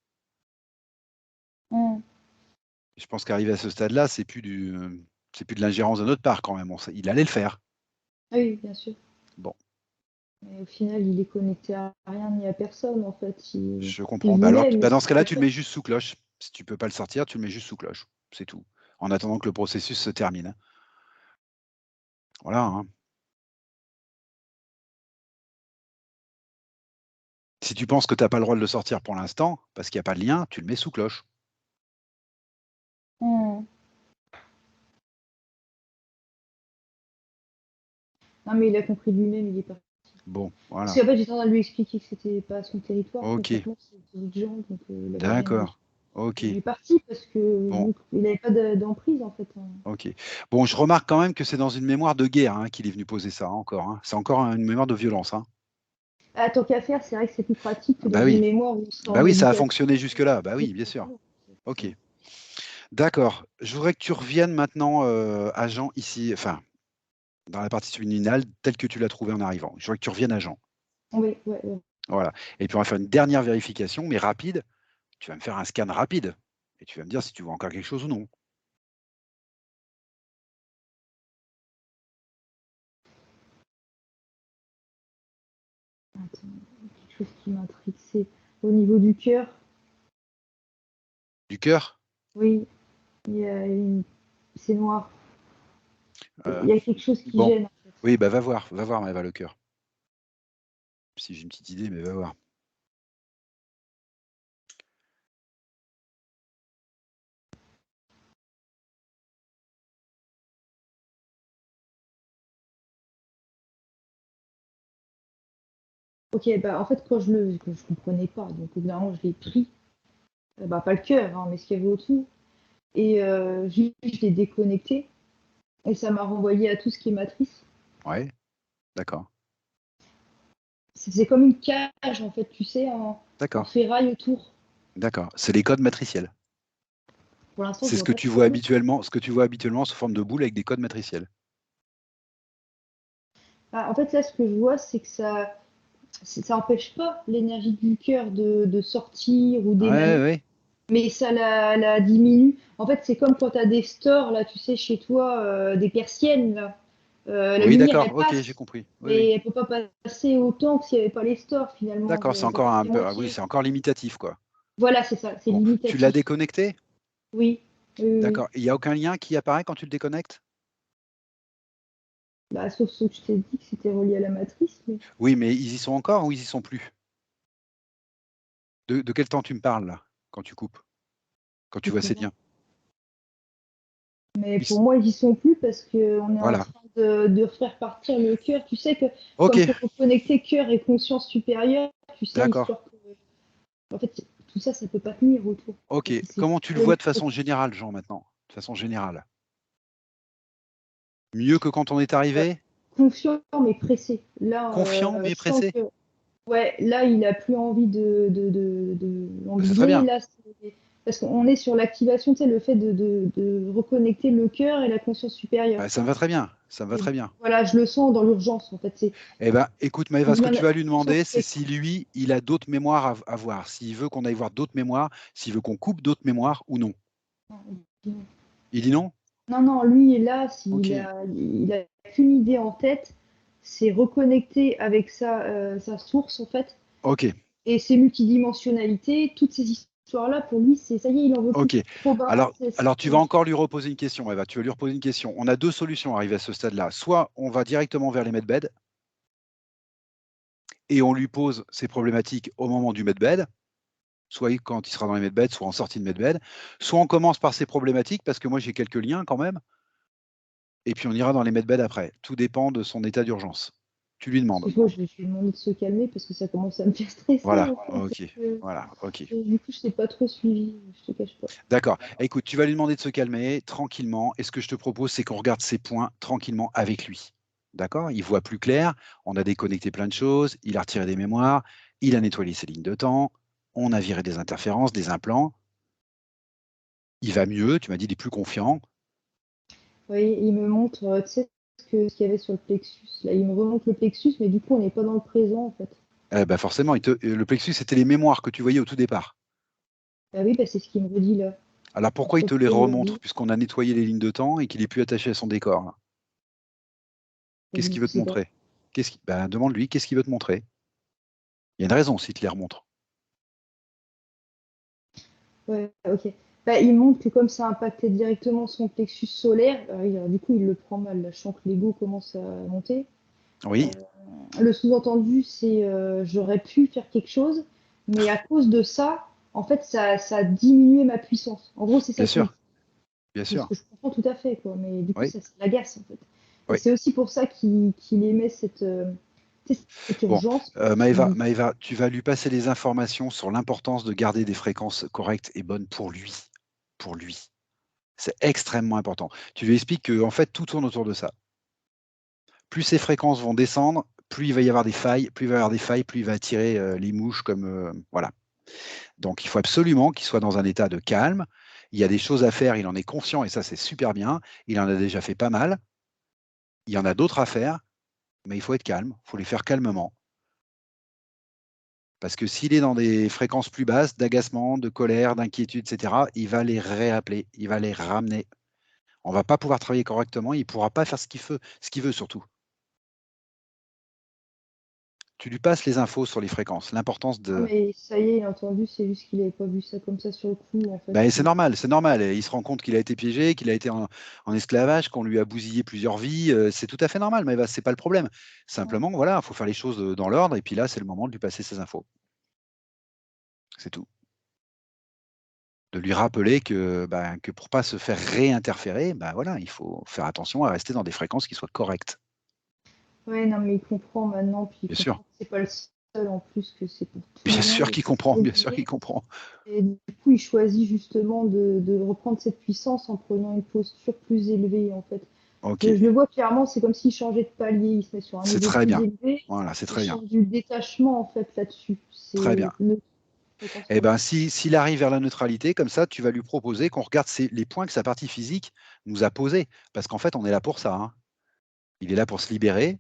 Hmm. Je pense qu'arrivé à ce stade-là, c'est plus de l'ingérence de notre part quand même. Il allait le faire. Ah oui, bien sûr. Bon, Mais au final, il est connecté à rien ni à personne, en fait. je Il comprends. Bah alors, voulait, mais bah il dans ne ce peut pas cas-là, le tu le faire. mets juste sous cloche. Si tu peux pas le sortir, tu le mets juste sous cloche. C'est tout. En attendant que le processus se termine. Voilà, hein. Si tu penses que tu n'as pas le droit de le sortir pour l'instant, parce qu'il n'y a pas de lien, tu le mets sous cloche. Hmm. Non, mais il a compris lui-même, il est parti. Bon, Parce voilà. qu'en fait, j'étais en train de lui expliquer que c'était pas son territoire, Ok, concrètement, c'était d'autres gens, donc il avait rien à dire. d'accord. Ok, Il est parti parce que bon, il n'avait pas d'emprise, en fait, hein. ok. Bon, je remarque quand même que c'est dans une mémoire de guerre hein, qu'il est venu poser ça encore, hein. C'est encore une mémoire de violence, hein. Ah, tant qu'à faire, c'est vrai que c'est plus pratique que dans Bah une oui, mémoire où c'est en bah oui, ça a méditation. fonctionné jusque-là. Bah oui, bien sûr. Ok. D'accord. Je voudrais que tu reviennes maintenant à Jean ici, enfin, dans la partie subliminale, telle que tu l'as trouvée en arrivant. Je voudrais que tu reviennes à Jean. Oui, ouais, ouais. Voilà. Et puis on va faire une dernière vérification, mais rapide. Tu vas me faire un scan rapide. Et tu vas me dire si tu vois encore quelque chose ou non. Attends, quelque chose qui m'intrigue, c'est au niveau du cœur. Du cœur? Oui, il y a une... c'est noir. Euh, Il y a quelque chose qui bon. gêne, en fait. Oui, bah va voir, Maëva, le cœur. Si j'ai une petite idée, mais va voir. Ok, bah en fait, quand je comprenais pas, donc au bout d'un moment, je l'ai pris, bah pas le cœur, hein, mais ce qu'il y avait autour, et je l'ai déconnecté, et ça m'a renvoyé à tout ce qui est matrice. Ouais, d'accord. C'est comme une cage, en fait, tu sais, en D'accord. ferraille autour. D'accord. C'est les codes matriciels. Pour l'instant, je C'est ce vois que pas tu trop vois où. habituellement, ce que tu vois habituellement sous forme de boule avec des codes matriciels. Ah, en fait, là, ce que je vois, c'est que ça empêche pas l'énergie du cœur de sortir ou Ouais, d'émaner, ouais. mais ça la diminue. En fait, c'est comme quand tu as des stores, là, tu sais, chez toi, des persiennes, là. La Oui, lumière, d'accord. elle Ok, j'ai passe, compris. Oui, oui. mais elle peut pas passer autant que s'il n'y avait pas les stores, finalement. D'accord, c'est Ça encore passe un à peu. Ah oui, moitié. c'est encore limitatif, quoi. Voilà, c'est ça, c'est Bon, tu l'as limitatif. déconnecté? Oui, oui, oui, oui. D'accord. Il n'y a aucun lien qui apparaît quand tu le déconnectes? Bah, sauf ce que je t'ai dit que c'était relié à la matrice, mais Oui, mais ils y sont encore ou ils y sont plus? De quel temps tu me parles, là, quand tu coupes, quand tu je vois sais ces pas. liens? Mais Ils- pour moi, ils y sont plus parce qu'on est en Voilà. train de faire partir le cœur. Tu sais que Ok, comme pour reconnecter cœur et conscience supérieure, tu sais, d'accord. histoire que. En fait, tout ça, ça peut pas tenir autour. Ok, comment tu le vois de façon générale, Jean, maintenant? De façon générale. Mieux que quand on est arrivé? Confiant mais pressé. Là, Confiant mais je sens pressé? que ouais, là, il a plus envie C'est très l'embiguer. bien. Là, parce qu'on est sur l'activation, tu sais, le fait de reconnecter le cœur et la conscience supérieure. Bah, ça me va très bien. Ça me va Et très bien. voilà, je le sens dans l'urgence, en fait. Eh ben, écoute, Maëva, Il ce que vient tu de- vas lui demander, c'est si lui, il a d'autres mémoires à voir, s'il veut qu'on aille voir d'autres mémoires, s'il veut qu'on coupe d'autres mémoires ou non. Il dit non? Non, non, lui est là, Ok, il a qu'une idée en tête, c'est reconnecter avec sa source, en fait, ok, et ses multidimensionnalités, toutes ces histoires-là, pour lui, c'est ça y est, il en veut plus. ok. Trop bas, Alors, tu vas encore lui reposer une question, Maëva. Tu vas lui reposer une question. On a deux solutions arrivées à ce stade-là. Soit on va directement vers les medbed et on lui pose ses problématiques au moment du medbed, soit quand il sera dans les medbed, soit en sortie de medbed. Soit on commence par ses problématiques, parce que moi j'ai quelques liens quand même, et puis on ira dans les medbed après. Tout dépend de son état d'urgence. Tu lui demandes. Excuse-moi, je vais lui demander de se calmer parce que ça commence à me faire stresser, Voilà, en fait. ok, voilà, ok. Et du coup, je t'ai pas trop suivi, je te cache pas. D'accord. Écoute, tu vas lui demander de se calmer tranquillement. Et ce que je te propose, c'est qu'on regarde ses points tranquillement avec lui. D'accord? Il voit plus clair. On a déconnecté plein de choses. Il a retiré des mémoires. Il a nettoyé ses lignes de temps. On a viré des interférences, des implants. Il va mieux. Tu m'as dit, il est plus confiant. Oui, il me montre, tu sais, ce qu'il y avait sur le plexus. Là, il me remonte le plexus, mais du coup, on n'est pas dans le présent, en fait. Bah forcément, le plexus, c'était les mémoires que tu voyais au tout départ. Ah oui, bah, c'est ce qu'il me redit là. Alors pourquoi il Entre te les toi et remontre Lodi, puisqu'on a nettoyé les lignes de temps et qu'il est plus attaché à son décor là? je Qu'est-ce ne qu'il veut te sais pas. montrer? Demande-lui, qu'est-ce qu'il veut te montrer? Il y a une raison s'il te les remontre. Ouais, ok. Bah, il montre que comme ça impactait directement son plexus solaire, du coup, il le prend mal. Là, je sens que l'ego commence à monter. Oui, Le sous-entendu, c'est j'aurais pu faire quelque chose, mais à cause de ça, en fait, ça a diminué ma puissance. En gros, c'est ça bien qu'il me sûr, dit. bien Ce sûr. que je comprends tout à fait, quoi. Mais du coup, Oui, ça l'agace, en fait. Et oui. c'est aussi pour ça qu'il émet tu sais, cette Bon, urgence. Maëva, tu vas lui passer les informations sur l'importance de garder des fréquences correctes et bonnes pour lui. Pour lui. C'est extrêmement important. Tu lui expliques que en fait, tout tourne autour de ça. Plus ces fréquences vont descendre, plus il va y avoir des failles, plus il va y avoir des failles, plus il va attirer les mouches comme voilà. Donc il faut absolument qu'il soit dans un état de calme. Il y a des choses à faire, il en est conscient et ça c'est super bien. Il en a déjà fait pas mal. Il y en a d'autres à faire, mais il faut être calme, il faut les faire calmement. Parce que s'il est dans des fréquences plus basses, d'agacement, de colère, d'inquiétude, etc., il va les réappeler, il va les ramener. On ne va pas pouvoir travailler correctement, il ne pourra pas faire ce qu'il veut surtout. Tu lui passes les infos sur les fréquences, l'importance Non, de. mais ça y est, il a entendu, c'est juste qu'il n'avait pas vu ça comme ça sur le coup, en fait. Ben, c'est normal, c'est normal. Et il se rend compte qu'il a été piégé, qu'il a été en esclavage, qu'on lui a bousillé plusieurs vies. C'est tout à fait normal, mais c'est pas le problème. Ouais. Simplement, voilà, il faut faire les choses dans l'ordre, et puis là, c'est le moment de lui passer ces infos. C'est tout. De lui rappeler que pour pas se faire réinterférer, voilà, il faut faire attention à rester dans des fréquences qui soient correctes. Ouais, non, mais il comprend maintenant, puis il Bien sûr. comprend que c'est pas le seul en plus, que c'est pour tout Bien le monde sûr et qu'il que c'est comprend, bien sûr qu'il régulier. comprend. Et du coup, il choisit justement de reprendre cette puissance en prenant une posture plus élevée, en fait. Ok, Je le vois clairement, c'est comme s'il changeait de palier, il se met sur un c'est niveau très plus bien. élevé, Voilà, c'est il très bien. cherche du détachement, en fait, là-dessus. Très C'est bien. le fréquence Eh ben, neutre. s'il arrive vers la neutralité, comme ça, tu vas lui proposer qu'on regarde les points que sa partie physique nous a posés. Parce qu'en fait, on est là pour ça, hein. Il est là pour se libérer.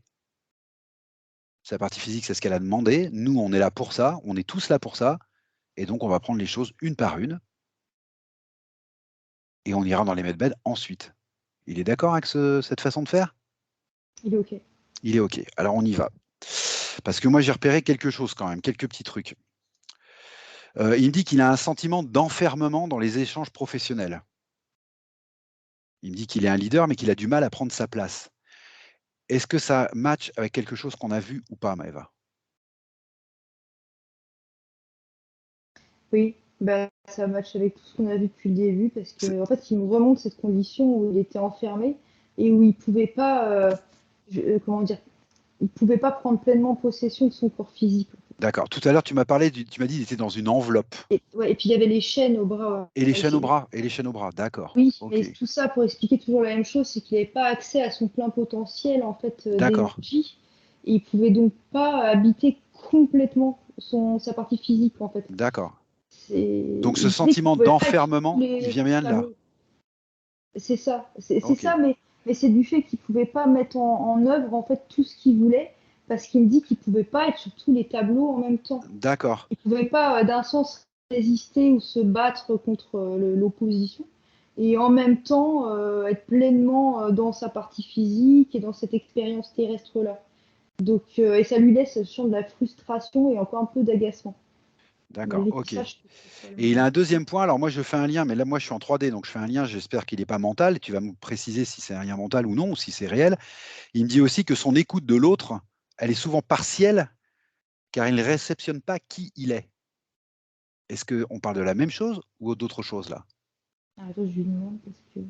Sa partie physique, c'est ce qu'elle a demandé. Nous, on est là pour ça. On est tous là pour ça. Et donc, on va prendre les choses une par une. Et on ira dans les medbeds ensuite. Il est d'accord avec cette façon de faire? Il est OK. Il est OK. Alors, on y va. Parce que moi, j'ai repéré quelque chose quand même, quelques petits trucs. Il me dit qu'il a un sentiment d'enfermement dans les échanges professionnels. Il me dit qu'il est un leader, mais qu'il a du mal à prendre sa place. Est-ce que ça match avec quelque chose qu'on a vu ou pas, Maëva? Oui, bah, ça match avec tout ce qu'on a vu depuis le début, parce C'est que en fait, il me remonte cette condition où il était enfermé et où il pouvait pas, comment dire, il pouvait pas prendre pleinement possession de son corps physique. D'accord. Tout à l'heure, tu m'as parlé, tu m'as dit qu'il était dans une enveloppe. Et puis il y avait les chaînes au bras Et les chaînes au aussi. bras. Et les chaînes au bras. D'accord. Oui, Ok. mais tout ça pour expliquer toujours la même chose, c'est qu'il n'avait pas accès à son plein potentiel en fait D'accord. d'énergie. Et il pouvait donc pas habiter complètement sa partie physique en fait. D'accord. Donc ce Il disait qu'il sentiment pouvait pas être tous d'enfermement, il les vient bien de là. tableaux. C'est ça, c'est Ok. ça, mais c'est du fait qu'il pouvait pas mettre en œuvre en fait tout ce qu'il voulait, parce qu'il me dit qu'il pouvait pas être sur tous les tableaux en même temps. D'accord. Il pouvait pas d'un sens résister ou se battre contre l'opposition, et en même temps être pleinement dans sa partie physique et dans cette expérience terrestre-là. Donc, et ça lui laisse sur de la frustration et encore un peu d'agacement. D'accord. Malgré tout Ok. ça, je trouve que Et il a un deuxième point. Alors moi, je fais un lien, mais là, moi, je suis en 3D, donc je fais un lien. J'espère qu'il n'est pas mental. Tu vas me préciser si c'est un lien mental ou non, ou si c'est réel. Il me dit aussi que son écoute de l'autre, elle est souvent partielle, car il ne réceptionne pas qui il est. Est-ce qu'on parle de la même chose ou d'autre chose là? attends, je lui demande parce que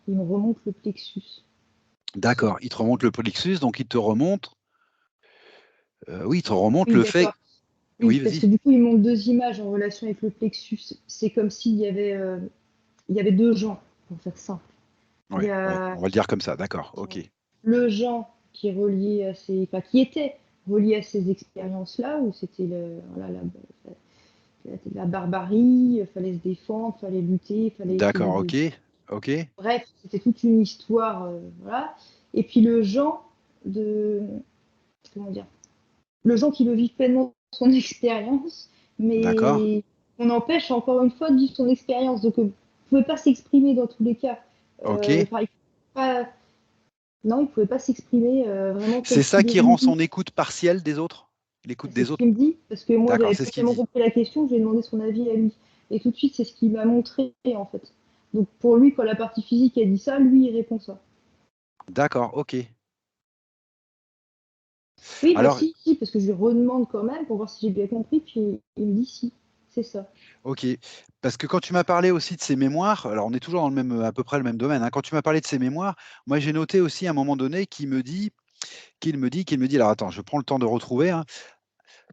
il me remonte le plexus. D'accord. Il te remonte le plexus, donc il te remonte. Oui, il te remonte Oui, le fait. d'accord. Oui, Oui, parce vas-y. que du coup, il montre deux images en relation avec le plexus. C'est comme il y avait deux gens, pour faire simple. Il y Ouais, ouais. a On va le dire comme ça. D'accord. Ok. le Jean qui est relié à enfin, qui était relié à ces expériences-là, où c'était voilà, la barbarie, il fallait se défendre, il fallait lutter, il fallait essayer D'accord. de... Ok. Ok. Bref, c'était toute une histoire, voilà. Et puis le Jean de... Comment dire? Le Jean qui veut vivre pleinement son expérience, D'accord. mais on empêche encore une fois de vivre son expérience. Donc, ne pouvait pas s'exprimer dans tous les cas. Ok. Enfin, pas... Non, il pouvait pas s'exprimer vraiment tel C'est ça qu'il le qui rend vivait. son écoute partielle des autres? L'écoute C'est des ce autres? qu'il me dit, parce que moi, D'accord, j'avais c'est pas ce qu'il tellement dit. compris la question, j'ai demandé son avis à lui. Et tout de suite, c'est ce qu'il m'a montré, en fait. Donc, pour lui, quand la partie physique a dit ça, lui, il répond ça. D'accord, ok. Oui, bah Alors, si, parce que je lui redemande quand même pour voir si j'ai bien compris, puis il me dit si, c'est ça. ok. Parce que quand tu m'as parlé aussi de ses mémoires, alors on est toujours dans le même, à peu près le même domaine, hein. Quand tu m'as parlé de ses mémoires, moi j'ai noté aussi à un moment donné qu'il me dit, alors attends, je prends le temps de retrouver, hein.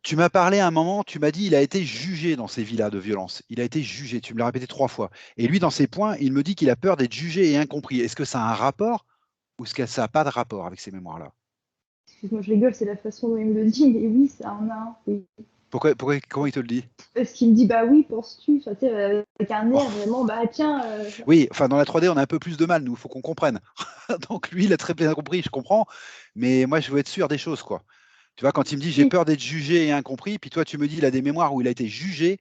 Tu m'as parlé à un moment, tu m'as dit, il a été jugé dans ces vies-là de violence. Il a été jugé, tu me l'as répété 3 fois. Et lui, dans ses points, il me dit qu'il a peur d'être jugé et incompris. Est-ce que ça a un rapport ou est-ce que ça n'a pas de rapport avec ces mémoires-là? Excuse-moi, je rigole, c'est la façon dont il me le dit, mais oui, ça en a un, oui. Comment il te le dit? Parce qu'il me dit, bah oui, penses-tu, enfin, tu sais, avec un air Oh, vraiment, bah tiens, oui, enfin dans la 3D, on a un peu plus de mal, nous, il faut qu'on comprenne. Donc lui, il a très bien compris, je comprends. Mais moi, je veux être sûr des choses, quoi. Tu vois, quand il me dit j'ai oui, peur d'être jugé et incompris, puis toi, tu me dis il a des mémoires où il a été jugé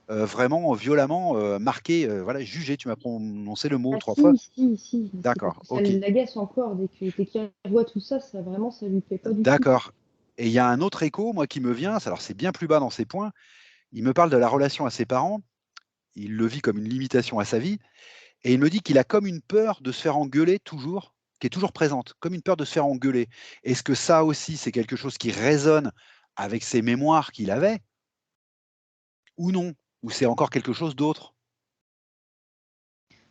vraiment violemment, marqué, voilà, jugé. Tu m'as prononcé le mot ah 3 fois. si, mais c'est parce D'accord, que ça ok. l'agace encore, dès qu'il revoit tout ça, ça vraiment, ça lui plaît pas du tout. D'accord. Et il y a un autre écho, moi, qui me vient, alors c'est bien plus bas dans ses points. Il me parle de la relation à ses parents. Il le vit comme une limitation à sa vie. Et il me dit qu'il a comme une peur de se faire engueuler toujours, qui est toujours présente, comme une peur de se faire engueuler. Est-ce que ça aussi, c'est quelque chose qui résonne avec ses mémoires qu'il avait, ou non? Ou c'est encore quelque chose d'autre?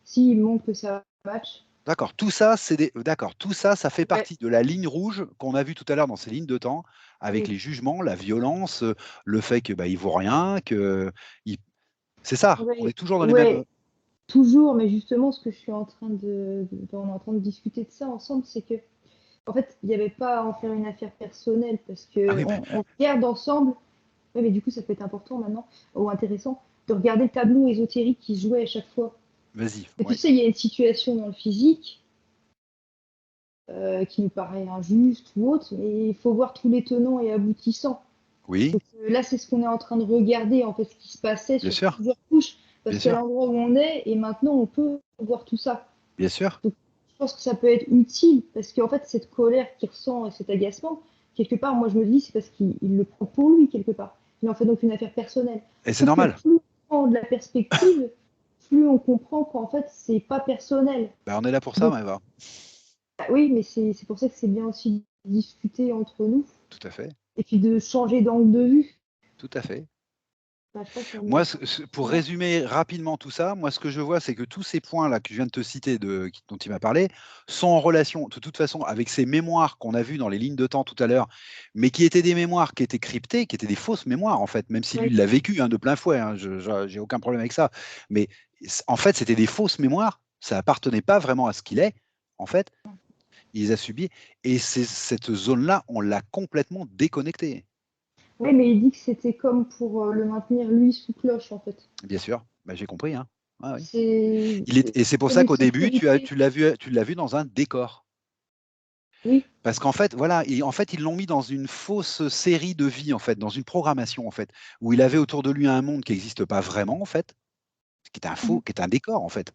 Si, il montre que ça match. D'accord, tout ça, d'accord, tout ça, ça fait Ouais, partie de la ligne rouge qu'on a vue tout à l'heure dans ces lignes de temps, avec oui, les jugements, la violence, le fait que bah, il vaut rien, que il- c'est ça. On ouais, est toujours dans les mêmes. ouais, toujours, mais justement, ce que je suis en train on est en train de discuter de ça ensemble, c'est que, en fait, il n'y avait pas à en faire une affaire personnelle, parce Ah que oui, bah, on regarde ensemble. Ouais, mais du coup, ça peut être important maintenant, ou intéressant, de regarder le tableau ésotérique qui se jouait à chaque fois. vas-y. Et tu Ouais. sais, il y a une situation dans le physique qui nous paraît injuste ou autre, mais il faut voir tous les tenants et aboutissants. Oui, Donc là, c'est ce qu'on est en train de regarder, en fait, ce qui se passait bien sur sûr, plusieurs couches, bien parce qu'à sûr, l'endroit où on est, et maintenant, on peut voir tout ça. bien sûr. Donc, je pense que ça peut être utile, parce qu'en fait, cette colère qu'il ressent et cet agacement, quelque part, moi, je me dis, c'est parce qu'il le prend pour lui, quelque part. Il en fait donc une affaire personnelle. Et c'est Sauf que normal. plus on prend de la perspective, plus on comprend qu'en fait, c'est pas personnel. Bah, on est là pour ça, Donc, Maëva. bah oui, mais c'est pour ça que c'est bien aussi de discuter entre nous, Tout à fait, et puis de changer d'angle de vue. tout à fait. Bah, je crois que ça Moi, me pour ouais, résumer rapidement tout ça, moi, ce que je vois, c'est que tous ces points-là que je viens de te citer, dont il m'a parlé, sont en relation, de toute façon, avec ces mémoires qu'on a vues dans les lignes de temps tout à l'heure, mais qui étaient des mémoires qui étaient cryptées, qui étaient des fausses mémoires, en fait, même si lui, ouais, il l'a vécu de plein fouet, hein, j'ai aucun problème avec ça. Mais en fait, c'était des fausses mémoires, ça appartenait pas vraiment à ce qu'il est, en fait, il les a subies, et cette zone-là, on l'a complètement déconnectée, ouais, mais il dit que c'était comme pour, le maintenir lui sous cloche, en fait. bien sûr. Bah, j'ai compris, hein. Ouais, ouais. C'est Et c'est pour comme ça une qu'au début, sécurité. tu l'as vu dans un décor. Oui, Parce qu'en fait, voilà, en fait, ils l'ont mis dans une fausse série de vie, en fait, dans une programmation, en fait, où il avait autour de lui un monde qui n'existe pas vraiment, en fait, mmh, qui est un décor, en fait,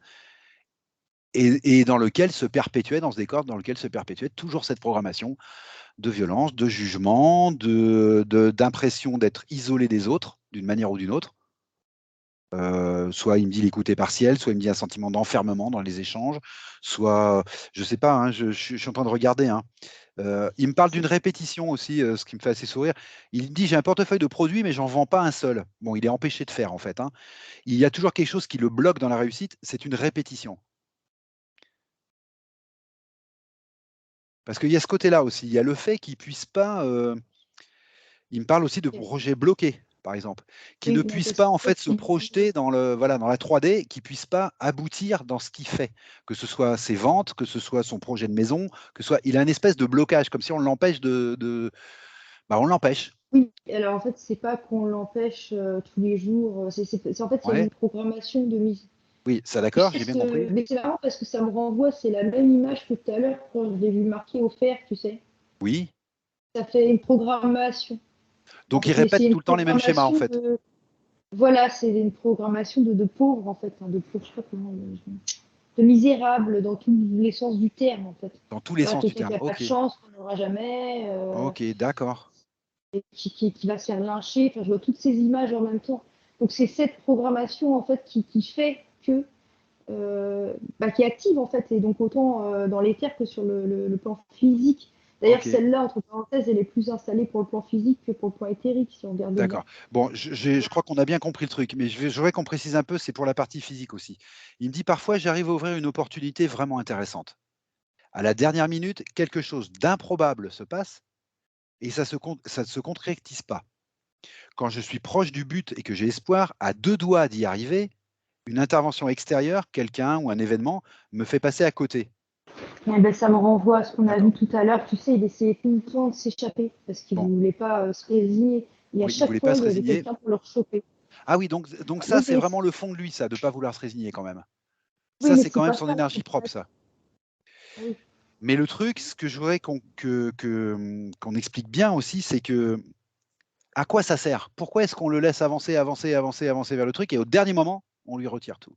et dans lequel se perpétuait, dans ce décor, dans lequel se perpétuait toujours cette programmation de violence, de jugement, d'impression d'être isolé des autres, d'une manière ou d'une autre. Soit il me dit l'écoute est partielle, soit il me dit un sentiment d'enfermement dans les échanges, soit, je sais pas, hein, je suis en train de regarder, hein. Il me parle d'une c'est répétition aussi, ce qui me fait assez sourire. Il me dit: «J'ai un portefeuille de produits, mais j'en vends pas un seul». Bon, il est empêché de faire, en fait, hein. Il y a toujours quelque chose qui le bloque dans la réussite, c'est une répétition. Parce qu'il y a ce côté-là aussi. Il y a le fait qu'il puisse pas, il me parle aussi de c'est projets bloqués, par exemple, qui ne oui, bah, puissent c'est pas, en ça fait, se qu'il dit, projeter dans voilà, dans la 3D, qui puissent pas aboutir dans ce qu'il fait. Que ce soit ses ventes, que ce soit son projet de maison, que ce soit il a une espèce de blocage, comme si on l'empêche bah, on l'empêche. oui, alors en fait, c'est pas qu'on l'empêche, tous les jours, c'est en fait, il y a Ouais. une programmation de mise. Oui, ça d'accord, j'ai bien compris. Mais c'est marrant parce que ça me renvoie, c'est la même image que tout à l'heure quand je l'ai vu marqué au fer, tu sais? Oui. Ça fait une programmation, en Donc il fait, mais c'est répète une tout le temps les mêmes schémas, en programmation fait, de voilà, c'est une programmation de pauvres, en fait, enfin de pauvres, je sais pas comment de misérables dans tous les sens du terme, en fait. dans tous les Voilà, sens du quelqu'un qui terme. a pas de OK. chance, qu'on n'aura jamais, OK, d'accord. et qui va se faire lyncher. Enfin, je vois toutes ces images en même temps. Donc c'est cette programmation en fait qui fait que bah, qui est active en fait, et donc autant dans l'éther que sur le plan physique. D'ailleurs, OK, celle-là, entre parenthèses, elle est plus installée pour le plan physique que pour le plan éthérique, si on regarde bien. d'accord. Bon, je crois qu'on a bien compris le truc, mais je voudrais qu'on précise un peu, c'est pour la partie physique aussi. Il me dit: «Parfois, j'arrive à ouvrir une opportunité vraiment intéressante. À la dernière minute, quelque chose d'improbable se passe et ça ne se concrétise pas. Quand je suis proche du but et que j'ai espoir, à 2 doigts d'y arriver, une intervention extérieure, quelqu'un ou un événement, me fait passer à côté». Et ben, ça me renvoie à ce qu'on a vu D'accord. tout à l'heure. Tu sais, il essayait tout le temps de s'échapper parce qu'il Bon, ne voulait pas se résigner. Et à oui, il ne chaque voulait pas fois, se il y avait résigner. quelqu'un pour le choper. Ah oui, donc ça, Oui, c'est vraiment le fond de lui, ça, de ne pas vouloir se résigner quand même. oui, Ça, mais c'est c'est quand même pas son ça. énergie propre, ça. Oui. Mais le truc, ce que je voudrais qu'on explique bien aussi, c'est que à quoi ça sert? Pourquoi est-ce qu'on le laisse avancer, avancer, avancer, avancer vers le truc et au dernier moment, on lui retire tout?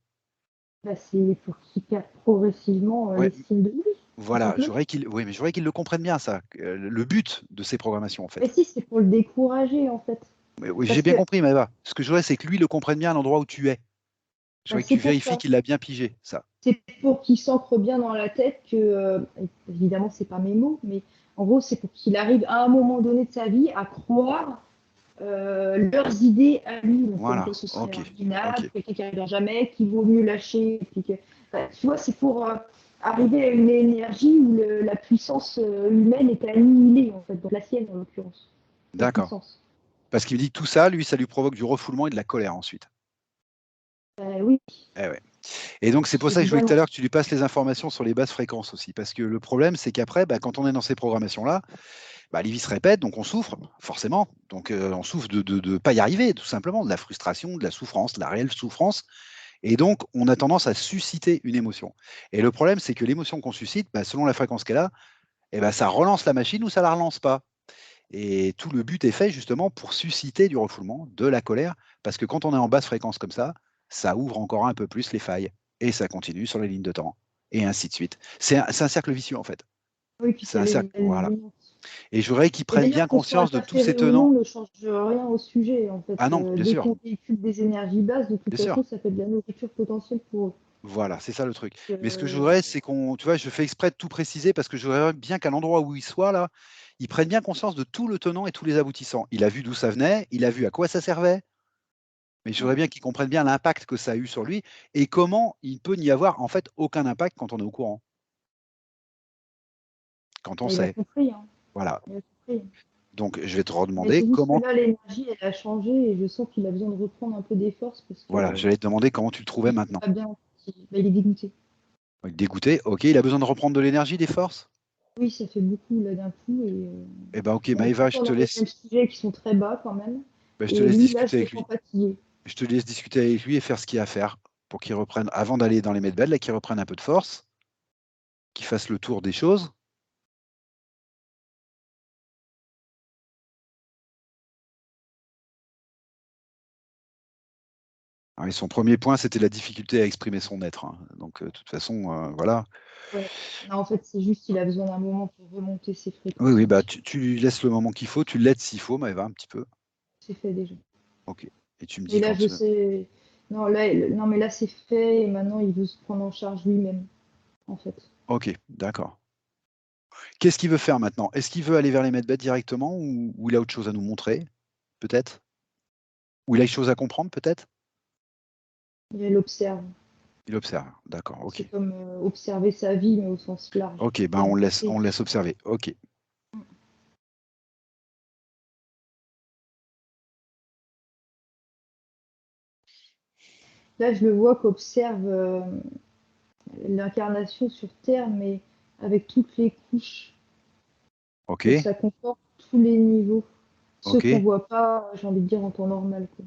Bah, c'est pour qu'il perde progressivement Ouais, l'estime de lui, tout voilà, simplement. oui, mais je voudrais qu'il le comprenne bien, ça, le but de ces programmations, en Mais fait. si, c'est pour le décourager, en fait. Mais oui, j'ai Parce bien que compris, Maëva. Ce que je voudrais, c'est que lui le comprenne bien à l'endroit où tu es. Je bah, voudrais que c'est tu pour vérifies ça. qu'il l'a bien pigé, ça. C'est pour qu'il s'ancre bien dans la tête que, évidemment, c'est pas mes mots, mais en gros, c'est pour qu'il arrive à un moment donné de sa vie à croire leurs idées à lui, donc comme Voilà, quoi ce serait ok, invulnérable, ok, quelqu'un qui n'arrivera jamais, qu'il vaut mieux lâcher. Puis que, enfin, tu vois, c'est pour arriver à une énergie où la puissance humaine est annihilée, en fait, donc la sienne en l'occurrence, la d'accord. puissance. Parce qu'il me dit que tout ça, lui, ça lui provoque du refoulement et de la colère ensuite. Oui, Eh ouais. Et donc, c'est pour ça que je voulais tout à évidemment. l'heure que tu lui passes les informations sur les basses fréquences aussi. Parce que le problème, c'est qu'après, bah, quand on est dans ces programmations-là, bah, les vies se répètent, donc on souffre, forcément. Donc, on souffre de ne pas y arriver, tout simplement, de la frustration, de la souffrance, de la réelle souffrance. Et donc, on a tendance à susciter une émotion. Et le problème, c'est que l'émotion qu'on suscite, bah, selon la fréquence qu'elle a, eh ben, ça relance la machine ou ça la relance pas. Et tout le but est fait justement pour susciter du refoulement, de la colère, parce que quand on est en basse fréquence comme ça ouvre encore un peu plus les failles. Et ça continue sur les lignes de temps, et ainsi de suite. C'est un cercle vicieux, en fait. Oui, puis C'est ça un cercle, voilà. les Et je voudrais qu'ils et prennent d'ailleurs, bien qu'on soit conscience de tous ces interféré ou non tenants. ne change rien au sujet, en fait. Ah non, bien Dès sûr, qu'on véhicule des énergies basses, de toute bien sûr. façon, ça fait de la nourriture potentielle pour eux. Voilà, c'est ça le truc. Mais ce que je Euh, voudrais, c'est qu'on, tu vois, je fais exprès de tout préciser parce que je voudrais bien qu'à l'endroit où il soit là, ils prennent bien conscience de tout le tenant et tous les aboutissants. Il a vu d'où ça venait, il a vu à quoi ça servait, Mais je voudrais bien qu'il comprenne bien l'impact que ça a eu sur lui et comment il peut n'y avoir en fait aucun impact quand on est au courant. Quand on Il a sait. compris, hein. Voilà. Il a compris. Donc, je vais te Mais redemander c'est juste que comment. là, l'énergie, elle a changé et je sens qu'il a besoin de reprendre un peu des forces parce Voilà, que j'allais te demander comment tu le trouvais il est maintenant. pas bien. Il est dégoûté. Il est dégoûté. Ok, il a besoin de reprendre de l'énergie, des forces. Oui, ça fait beaucoup là d'un coup et Eh ben, ok, on est tout Maëva, le temps dans les mêmes sujets qui sont très bas quand même. je te Et laisse lui, là, je discuter le avec sens lui. fatigué. Je te laisse discuter avec lui et faire ce qu'il y a à faire pour qu'il reprenne, avant d'aller dans les medbeds, là, qu'il reprenne un peu de force, qu'il fasse le tour des choses. Ah, et son premier point, c'était la difficulté à exprimer son être, hein. Donc, de toute façon, voilà. Ouais. Non, en fait, c'est juste qu'il a besoin d'un moment pour remonter ses Oui, fréquences oui, un bah, petit peu. tu lui laisses le moment qu'il faut, tu l'aides s'il faut, Maëva, un petit peu. C'est fait déjà. Ok. Et tu me Et dis là, quand je tu... sais. Non, là, non, mais là, c'est fait et maintenant, il veut se prendre en charge lui-même, en fait. Ok, d'accord. Qu'est-ce qu'il veut faire maintenant? Est-ce qu'il veut aller vers les medbeds directement ou il a autre chose à nous montrer, peut-être? Ou il a quelque chose à comprendre, peut-être? Il observe. Il observe. D'accord, C'est ok. comme observer sa vie, mais au sens large. Ok, ben Et on intégré. le laisse observer. Ok. Là, je le vois qu'observe l'incarnation sur Terre, mais avec toutes les couches Ok. que ça comporte, tous les niveaux. Ceux Ok. qu'on voit pas, j'ai envie de dire, en temps normal, quoi.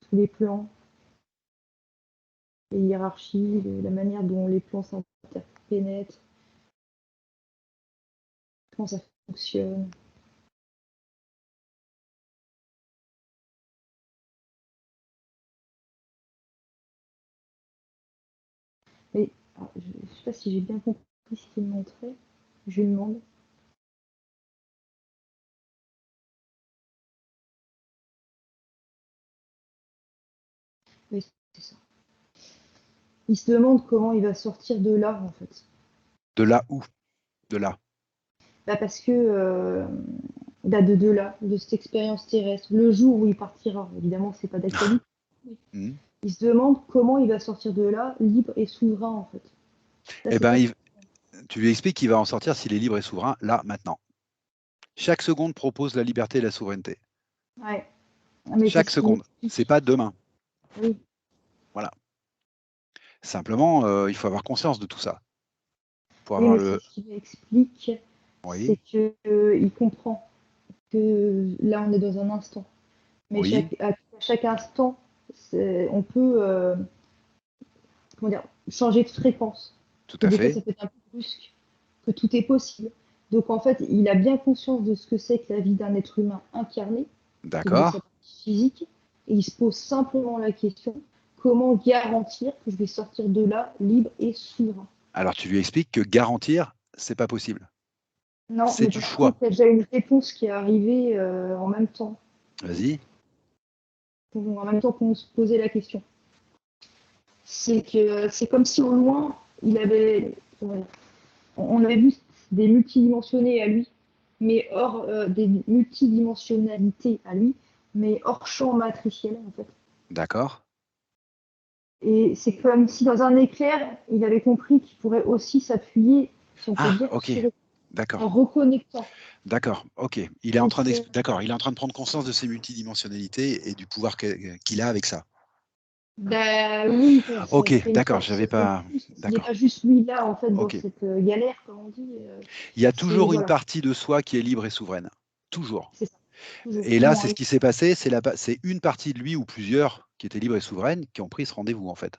Tous les plans, les hiérarchies, la manière dont les plans s'interpénètrent, comment ça fonctionne. Mais alors, je ne sais pas si j'ai bien compris ce qu'il me montrait. Je lui demande. Oui, c'est ça. Il se demande comment il va sortir de là, en fait. De là où? De là. Bah parce que bah de là, de cette expérience terrestre, le jour où il partira, évidemment, c'est pas d'actualité. Hmm. Il se demande comment il va sortir de là, libre et souverain, en fait. Là, Eh c'est ben, ça. tu lui expliques qu'il va en sortir s'il est libre et souverain, là, maintenant. Chaque seconde propose la liberté et la souveraineté. Ouais. Ah, mais c'est Chaque ce qu'il seconde. C'est m'explique. pas demain. Oui. Voilà. Simplement, il faut avoir conscience de tout ça. Pour Oui, avoir mais c'est le. ce qu'il m'explique, c'est Oui, que il comprend que là, on est dans un instant. Mais oui, à chaque instant, on peut comment dire, changer de fréquence. tout Que à des fois, fait. ça peut être un peu brusque, que tout est possible. Donc, en fait, il a bien conscience de ce que c'est que la vie d'un être humain incarné, donc de sa D'accord. partie physique, et il se pose simplement la question, comment garantir que je vais sortir de là libre et souverain? Alors, tu lui expliques que garantir, c'est pas possible. Non, C'est mais du par contre, choix. il y a déjà une réponse qui est arrivée en même temps, Vas-y. qu'on se posait la question. C'est que c'est comme si au loin, il avait, on avait vu des multidimensionnés à lui, mais hors des multidimensionnalités à lui, mais hors champ matriciel en fait. D'accord. Et c'est comme si dans un éclair, il avait compris qu'il pourrait aussi s'appuyer, si on peut Ah, dire, ok. sur en D'accord. reconnectant. D'accord. Ok. Il est en Et train d'accord. Il est en train de prendre conscience de ses multidimensionnalités et du pouvoir qu'il a avec ça. bah oui, ça Ok. serait une D'accord. force J'avais de pas. plus. Il n'est D'accord. pas juste lui là, en fait, dans Ok. cette galère, comme on dit. Il y a C'est toujours une voilà, partie de soi qui est libre et souveraine. Toujours. c'est ça. Toujours, Et au là, moins c'est ce une. qui s'est passé. C'est une partie de lui ou plusieurs qui étaient libres et souveraines qui ont pris ce rendez-vous, en fait,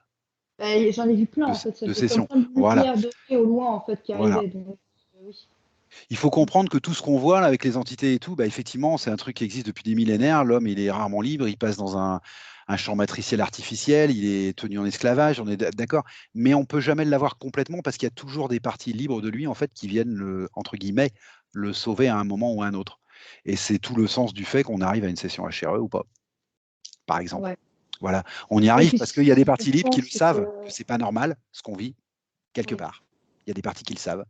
Bah, j'en ai vu plein, de, en fait. Ça de fait comme session. plein de Voilà. lumières dorées au loin, en fait, qui Voilà. arrivaient. Donc, oui. Il faut comprendre que tout ce qu'on voit là avec les entités et tout, bah, effectivement, c'est un truc qui existe depuis des millénaires. L'homme, il est rarement libre, il passe dans un champ matriciel artificiel, il est tenu en esclavage, on est d'accord, mais on peut jamais l'avoir complètement parce qu'il y a toujours des parties libres de lui en fait qui viennent entre guillemets le sauver à un moment ou à un autre. Et c'est tout le sens du fait qu'on arrive à une session HRE ou pas, par exemple. Ouais. Voilà, on y Et arrive puis, parce qu'il y a ce des qui parties fait libres qui le sens, c'est que. savent que c'est pas normal ce qu'on vit quelque Oui. part. Il y a des parties qui le savent.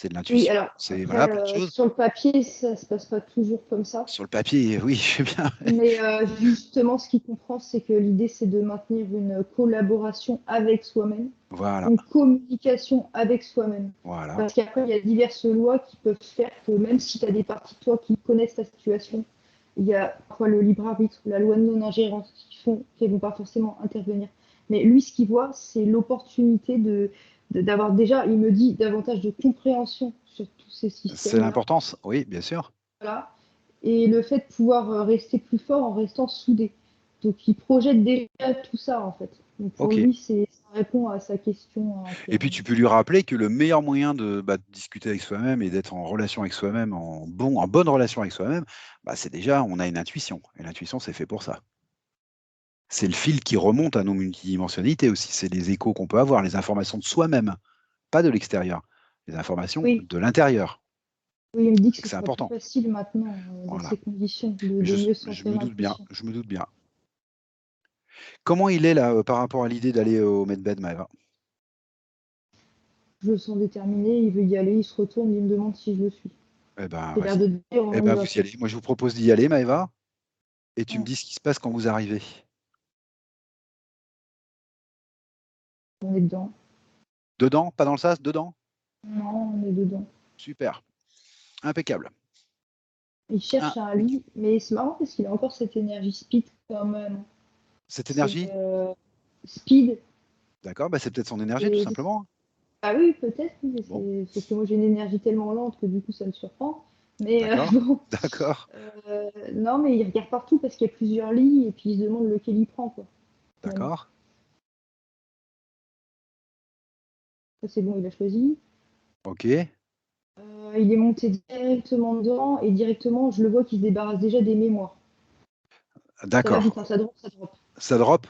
c'est de Oui, l'intuition, alors c'est après, voilà, plein de choses. sur le papier, ça se passe pas toujours comme ça. Sur le papier, oui, je sais bien. Mais justement, ce qu'il comprend, c'est que l'idée, c'est de maintenir une collaboration avec soi-même, Voilà, une communication avec soi-même. voilà, Parce qu'après, il y a diverses lois qui peuvent faire que même si tu as des parties de toi qui connaissent ta situation, il y a parfois le libre arbitre, la loi de non-ingérence qui font qu'elles ne vont pas forcément intervenir. Mais lui, ce qu'il voit, c'est l'opportunité d'avoir déjà, il me dit, davantage de compréhension sur tous ces c'est systèmes-là. l'importance, oui, bien sûr. Voilà. Et le fait de pouvoir rester plus fort en restant soudé. Donc il projette déjà tout ça en fait. Donc pour Ok. lui, ça répond à sa question un peu. Et puis tu peux lui rappeler que le meilleur moyen de discuter avec soi-même et d'être en relation avec soi-même, en bonne relation avec soi-même, bah, c'est déjà, on a une intuition. Et l'intuition, c'est fait pour ça. C'est le fil qui remonte à nos multidimensionnalités aussi. C'est les échos qu'on peut avoir, les informations de soi-même, pas de l'extérieur. Les informations Oui, de l'intérieur. oui, il me dit que Et que ce c'est sera plus important. facile maintenant dans Voilà. ces conditions Mais de mieux je sentir me doute bien, l'intuition. je me doute bien. Comment il est là par rapport à l'idée d'aller au Medbed, Maëva? Je le sens déterminé, il veut y aller, il se retourne, il me demande si je le suis. Eh ben, J'ai l'air vas-y. de dire Eh on y ben, va vous y quoi. allez. Moi, je vous propose d'y aller, Maëva, et tu me Ah, dis ce qui se passe quand vous arrivez. on est dedans. Dedans? Pas dans le sas? Dedans? Non, on est dedans. Super. Impeccable. Il Ah, cherche un lit, mais c'est marrant parce qu'il a encore cette énergie speed quand même. cette C'est énergie? speed. D'accord, bah, c'est peut-être son énergie, tout Et simplement. ah oui, peut-être, oui, mais Bon, c'est que moi j'ai une énergie tellement lente que du coup ça me surprend. Mais d'accord. bon, D'accord. non, mais il regarde partout parce qu'il y a plusieurs lits et puis il se demande lequel il prend, quoi, finalement. D'accord. Ça c'est bon, il a choisi. Ok. Il est monté directement dedans et directement, je le vois qu'il se débarrasse déjà des mémoires. Ça va D'accord. vite, hein, ça drop, ça drop. Ça drop?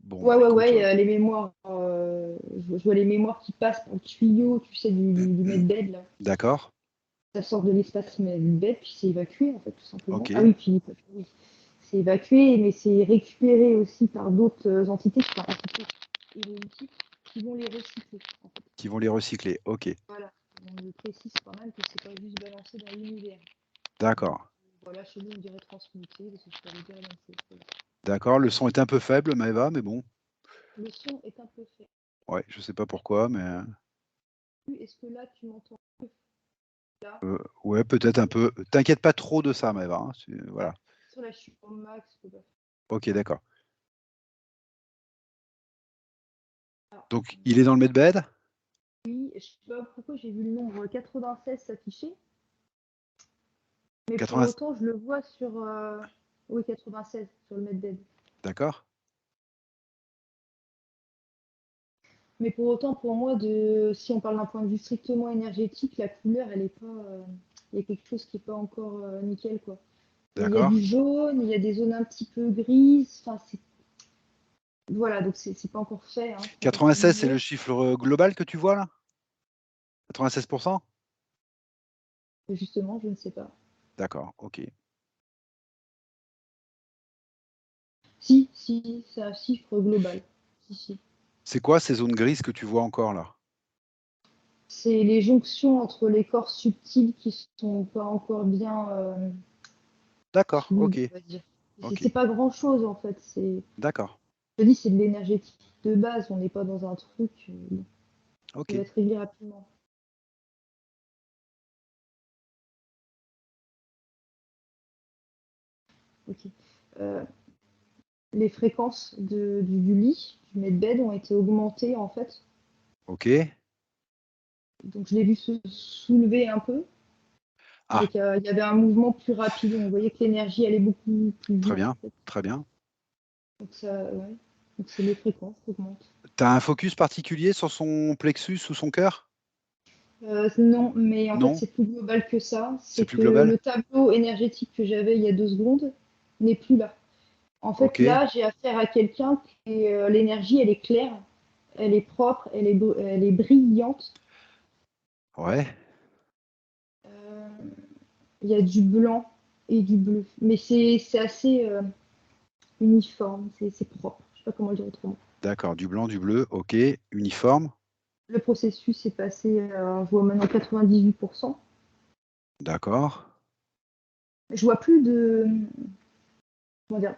Bon, Ouais, bah ouais, écoute. ouais, les mémoires, je vois les mémoires qui passent par le tuyau, tu sais, du medbed, là. D'accord. Ça sort de l'espace medbed, puis c'est évacué, en fait, tout simplement. Ah Ok. oui, puis oui. C'est évacué, mais c'est récupéré aussi par d'autres entités, par entités évolutives, qui vont les recycler, en fait. Qui vont les recycler. Ok. Voilà. On le précise quand même que c'est pas juste balancé dans l'univers. Donc, D'accord. voilà, chez nous, on dirait transmuté, parce que je peux vous dire la même chose. D'accord. Le son est un peu faible, Maëva, mais bon. Le son est un peu fait. Ouais, je sais pas pourquoi, mais Est-ce que là, tu m'entends mieux? Là, ouais, peut-être un peu. T'inquiète pas trop de ça, Maëva, hein. Voilà. sur là, je suis au max. Ok, d'accord. Alors, Donc, il est dans le medbed? oui, je sais pas pourquoi j'ai vu le nombre 96 s'afficher, mais pour 80. autant, je le vois sur. Oui, 96 sur le medbed. D'accord. Mais pour autant, pour moi, si on parle d'un point de vue strictement énergétique, la couleur, elle est pas. Il y a quelque chose qui n'est pas encore nickel, quoi. Il y a D'accord. du jaune, il y a des zones un petit peu grises. Enfin, voilà, donc c'est pas encore fait, hein, pour tout 96, vous c'est le dire. chiffre global que tu vois là? 96%? Justement, je ne sais pas. D'accord, ok. Si, c'est un chiffre global. Si, si. C'est quoi ces zones grises que tu vois encore là? C'est les jonctions entre les corps subtils qui sont pas encore bien D'accord, ok, fluides, on va dire. ok, C'est pas grand chose en fait. d'accord, Je dis, c'est de l'énergétique de base. On n'est pas dans un truc qui ok. va être réglé rapidement. Ok. Euh, les fréquences du lit, du medbed, ont été augmentées en fait. Ok. Donc je l'ai vu se soulever un peu. Ah, Donc il y avait un mouvement plus rapide. On voyait que l'énergie allait beaucoup plus très vite bien, en fait. très bien. Donc ça, ouais. Donc c'est les fréquences qui augmentent. T'as un focus particulier sur son plexus ou son cœur? Non, mais en fait Non? c'est plus global que ça. C'est C'est plus que global? le tableau énergétique que j'avais il y a 2 secondes n'est plus là. En fait, Ok, là, j'ai affaire à quelqu'un qui l'énergie, elle est claire, elle est propre, elle est brillante. ouais, Euh, Il y a du blanc et du bleu, mais c'est assez uniforme, c'est propre. Je sais pas comment le dire autrement. d'accord. Du blanc, du bleu, ok. Uniforme? Le processus est passé, je vois maintenant 98%. D'accord. Je vois plus de, comment dire,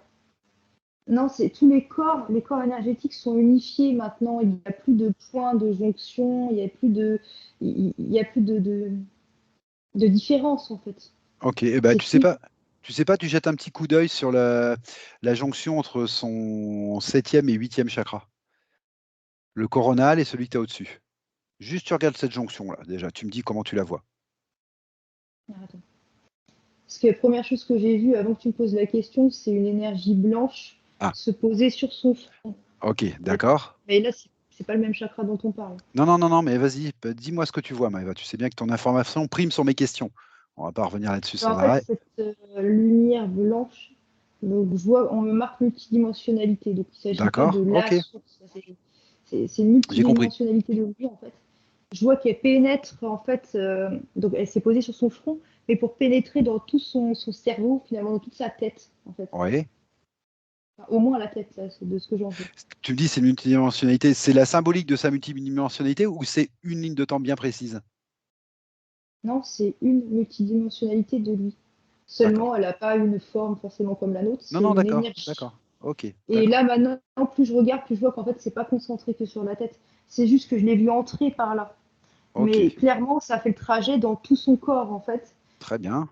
non, c'est tous les corps énergétiques sont unifiés maintenant. Il n'y a plus de points de jonction, il n'y a plus de, il y a plus de différence en fait. Ok, eh ben, C'est tout. tu jettes un petit coup d'œil sur la jonction entre son septième et huitième chakra, le coronal et celui que tu as au-dessus. Juste tu regardes cette jonction-là, déjà, tu me dis comment tu la vois. Ah, attends. Parce que la première chose que j'ai vue avant que tu me poses la question, c'est une énergie blanche Ah, se poser sur son front. ok, Mais, d'accord. mais là, c'est pas le même chakra dont on parle. Non, non, non, non, mais vas-y, dis-moi ce que tu vois, Maëva. Tu sais bien que ton information prime sur mes questions. On va pas revenir là-dessus Ben, sans en fait, arrêt. cette lumière blanche, donc, je vois, on me marque multidimensionnalité. Donc, il ne s'agit pas de D'accord, la ok, source. C'est une j'ai compris. multidimensionnalité de lui, en fait. Je vois qu'elle pénètre, en fait, donc elle s'est posée sur son front, mais pour pénétrer dans tout son cerveau, finalement, dans toute sa tête, en fait. Oui. Enfin, au moins la tête, là, c'est de ce que j'en vois. Tu me dis c'est une multidimensionnalité. C'est la symbolique de sa multidimensionnalité ou c'est une ligne de temps bien précise? Non, c'est une multidimensionnalité de lui. D'accord. Seulement, elle n'a pas une forme forcément comme la nôtre, Non, c'est non, une d'accord, énergie. d'accord. Ok, Et d'accord. là, maintenant, plus je regarde, plus je vois qu'en fait, c'est pas concentré que sur la tête. C'est juste que je l'ai vu entrer par là. Ok, Mais clairement, ça fait le trajet dans tout son corps, en fait. très bien.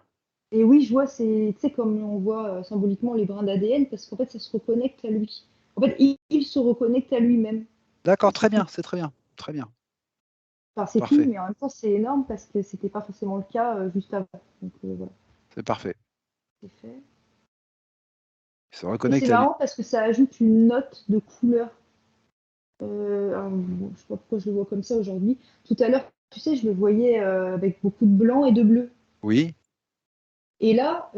Et oui, je vois, c'est, tu sais, comme on voit symboliquement les brins d'ADN, parce qu'en fait, ça se reconnecte à lui. En fait, il se reconnecte à lui-même. D'accord, C'est très tout. bien, c'est très bien. Très bien. Enfin, c'est tout, Parfait. mais en même temps, c'est énorme parce que c'était pas forcément le cas juste avant. Donc voilà, C'est parfait. c'est fait. Il se Et c'est reconnecte à lui. marrant parce que ça ajoute une note de couleur. Alors, bon, je sais pas pourquoi je le vois comme ça aujourd'hui. Tout à l'heure, tu sais, je le voyais avec beaucoup de blanc et de bleu. Oui, Et là,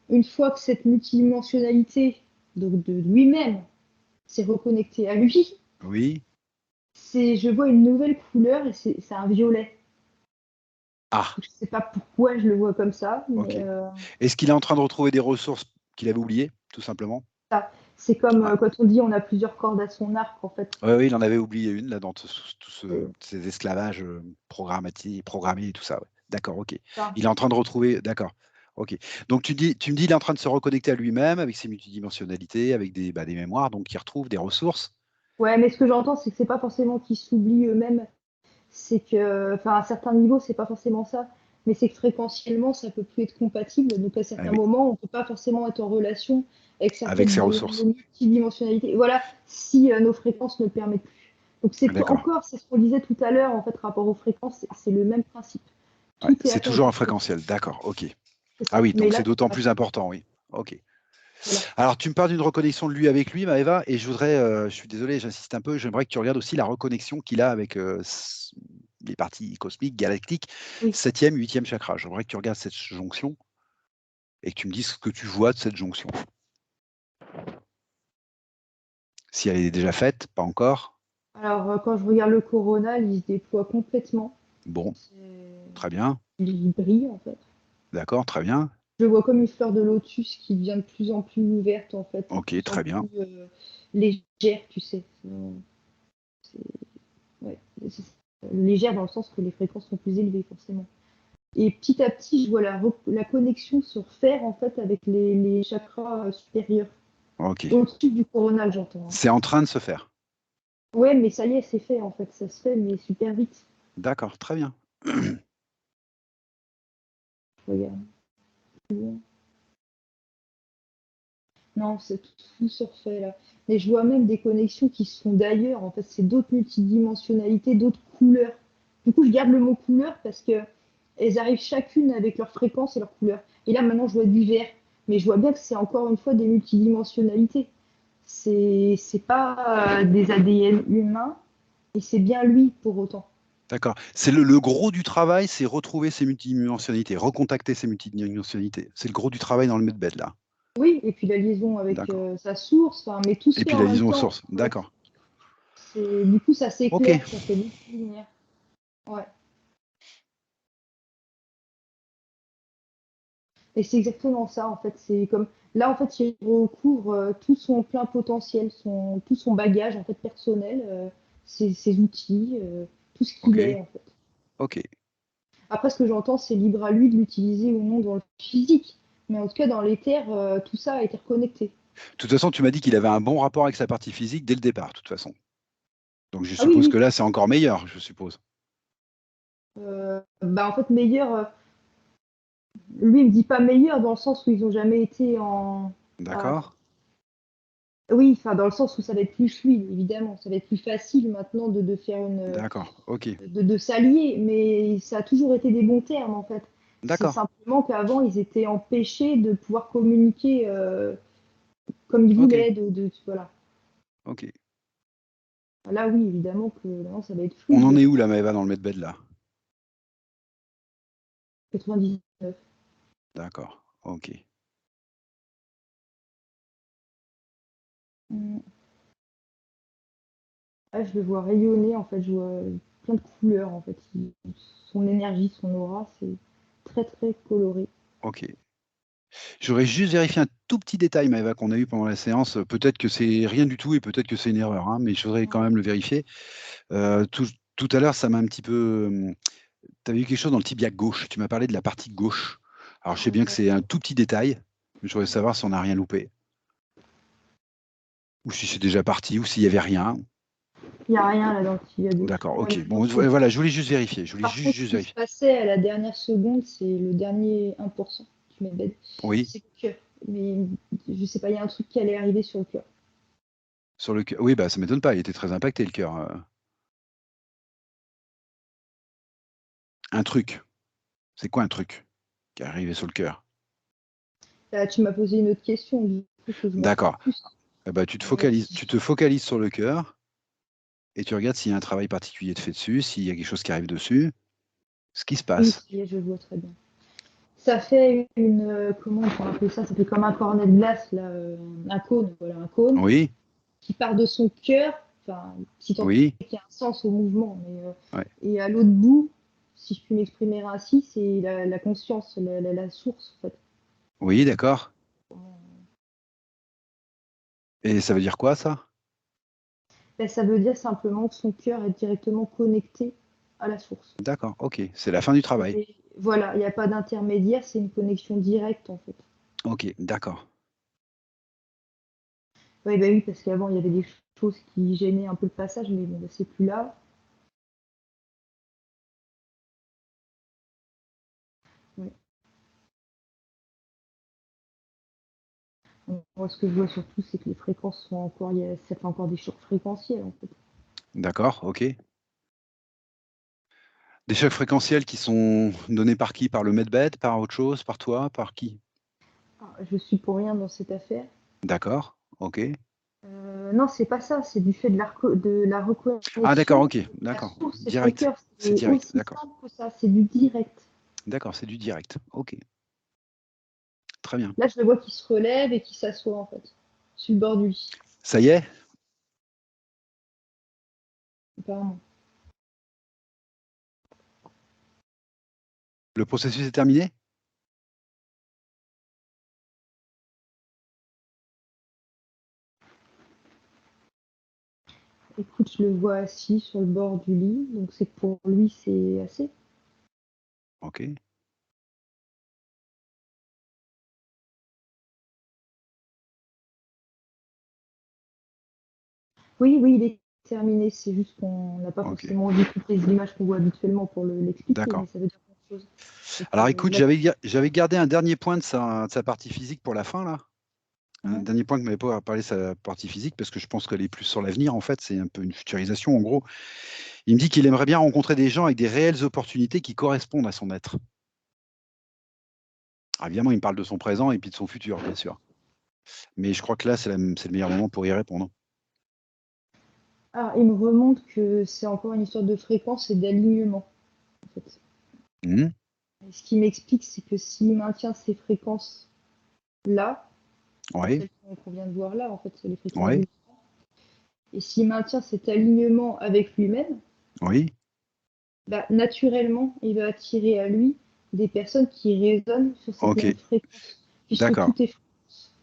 une fois que cette multidimensionnalité donc de lui-même s'est reconnectée à lui, oui. je vois une nouvelle couleur et c'est un violet. Ah, Je sais pas pourquoi je le vois comme ça, ok. mais Est-ce qu'il est en train de retrouver des ressources qu'il avait oubliées, tout simplement? ça, c'est comme Ouais. quand on dit on a plusieurs cordes à son arc, en fait. Oui, oui, il en avait oublié une là dans C'est ces esclavages programmés et tout ça. Ouais. D'accord, ok. ça. Il est en train de retrouver. D'accord, ok. Donc tu me dis, il est en train de se reconnecter à lui-même avec ses multidimensionnalités, avec des mémoires, donc il retrouve des ressources. Ouais, mais ce que j'entends, c'est que c'est pas forcément qu'ils s'oublient eux-mêmes. C'est que, enfin, à certains niveaux, c'est pas forcément ça, mais c'est que fréquentiellement, ça peut plus être compatible. Donc, à Ah certains oui, moments, on peut pas forcément être en relation avec avec certaines ses de nos ressources. multidimensionnalités. Voilà, si nos fréquences ne le permettent plus. Donc, Ah, d'accord. encore, c'est ce qu'on disait tout à l'heure, en fait, rapport aux fréquences, c'est le même principe. Ouais, Tout est c'est affaire toujours de un fréquence. fréquentiel. D'accord, ok. C'est Ah ça. oui, Mais donc c'est là, d'autant c'est plus important, oui. Ok. voilà. Alors, tu me parles d'une reconnexion de lui avec lui, Maëva, et je voudrais, je suis désolé, j'insiste un peu, j'aimerais que tu regardes aussi la reconnexion qu'il a avec les parties cosmiques, galactiques, Oui. septième, huitième chakra. J'aimerais que tu regardes cette jonction et que tu me dises ce que tu vois de cette jonction. Si elle est déjà faite, pas encore. Alors, quand je regarde le coronal, il se déploie complètement. Bon, C'est- très bien. Il brille, en fait. D'accord, très bien. Je le vois comme une fleur de lotus qui devient de plus en plus ouverte en fait, et de Ok, plus en très bien. plus légère, tu sais. C'est- ouais, c'est- légère dans le sens que les fréquences sont plus élevées forcément. Et petit à petit, je vois la connexion se refaire en fait avec les chakras supérieurs. Ok. Au-dessus du coronal, j'entends. Hein. C'est en train de se faire. Ouais, mais ça y est, c'est fait en fait, ça se fait, mais super vite. D'accord, très bien. Je regarde. Non, c'est tout se refait là. Mais je vois même des connexions qui sont d'ailleurs. En fait, c'est d'autres multidimensionnalités, d'autres couleurs. Du coup, je garde le mot couleur parce que elles arrivent chacune avec leur fréquence et leur couleur. Et là, maintenant, je vois du vert. Mais je vois bien que c'est encore une fois des multidimensionnalités. C'est pas des ADN humains et c'est bien lui pour autant. D'accord. C'est le gros du travail, c'est retrouver ces multidimensionnalités, recontacter ces multidimensionnalités. C'est le gros du travail dans le medbed, là. Oui, et puis la liaison avec D'accord. sa source, enfin, mais tout se Et fait puis en la même liaison aux temps. sources. En fait. D'accord. Du coup, ça Ok. s'éclaire, ça fait lumière. Ouais. Et c'est exactement ça, en fait. C'est comme là, en fait, il recouvre tout son plein potentiel, tout son bagage en fait personnel. ses outils, tout ce qu'il est, Ok. en fait. Ok. Après, ce que j'entends, c'est libre à lui de l'utiliser ou non dans le physique. Mais en tout cas, dans l'éther, tout ça a été reconnecté. De toute façon, tu m'as dit qu'il avait un bon rapport avec sa partie physique dès le départ, de toute façon. Donc je Ah oui, suppose que oui. là, c'est encore meilleur, je suppose. Bah, en fait, meilleur, lui, il me dit pas meilleur dans le sens où ils ont jamais été en. Alors, attends. D'accord? Oui, enfin, dans le sens où ça va être plus fluide, évidemment. Ça va être plus facile maintenant de faire D'accord. Ok. de s'allier, mais ça a toujours été des bons termes, en fait. C'est D'accord. simplement qu'avant, ils étaient empêchés de pouvoir communiquer comme ils Ok. voulaient, voilà. Ok. Là, oui, évidemment que maintenant, ça va être On en fluide. est où là, Maëva, dans le medbed là? 99. D'accord. Ok. Mm. Ah, je le vois rayonner, en fait, je vois plein de couleurs, en fait. Son énergie, son aura, c'est très, très coloré. Ok. J'aurais juste vérifié un tout petit détail, Maëva, qu'on a eu pendant la séance. Peut-être que c'est rien du tout et peut-être que c'est une erreur, hein, mais je voudrais quand même le vérifier. Tout à l'heure, ça m'a un petit peu. Tu avais eu quelque chose dans le tibia gauche. Tu m'as parlé de la partie gauche. Alors, je sais bien que c'est un tout petit détail, mais je voudrais savoir si on n'a rien loupé. Ou si c'est déjà parti, ou s'il n'y avait rien. Il n'y a rien là dans le petit à gauche. D'accord, ok. Honnêtement, Bon, c'est voilà, je voulais juste vérifier. Je voulais par contre, ce juste qui se vérifier. passait à la dernière seconde, c'est le dernier 1% du medbed. Oui, C'est le cœur. Mais je sais pas, il y a un truc qui allait arriver sur le cœur. sur le cœur. Oui, bah, ça m'étonne pas. Il était très impacté, le cœur. Un truc. C'est quoi un truc qui est arrivé sur le cœur? Là, tu m'as posé une autre question, du coup, faut que je m'en D'accord. sorte plus. Eh ben, tu te focalises sur le cœur et tu regardes s'il y a un travail particulier de fait dessus, s'il y a quelque chose qui arrive dessus, ce qui se Oui, passe. ça y est, je vois très bien. Ça fait comment on peut appeler ça? Ça fait comme un cornet de glace, là, un cône, voilà, un cône, Oui, qui part de son cœur, enfin, si tant oui, est qu'il y a un sens au mouvement, mais, ouais. et à l'autre bout, si je puis m'exprimer ainsi, c'est la conscience, la source, en fait. Oui, d'accord. Et ça veut dire quoi, ça? Ben, ça veut dire simplement que son cœur est directement connecté à la source. D'accord, ok. C'est la fin du travail. Et voilà, il n'y a pas d'intermédiaire, c'est une connexion directe, en fait. Ok, d'accord. Oui, bah oui, parce qu'avant, il y avait des choses qui gênaient un peu le passage, mais bon, bah, c'est plus là. Ouais. Moi, ce que je vois surtout, c'est que les fréquences sont encore, ça fait encore des chocs fréquentiels, en fait. D'accord, ok. Des chocs fréquentiels qui sont donnés par qui? Par le medbed, par autre chose, par toi, par qui? Ah, je suis pour rien dans cette affaire. D'accord, ok. Non, c'est pas ça, c'est du fait de la Ah, d'accord, reconnexion. ok, La d'accord. source, c'est son Direct. cœur, C'est c'est direct, aussi d'accord. simple que ça, c'est du direct. D'accord, c'est du direct. Ok, très bien. Là, je le vois qui se relève et qui s'assoit, en fait, sur le bord du lit, Ça y est? apparemment. Le processus est terminé? Écoute, je le vois assis sur le bord du lit, donc c'est que pour lui, c'est assez. Ok. Oui, oui, il est terminé. C'est juste qu'on n'a pas Ok, forcément vu toutes les images qu'on voit habituellement pour l'expliquer, mais d'accord. ça veut dire quelque chose. C'est que Alors écoute, là, j'avais gardé un dernier point de sa partie physique pour la fin, là. Un ouais. dernier point que m'avait pas parlé de sa partie physique, parce que je pense qu'elle est plus sur l'avenir, en fait, c'est un peu une futurisation, en gros. Il me dit qu'il aimerait bien rencontrer des gens avec des réelles opportunités qui correspondent à son être. Alors, évidemment, il me parle de son présent et puis de son futur, bien sûr. Mais je crois que là, c'est le meilleur moment pour y répondre. Alors, il me remonte que c'est encore une histoire de fréquence et d'alignement, en fait. Mhm. Et ce qui m'explique, c'est que s'il maintient ces fréquences-là, Oui, celles qu'on vient de voir là, en fait, c'est les fréquences oui, du et s'il maintient cet alignement avec lui-même, oui. bah, naturellement, il va attirer à lui des personnes qui résonnent sur cette Ok, même fréquence, puisque d'accord. tout est fréquence.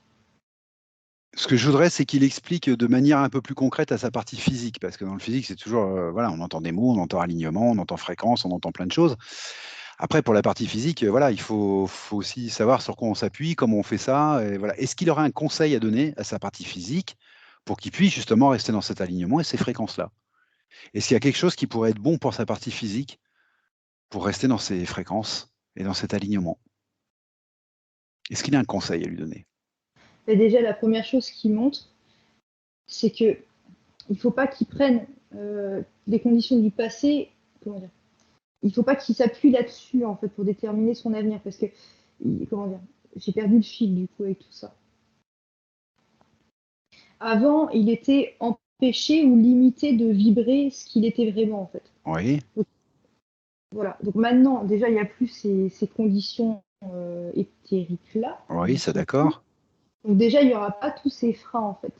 Ce que je voudrais, c'est qu'il explique de manière un peu plus concrète à sa partie physique, parce que dans le physique, c'est toujours, voilà, on entend des mots, on entend alignement, on entend fréquence, on entend plein de choses. Après, pour la partie physique, voilà, il faut aussi savoir sur quoi on s'appuie, comment on fait ça. Et voilà. Est-ce qu'il aurait un conseil à donner à sa partie physique pour qu'il puisse justement rester dans cet alignement et ces fréquences-là? Est-ce qu'il y a quelque chose qui pourrait être bon pour sa partie physique pour rester dans ces fréquences et dans cet alignement? Est-ce qu'il a un conseil à lui donner? Et déjà, la première chose qu'il montre, c'est que il faut pas qu'il prenne les conditions du passé, comment dire, il faut pas qu'il s'appuie là-dessus en fait pour déterminer son avenir, parce que comment dire, j'ai perdu le fil du coup avec tout ça. Avant, il était empêché ou limité de vibrer ce qu'il était vraiment en fait. Oui, Donc, voilà. Donc maintenant, déjà, il n'y a plus ces conditions éthériques là. oui, ça d'accord. Donc déjà, il n'y aura pas tous ces freins en fait.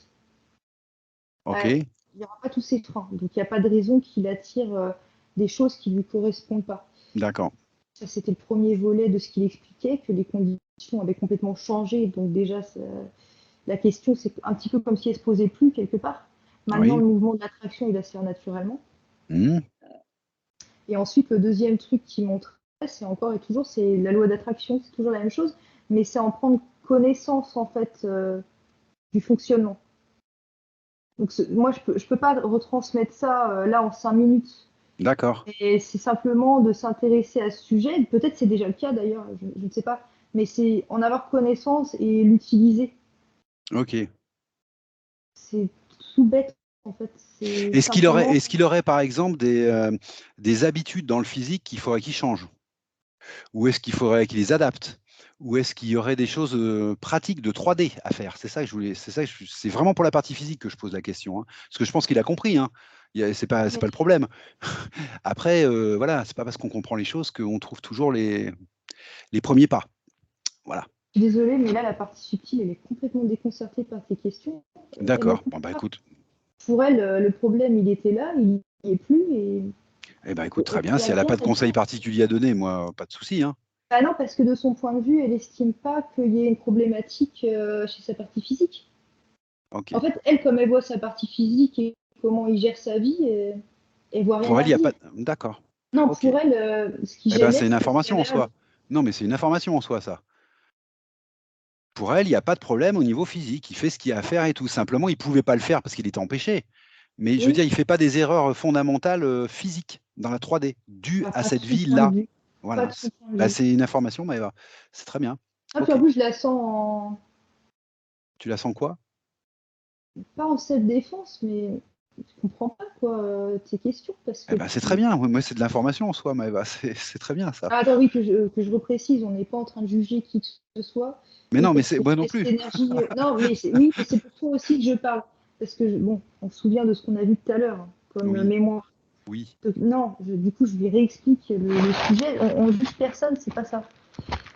Ok, Il n'y aura pas tous ces freins. Donc il n'y a pas de raison qu'il attire des choses qui ne lui correspondent pas. d'accord. Ça, c'était le premier volet de ce qu'il expliquait, que les conditions avaient complètement changé. Donc déjà, la question, c'est un petit peu comme si elle se posait plus quelque part. Maintenant, Oui. le mouvement de l'attraction, il va se faire naturellement. Hmm, Et ensuite, le deuxième truc qui montrait, c'est encore et toujours, c'est la loi d'attraction, c'est toujours la même chose, mais c'est en prendre connaissance en fait du fonctionnement. Donc moi, je peux pas retransmettre ça là en 5 minutes. d'accord. Et c'est simplement de s'intéresser à ce sujet. Peut-être c'est déjà le cas d'ailleurs, je ne sais pas, mais c'est en avoir connaissance et l'utiliser. Ok. C'est tout bête en fait. C'est simplement. Est-ce qu'il aurait, par exemple, des habitudes dans le physique qu'il faudrait qu'il change? Ou est-ce qu'il faudrait qu'il les adapte? Ou est-ce qu'il y aurait des choses pratiques de 3D à faire? C'est ça que je voulais. C'est vraiment pour la partie physique que je pose la question, hein. Parce que je pense qu'il a compris, hein. C'est pas le problème. Après, voilà, c'est pas parce qu'on comprend les choses qu'on trouve toujours les premiers pas. Voilà. Je suis désolée, mais là la partie subtile, elle est complètement déconcertée par tes questions. Elle ne D'accord. Bon, comprend bah pas. écoute. Pour elle, le problème, il était là, il n'y est plus et Eh ben, écoute, très elle bien. peut Si elle n'a rien pas de conseil là-dedans. particulier à donner, moi, pas de souci, hein. Ah non, parce que de son point de vue, elle estime pas qu'il y ait une problématique chez sa partie physique. Ok. En fait, elle, comme elle voit sa partie physique et comment il gère sa vie, elle voit rien Pour elle, à il n'y a redire. pas. D'accord. Non, Ok. pour elle, ce qui Eh ben, c'est gênait, une c'est ce information en qu'elle avait soi. avant. Non, mais c'est une information en soi, ça. Pour elle, il n'y a pas de problème au niveau physique. Il fait ce qu'il a à faire et tout. Simplement, il ne pouvait pas le faire parce qu'il était empêché. Mais je veux Oui, dire, il ne fait pas des erreurs fondamentales physiques dans la 3D dues bah, à pas de cette son point de vie-là. vue. Pas Voilà. de son point de Bah, vue. c'est une information, Maëva. C'est très bien. Ah, puis en Ok. plus, je la sens en, Tu la sens quoi? pas en self-défense, mais je comprends pas quoi tes questions parce Eh que ben, c'est très bien. Moi, c'est de l'information en soi, Maëva. C'est très bien, ça. Ah, attends, oui, que je reprécise, on n'est pas en train de juger qui que ce soit. Mais Oui, non, mais parce c'est que moi non cette plus. énergie. Non, mais oui, mais c'est pour toi aussi que je parle. Parce que, bon, on se souvient de ce qu'on a vu tout à l'heure, hein, comme Oui, mémoire. oui. Donc, non, du coup, je lui réexplique le sujet. On juge personne, c'est pas ça.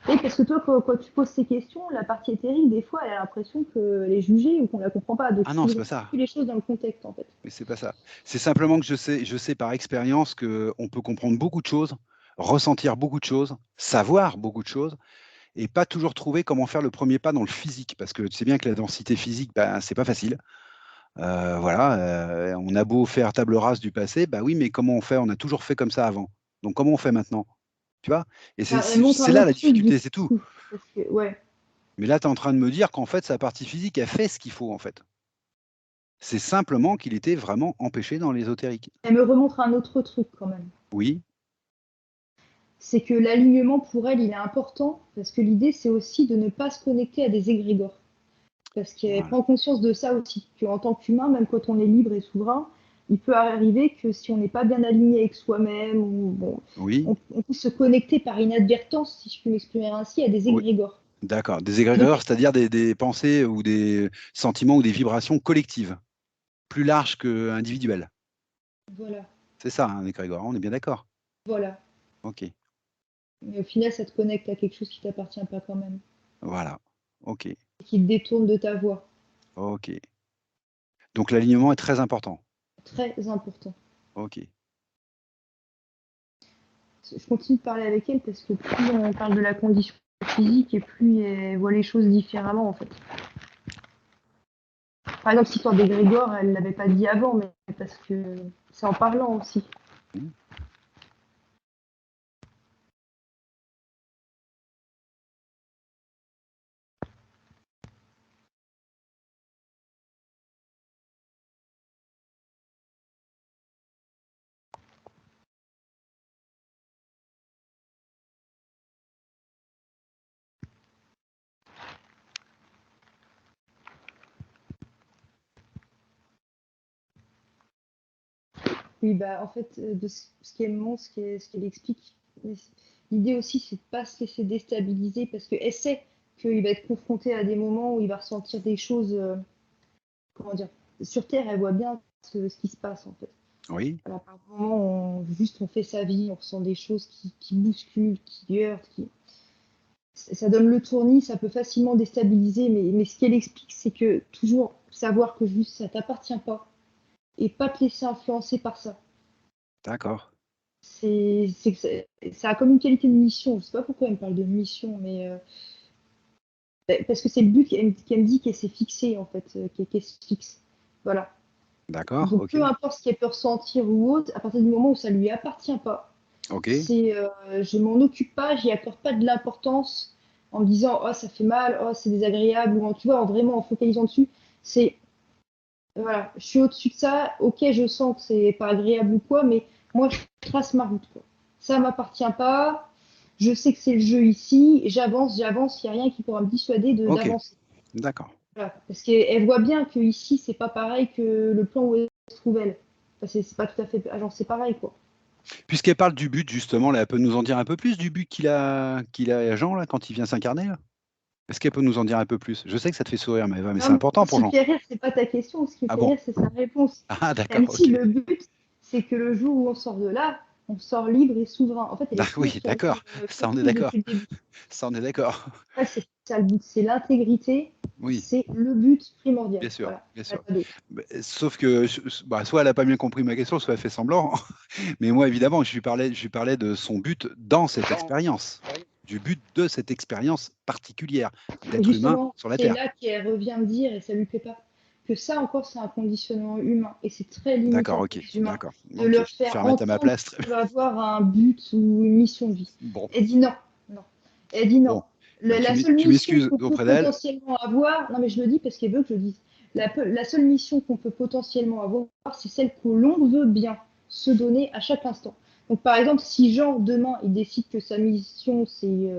Oui, parce que toi, quand tu poses ces questions, la partie éthérique, des fois, elle a l'impression qu'elle est jugée ou qu'on la comprend pas. Donc, Ah il non, faut c'est que je pas ça. situe les choses dans le contexte, en fait. Mais c'est pas ça. C'est simplement que je sais par expérience qu'on peut comprendre beaucoup de choses, ressentir beaucoup de choses, savoir beaucoup de choses, et pas toujours trouver comment faire le premier pas dans le physique. Parce que tu sais bien que la densité physique, ben, c'est pas facile. Voilà, on a beau faire table rase du passé, bah oui, mais comment on fait? On a toujours fait comme ça avant. Donc comment on fait maintenant? Tu vois? Et Enfin, elle montre c'est un là autre la truc, du difficulté, c'est tout. coup. Parce que, ouais, Mais là, tu es en train de me dire qu'en fait, sa partie physique a fait ce qu'il faut, en fait. C'est simplement qu'il était vraiment empêché dans l'ésotérique. elle me remontre un autre truc, quand même. Oui, C'est que l'alignement pour elle, il est important parce que l'idée, c'est aussi de ne pas se connecter à des égrégores. Parce qu'elle voilà. prend conscience de ça aussi, qu'en tant qu'humain, même quand on est libre et souverain, il peut arriver que si on n'est pas bien aligné avec soi-même, ou bon, Oui, on peut se connecter par inadvertance, si je puis m'exprimer ainsi, à des oui. égrégores. D'accord. Des Donc, égrégores, c'est-à-dire des pensées ou des sentiments ou des vibrations collectives, plus larges que individuelles. voilà, C'est ça, un égrégore, on est bien d'accord. voilà. Ok, Mais au final, ça te connecte à quelque chose qui t'appartient pas quand même, voilà. Ok, et qui te détourne de ta voix. ok. Donc l'alignement est très important. Très important. Ok. Je continue de parler avec elle parce que plus on parle de la condition physique et plus elle voit les choses différemment en fait. Par exemple, l'histoire des Grégor, elle ne l'avait pas dit avant, mais parce que c'est en parlant aussi. Mmh. Oui, bah, en fait, de ce qu'elle montre, ce qu'elle explique, l'idée aussi, c'est de pas se laisser déstabiliser parce qu'elle sait qu'il va être confronté à des moments où il va ressentir des choses, comment dire, sur Terre, elle voit bien ce qui se passe, en fait. Oui, Alors, par moments, on fait sa vie, on ressent des choses qui bousculent, qui heurtent, ça donne le tournis, ça peut facilement déstabiliser, mais ce qu'elle explique, c'est que toujours savoir que juste ça t'appartient pas et pas te laisser influencer par ça. d'accord. C'est que ça a comme une qualité de mission. Je sais pas pourquoi elle me parle de mission, mais parce que c'est le but qu'elle me dit qu'elle s'est fixée, en fait, qu'elle se fixe. Voilà. D'accord, Donc, OK. peu importe ce qu'elle peut ressentir ou autre, à partir du moment où ça lui appartient pas, OK, c'est je m'en occupe pas, j'y accorde pas de l'importance en me disant oh ça fait mal, oh c'est désagréable, ou tu vois, vraiment en focalisant dessus. C'est voilà, je suis au-dessus de ça, ok, je sens que c'est pas agréable ou quoi, mais moi, je trace ma route, quoi. Ça m'appartient pas, je sais que c'est le jeu ici, j'avance, il n'y a rien qui pourra me dissuader OK, d'avancer. d'accord. Voilà. Parce qu'elle voit bien que ici, c'est pas pareil que le plan où elle se trouve elle. Enfin, c'est pas tout à fait, genre, c'est pareil, quoi. Puisqu'elle parle du but justement là, elle peut nous en dire un peu plus du but qu'il a Jean là, quand il vient s'incarner là? Est-ce qu'elle peut nous en dire un peu plus? Je sais que ça te fait sourire, mais Non, c'est important ce pour qui me Jean. fait rire, c'est pas ta question, ce qui me Ah fait bon? rire, c'est sa réponse. Ah Elle d'accord, me dit, OK. le but, c'est que le jour où on sort de là, on sort libre et souverain. En fait, elle Ah est toujours oui, sur le d'accord, même ça on est focus d'accord. depuis le début. Ça on est d'accord. Ouais, c'est ça le but, c'est l'intégrité, Oui, c'est le but primordial. bien sûr, Voilà, bien il n'y a sûr. pas d'autre. Sauf que bah, soit elle a pas bien compris ma question, soit elle fait semblant. Mais moi évidemment, je lui parlais de son but dans cette expérience, du but de cette expérience particulière Mais d'être humain justement, sur la c'est terre. là qu'elle revient me dire, et ça lui plaît pas, que ça encore, c'est un conditionnement humain, et c'est très D'accord, limitant pour OK, les humains, d'accord. de OK, leur je vais faire faire mettre à ma entendre place. qu'ils peuvent avoir un but ou une mission de vie. Bon, Elle dit non, non. Elle dit non. bon, bah, tu La seule mission m'excuses qu'on peut auprès d'elle. potentiellement avoir, non mais je le dis parce qu'elle veut que je le dise, la seule mission qu'on peut potentiellement avoir, c'est celle que l'on veut bien se donner à chaque instant. Donc par exemple, si Jean, demain, il décide que sa mission, c'est,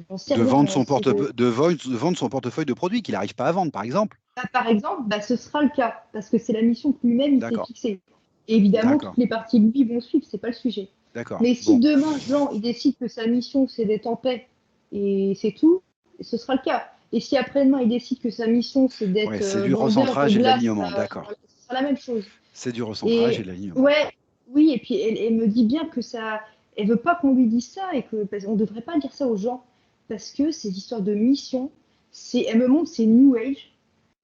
j'en sais De rien, vendre moi, son c'est de de vendre son portefeuille de produits qu'il n'arrive pas à vendre, par exemple. bah, par exemple, bah, ce sera le cas, parce que c'est la mission que lui-même il s'est D'accord, fixée. Et évidemment, d'accord, toutes les parties de lui vont suivre, c'est pas le sujet. d'accord. Mais si Bon, demain, Jean, il décide que sa mission, c'est d'être en paix, et c'est tout, ce sera le cas. Et si après-demain, il décide que sa mission, c'est ouais, d'être c'est du vendeur de recentrage et de glace, l'alignement, bah, d'accord. voilà, ce sera la même chose. C'est du recentrage et Et de l'alignement. ouais, oui, et puis elle me dit bien que ça, elle veut pas qu'on lui dise ça, et que parce, on devrait pas dire ça aux gens, parce que ces histoires de mission, elle me montre, c'est New Age,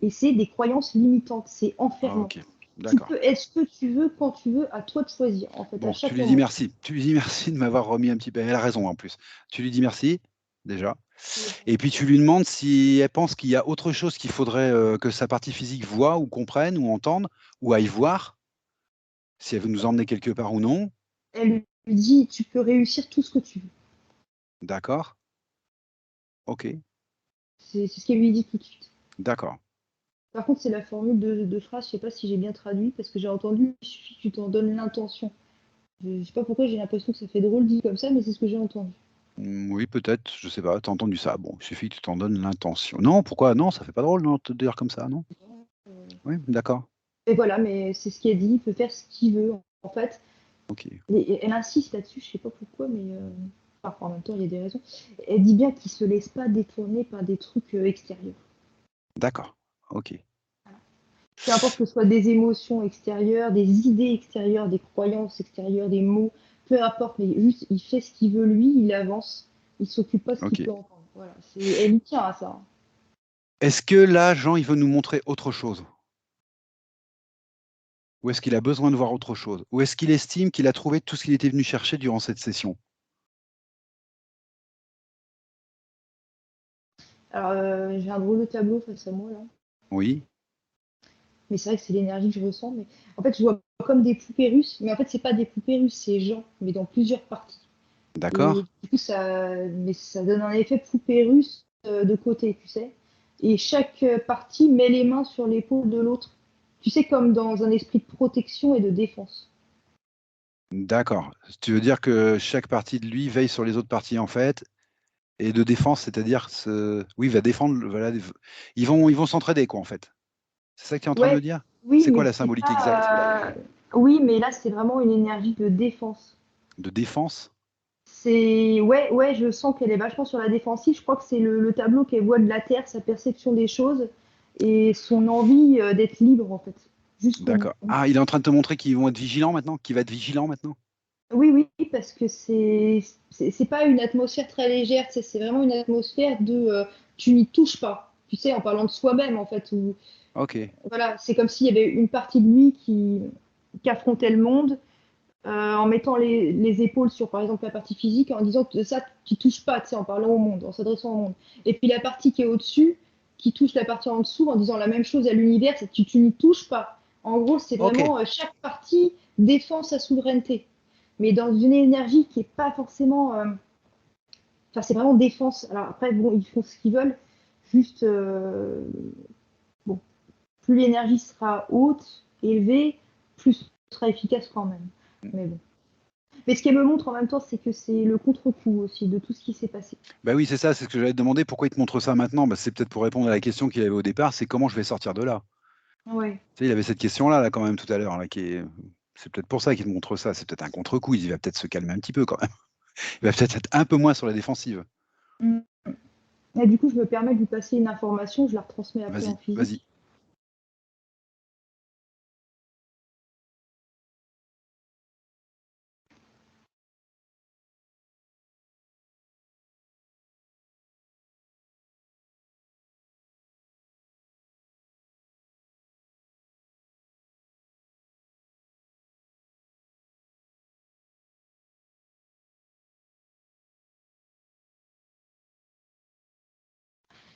et c'est des croyances limitantes, c'est Ah, enfermant. ok, Tu d'accord. peux être ce que tu veux quand tu veux, à toi de choisir, en fait, à Bon, tu chaque lui dis moment. merci. Tu lui dis merci de m'avoir remis un petit peu. Elle a raison en plus. Tu lui dis merci, déjà. Et puis tu lui demandes si elle pense qu'il y a autre chose qu'il faudrait que sa partie physique voie ou comprenne ou entende ou aille voir, si elle veut nous emmener quelque part ou non. Elle lui dit, tu peux réussir tout ce que tu veux. D'accord. Ok. C'est ce qu'elle lui dit tout de suite. D'accord. Par contre, c'est la formule de phrase, je sais pas si j'ai bien traduit, parce que j'ai entendu, il suffit que tu t'en donnes l'intention. Je sais pas pourquoi j'ai l'impression que ça fait drôle dit comme ça, mais c'est ce que j'ai entendu. Oui, peut-être, je sais pas, tu as entendu ça. Bon, il suffit que tu t'en donnes l'intention. Non, pourquoi? Non, ça fait pas drôle, non, de te dire comme ça, non? Oui, d'accord. Et voilà, mais c'est ce qu'elle dit, il peut faire ce qu'il veut, en fait. OK. Et elle insiste là-dessus, je sais pas pourquoi, mais enfin, en même temps, il y a des raisons. Elle dit bien qu'il se laisse pas détourner par des trucs extérieurs. D'accord. OK. Peu importe que ce soit des émotions extérieures, des idées extérieures, des croyances extérieures, des mots, peu importe, mais juste il fait ce qu'il veut lui, il avance, il s'occupe pas de ce qu'il OK. peut entendre. Voilà, elle y tient à ça. Est-ce que là, Jean, il veut nous montrer autre chose? Ou est-ce qu'il a besoin de voir autre chose? Ou est-ce qu'il estime qu'il a trouvé tout ce qu'il était venu chercher durant cette session? Alors j'ai un drôle de tableau face à moi là. Oui? mais c'est vrai que c'est l'énergie que je ressens. Mais en fait, je vois comme des poupées russes, mais en fait, c'est pas des poupées russes, c'est gens, mais dans plusieurs parties. Et D'accord? du coup, ça donne un effet poupée russe de côté, tu sais. Et chaque partie met les mains sur l'épaule de l'autre. Tu sais, comme dans un esprit de protection et de défense. D'accord. Tu veux dire que chaque partie de lui veille sur les autres parties, en fait, et de défense, c'est-à-dire, oui, il va défendre, voilà, ils vont s'entraider, quoi, en fait. C'est ça que tu es en train de me Ouais, dire? oui, C'est quoi mais la c'est symbolique exacte? pas. Oui, mais là, c'est vraiment une énergie de défense. De défense? Ouais, ouais, je sens qu'elle est vachement sur la défensive. Je crois que c'est le tableau qu'elle voit de la Terre, sa perception des choses et son envie d'être libre, en fait, jusqu'au bout. D'accord. Ah, il est en train de te montrer qu'ils vont être vigilants maintenant, qu'il va être vigilant maintenant? Oui, oui, parce que c'est pas une atmosphère très légère, tu sais, c'est vraiment une atmosphère de tu n'y touches pas. Tu sais, en parlant de soi-même, en fait, où, Ok. voilà, c'est comme s'il y avait une partie de lui qui affrontait le monde en mettant les épaules sur, par exemple, la partie physique, en disant que ça, tu touches pas, tu sais, en parlant au monde, en s'adressant au monde. Et puis la partie qui est au-dessus, qui touche la partie en dessous, en disant la même chose à l'univers, c'est que tu n'y touches pas. En gros, c'est Ok. vraiment chaque partie défend sa souveraineté, mais dans une énergie qui est pas forcément. Enfin, c'est vraiment défense. Alors après, bon, ils font ce qu'ils veulent. Juste, bon, plus l'énergie sera haute, élevée, plus ce sera efficace quand même. Mais bon. Mais ce qu'elle me montre en même temps, c'est que c'est le contre-coup aussi de tout ce qui s'est passé. Bah oui, c'est ça, c'est ce que j'allais te demander. Pourquoi il te montre ça maintenant? Bah, c'est peut-être pour répondre à la question qu'il avait au départ, c'est comment je vais sortir de là? Ouais. Tu sais, il avait cette question-là, là, quand même, tout à l'heure, là, c'est peut-être pour ça qu'il te montre ça. C'est peut-être un contre-coup. Il va peut-être se calmer un petit peu, quand même. Il va peut-être être un peu moins sur la défensive. Mm. Et du coup, je me permets de lui passer une information, je la retransmets après en Vas-y, vas-y. physique.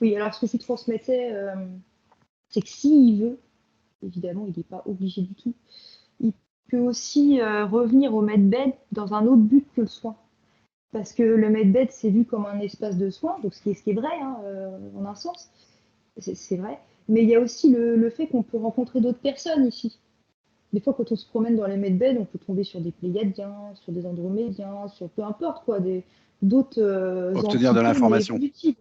Oui, alors ce que je lui transmettais, c'est que s'il veut, évidemment, il n'est pas obligé du tout, il peut aussi revenir au medbed dans un autre but que le soin. Parce que le medbed, c'est vu comme un espace de soin, donc ce qui est vrai, hein, en un sens, c'est vrai. Mais il y a aussi le fait qu'on peut rencontrer d'autres personnes ici. Des fois, quand on se promène dans les medbeds, on peut tomber sur des pléiadiens, sur des andromédiens, sur peu importe quoi, d'autres Obtenir de entités, mais l'information. évolutives.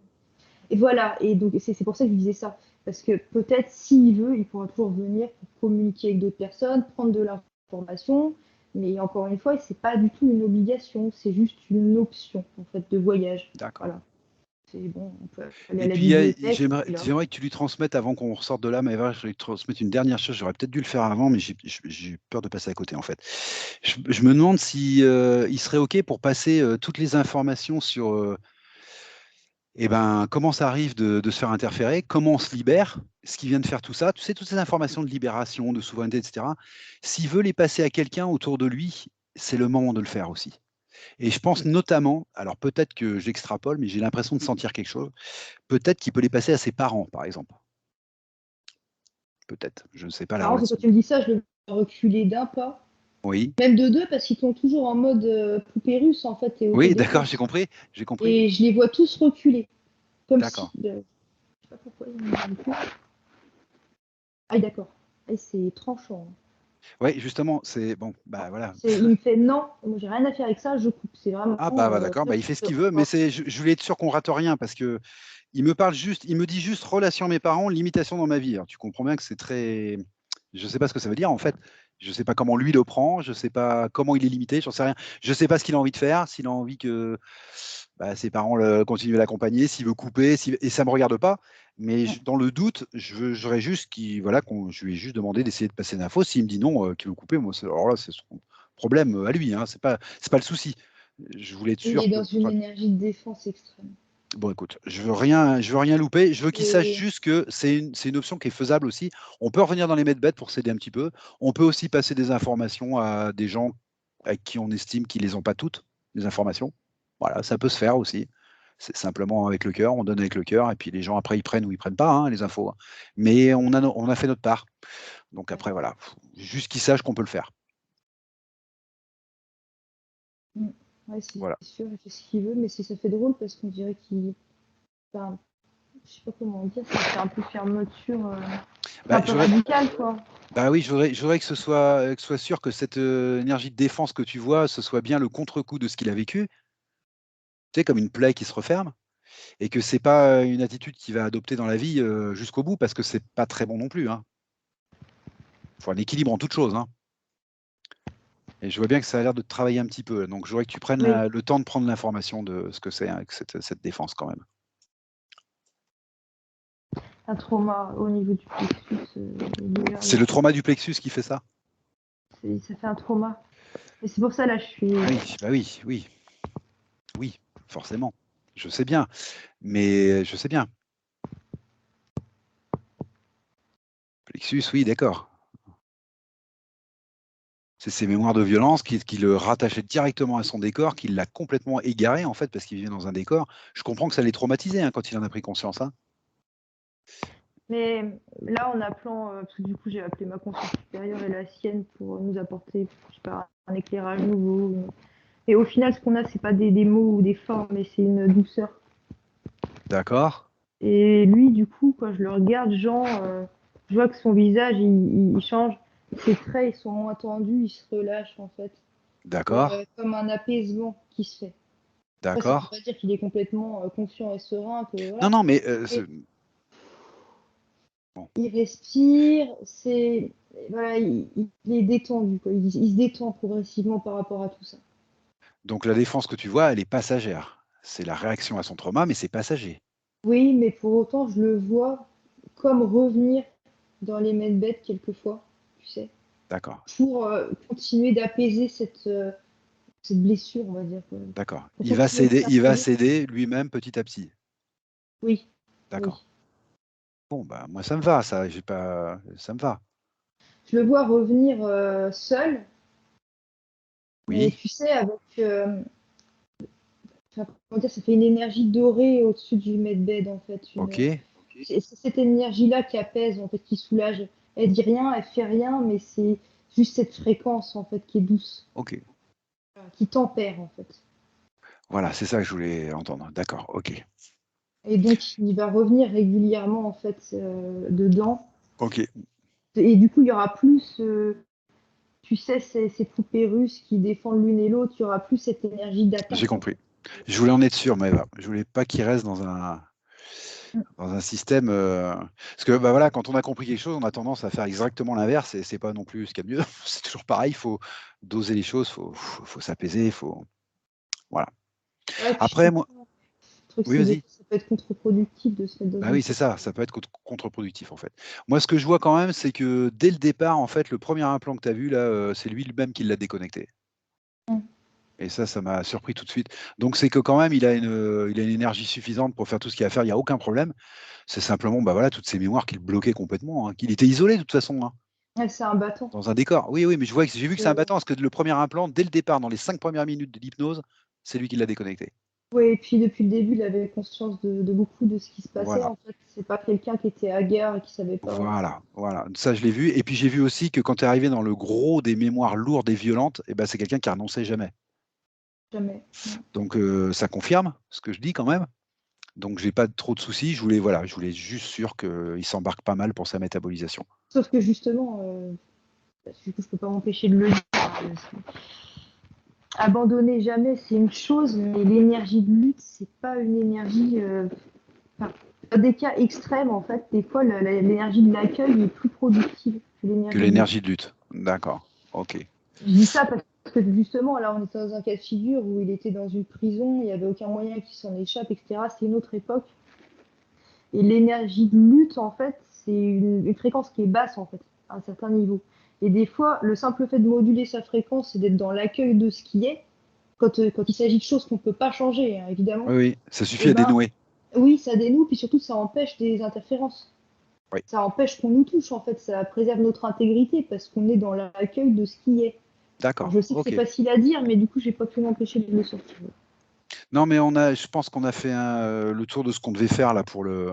Et voilà, et donc c'est pour ça que je disais ça. Parce que peut-être s'il veut, il pourra toujours venir pour communiquer avec d'autres personnes, prendre de l'information. Mais encore une fois, c'est pas du tout une obligation, c'est juste une option en fait de voyage. D'accord. Voilà. C'est bon, on peut aller à Et la puis, bibliothèque, et là. j'aimerais que tu lui transmettes, avant qu'on ressorte de là, Maëva, je vais lui transmettre une dernière chose. J'aurais peut-être dû le faire avant, mais j'ai peur de passer à côté, en fait. Je me demande si il serait OK pour passer toutes les informations sur comment ça arrive de se faire interférer, comment on se libère, ce qui vient de faire tout ça, tu sais, toutes ces informations de libération, de souveraineté, etc. S'il veut les passer à quelqu'un autour de lui, c'est le moment de le faire aussi. Et je pense notamment, alors peut-être que j'extrapole, mais j'ai l'impression de sentir quelque chose, peut-être qu'il peut les passer à ses parents, par exemple. Peut-être, je ne sais pas C'est la marrant, parce que quand relation. tu me dis ça, je le vois reculer d'un pas, Oui, même de deux, parce qu'ils sont toujours en mode poupée russe en fait et oui, d'accord, autodéfense. j'ai compris, Et je les vois tous reculer, comme si. d'accord. Je sais pas pourquoi ils m'ont dit ça. Ah, d'accord. Ah, c'est tranchant. Oui, justement, c'est bon, bah voilà. Il me fait non, moi j'ai rien à faire avec ça, je coupe. C'est vraiment Ah bah, d'accord, bah, il fait ce qu'il veut, mais je voulais être sûr qu'on rate rien parce que il me dit juste relation à mes parents, limitation dans ma vie. Alors, tu comprends bien que c'est très, je sais pas ce que ça veut dire en fait. Je sais pas comment lui le prend, je sais pas comment il est limité, j'en sais rien. Je sais pas ce qu'il a envie de faire, s'il a envie que ses parents continuent à l'accompagner, s'il veut couper, et ça me regarde pas. Mais dans le doute, j'aurais juste voilà, je lui ai juste demandé d'essayer de passer l'info. S'il me dit non, qu'il veut couper, moi, alors là, c'est son problème à lui, hein, c'est pas le souci. Je voulais être il sûr est que. dans une énergie de défense extrême. Bon, écoute, je veux rien louper. Je veux qu'il sache Et juste que c'est une option qui est faisable aussi. On peut revenir dans les medbeds pour s'aider un petit peu. On peut aussi passer des informations à des gens avec qui on estime qu'ils les ont pas toutes, les informations. Voilà, ça peut se faire aussi. C'est simplement avec le cœur, on donne avec le cœur et puis les gens après ils prennent ou ils prennent pas, hein, les infos, hein. Mais on a fait notre part. Donc Ouais. après voilà, faut juste qu'ils sachent qu'on peut le faire. Ouais, c'est Voilà. sûr, il fait ce qu'il veut, mais ça fait drôle parce qu'on dirait qu'il. Enfin, je sais pas comment dire, ça fait un peu fermeture, Bah, un peu radicale, quoi. bah oui, je voudrais que ce soit sûr que cette, énergie de défense que tu vois, ce soit bien le contre-coup de ce qu'il a vécu. Tu sais, comme une plaie qui se referme et que c'est pas, une attitude qu'il va adopter dans la vie, jusqu'au bout parce que c'est pas très bon non plus, hein. Faut un équilibre en toute chose, hein. Et je vois bien que ça a l'air de te travailler un petit peu, donc je voudrais que tu prennes Oui, le temps de prendre l'information de ce que c'est, hein, que cette défense quand même. un trauma au niveau du plexus C'est le trauma du plexus qui fait ça? ça fait un trauma. Et c'est pour ça, là, je suis. Oui, bah oui, oui, oui, forcément. Je sais bien, mais je sais bien. Plexus, oui, d'accord. C'est ses mémoires de violence qui le rattachaient directement à son décor, qui l'a complètement égaré, en fait, parce qu'il vivait dans un décor. Je comprends que ça l'ait traumatisé, hein, quand il en a pris conscience, hein. Mais là, en appelant, parce que du coup, j'ai appelé ma conscience supérieure et la sienne pour nous apporter, je sais pas, un éclairage nouveau. Et au final, ce qu'on a, c'est pas des mots ou des formes, mais c'est une douceur. D'accord, Et lui, du coup, quand je le regarde, Jean, je vois que son visage, il change. Ses traits, ils sont moins tendus, il se relâche, en fait. d'accord, Comme un apaisement qui se fait. Après, ça veut d'accord. pas dire qu'il est complètement conscient et serein, que Non, voilà. non, mais Mais bon. il respire, voilà, il est détendu, quoi. Il se détend progressivement par rapport à tout ça. Donc la défense que tu vois, elle est passagère. C'est la réaction à son trauma, mais c'est passager. Oui, mais pour autant, je le vois comme revenir dans les medbeds quelquefois, tu sais, D'accord, pour continuer d'apaiser cette blessure, on va dire, quoi. d'accord. Pour continuer de Il va s'apaiser. céder lui-même petit à petit. Oui, D'accord. oui. Bon, bah moi ça me va, ça. J'ai pas, ça me va. Je le vois revenir seul, mais Oui, tu sais, avec, enfin, comment dire, ça fait une énergie dorée au-dessus du medbed, en fait. ok, C'est cette énergie-là qui apaise, en fait, qui soulage. Elle dit rien, elle fait rien, mais c'est juste cette fréquence, en fait, qui est douce, ok. qui tempère, en fait. Voilà, c'est ça que je voulais entendre. D'accord, ok. Et donc, il va revenir régulièrement, en fait, dedans. Ok, Et du coup, il y aura plus, tu sais, ces poupées russes qui défendent l'une et l'autre, il y aura plus cette énergie j'ai d'attaque, en compris. fait. Je voulais en être sûr, mais je voulais pas qu'il reste Mm. dans un système. Parce que bah voilà, quand on a compris quelque chose, on a tendance à faire exactement l'inverse et c'est pas non plus ce qu'il y a de mieux. C'est toujours pareil, il faut doser les choses, faut s'apaiser, faut. Voilà. Ouais, puis je Après, sais moi. pas, le truc, Oui, c'est des vas-y. fois, ça peut être contre-productif de se mettre dans Bah une oui, c'est situation. ça peut être contre-productif en fait. Moi, ce que je vois quand même, c'est que dès le départ, en fait, le premier implant que tu as vu là, c'est lui-même qui l'a déconnecté. Mm. Et ça m'a surpris tout de suite. Donc c'est que quand même, il a une énergie suffisante pour faire tout ce qu'il y a à faire, il y a aucun problème. C'est simplement, bah, voilà, toutes ces mémoires qui le bloquaient complètement, hein, qu'il était isolé de toute façon, hein, Ouais, c'est un bâton. dans un décor. Oui, oui, mais j'ai vu que c'est un Euh, battant parce que le premier implant, dès le départ, dans les 5 premières minutes de l'hypnose, c'est lui qui l'a déconnecté. ouais, et puis depuis le début, il avait conscience de beaucoup de ce qui se passait, Voilà. en fait. C'est pas quelqu'un qui était hagard et qui savait pas. Voilà, voilà. Ça, je l'ai vu. Et puis, j'ai vu aussi que quand tu es arrivé dans le gros des mémoires lourdes et violentes, eh ben, c'est quelqu'un qui renonçait jamais. Jamais. Non. Donc, ça confirme ce que je dis quand même. Donc, j'ai pas trop de soucis. Voilà, je voulais juste sûr qu'il s'embarque pas mal pour sa métabolisation. Sauf que justement, du coup, je peux pas m'empêcher de le dire. Abandonner jamais, c'est une chose, mais l'énergie de lutte, c'est pas une énergie. Enfin, dans des cas extrêmes, en fait, des fois, l'énergie de l'accueil est plus productive que Que l'énergie de lutte. l'énergie de lutte. D'accord. Ok. Je dis ça parce que justement, là, on était dans un cas de figure où il était dans une prison, il n'y avait aucun moyen qu'il s'en échappe, etc. C'est une autre époque. Et l'énergie de lutte, en fait, c'est une fréquence qui est basse, en fait, à un certain niveau. Et des fois, le simple fait de moduler sa fréquence et d'être dans l'accueil de ce qui est, quand il s'agit de choses qu'on ne peut pas changer, hein, évidemment, Oui, oui. Ça et suffit à ben, dénouer. oui, ça dénoue, puis surtout, ça empêche des interférences. Oui. Ça empêche qu'on nous touche, en fait, ça préserve notre intégrité parce qu'on est dans l'accueil de ce qui est. Alors, D'accord. je sais que c'est Ok. facile à dire, mais du coup, j'ai pas pu m'empêcher de le sortir. Non, mais je pense qu'on a fait le tour de ce qu'on devait faire là pour le.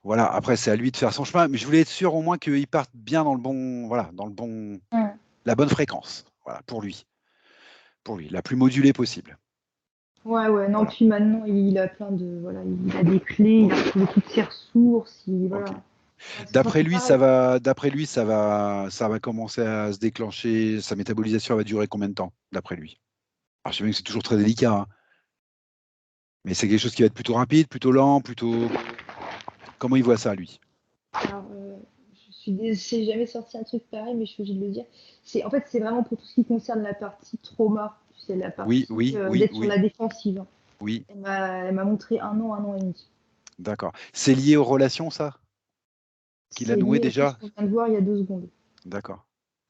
Voilà, après, c'est à lui de faire son chemin, mais je voulais être sûr au moins qu'il parte bien dans le bon, voilà, dans le bon, Mm. la bonne fréquence, voilà, pour lui, la plus modulée possible. Ouais, non, Voilà. puis maintenant, il a plein de, voilà, il a des clés, il a retrouvé toutes ses ressources, Ok. voilà. Moi, c'est pareil. Ça va commencer à se déclencher. Sa métabolisation va durer combien de temps, d'après lui? Alors, je sais bien que c'est toujours très délicat, hein, mais c'est quelque chose qui va être plutôt rapide, plutôt lent, plutôt. Comment il voit ça, lui? Alors, j'ai jamais sorti un truc pareil, mais je suis obligée de le dire. En fait, c'est vraiment pour tout ce qui concerne la partie trauma, tu sais, la Oui, partie oui, oui, d'être sur oui, la défensive. oui. Elle m'a montré un an et demi. D'accord. C'est lié aux relations, ça? Qu'il a C'est noué lié à tout ce déjà? qu'on vient de voir il y a 2 secondes. D'accord.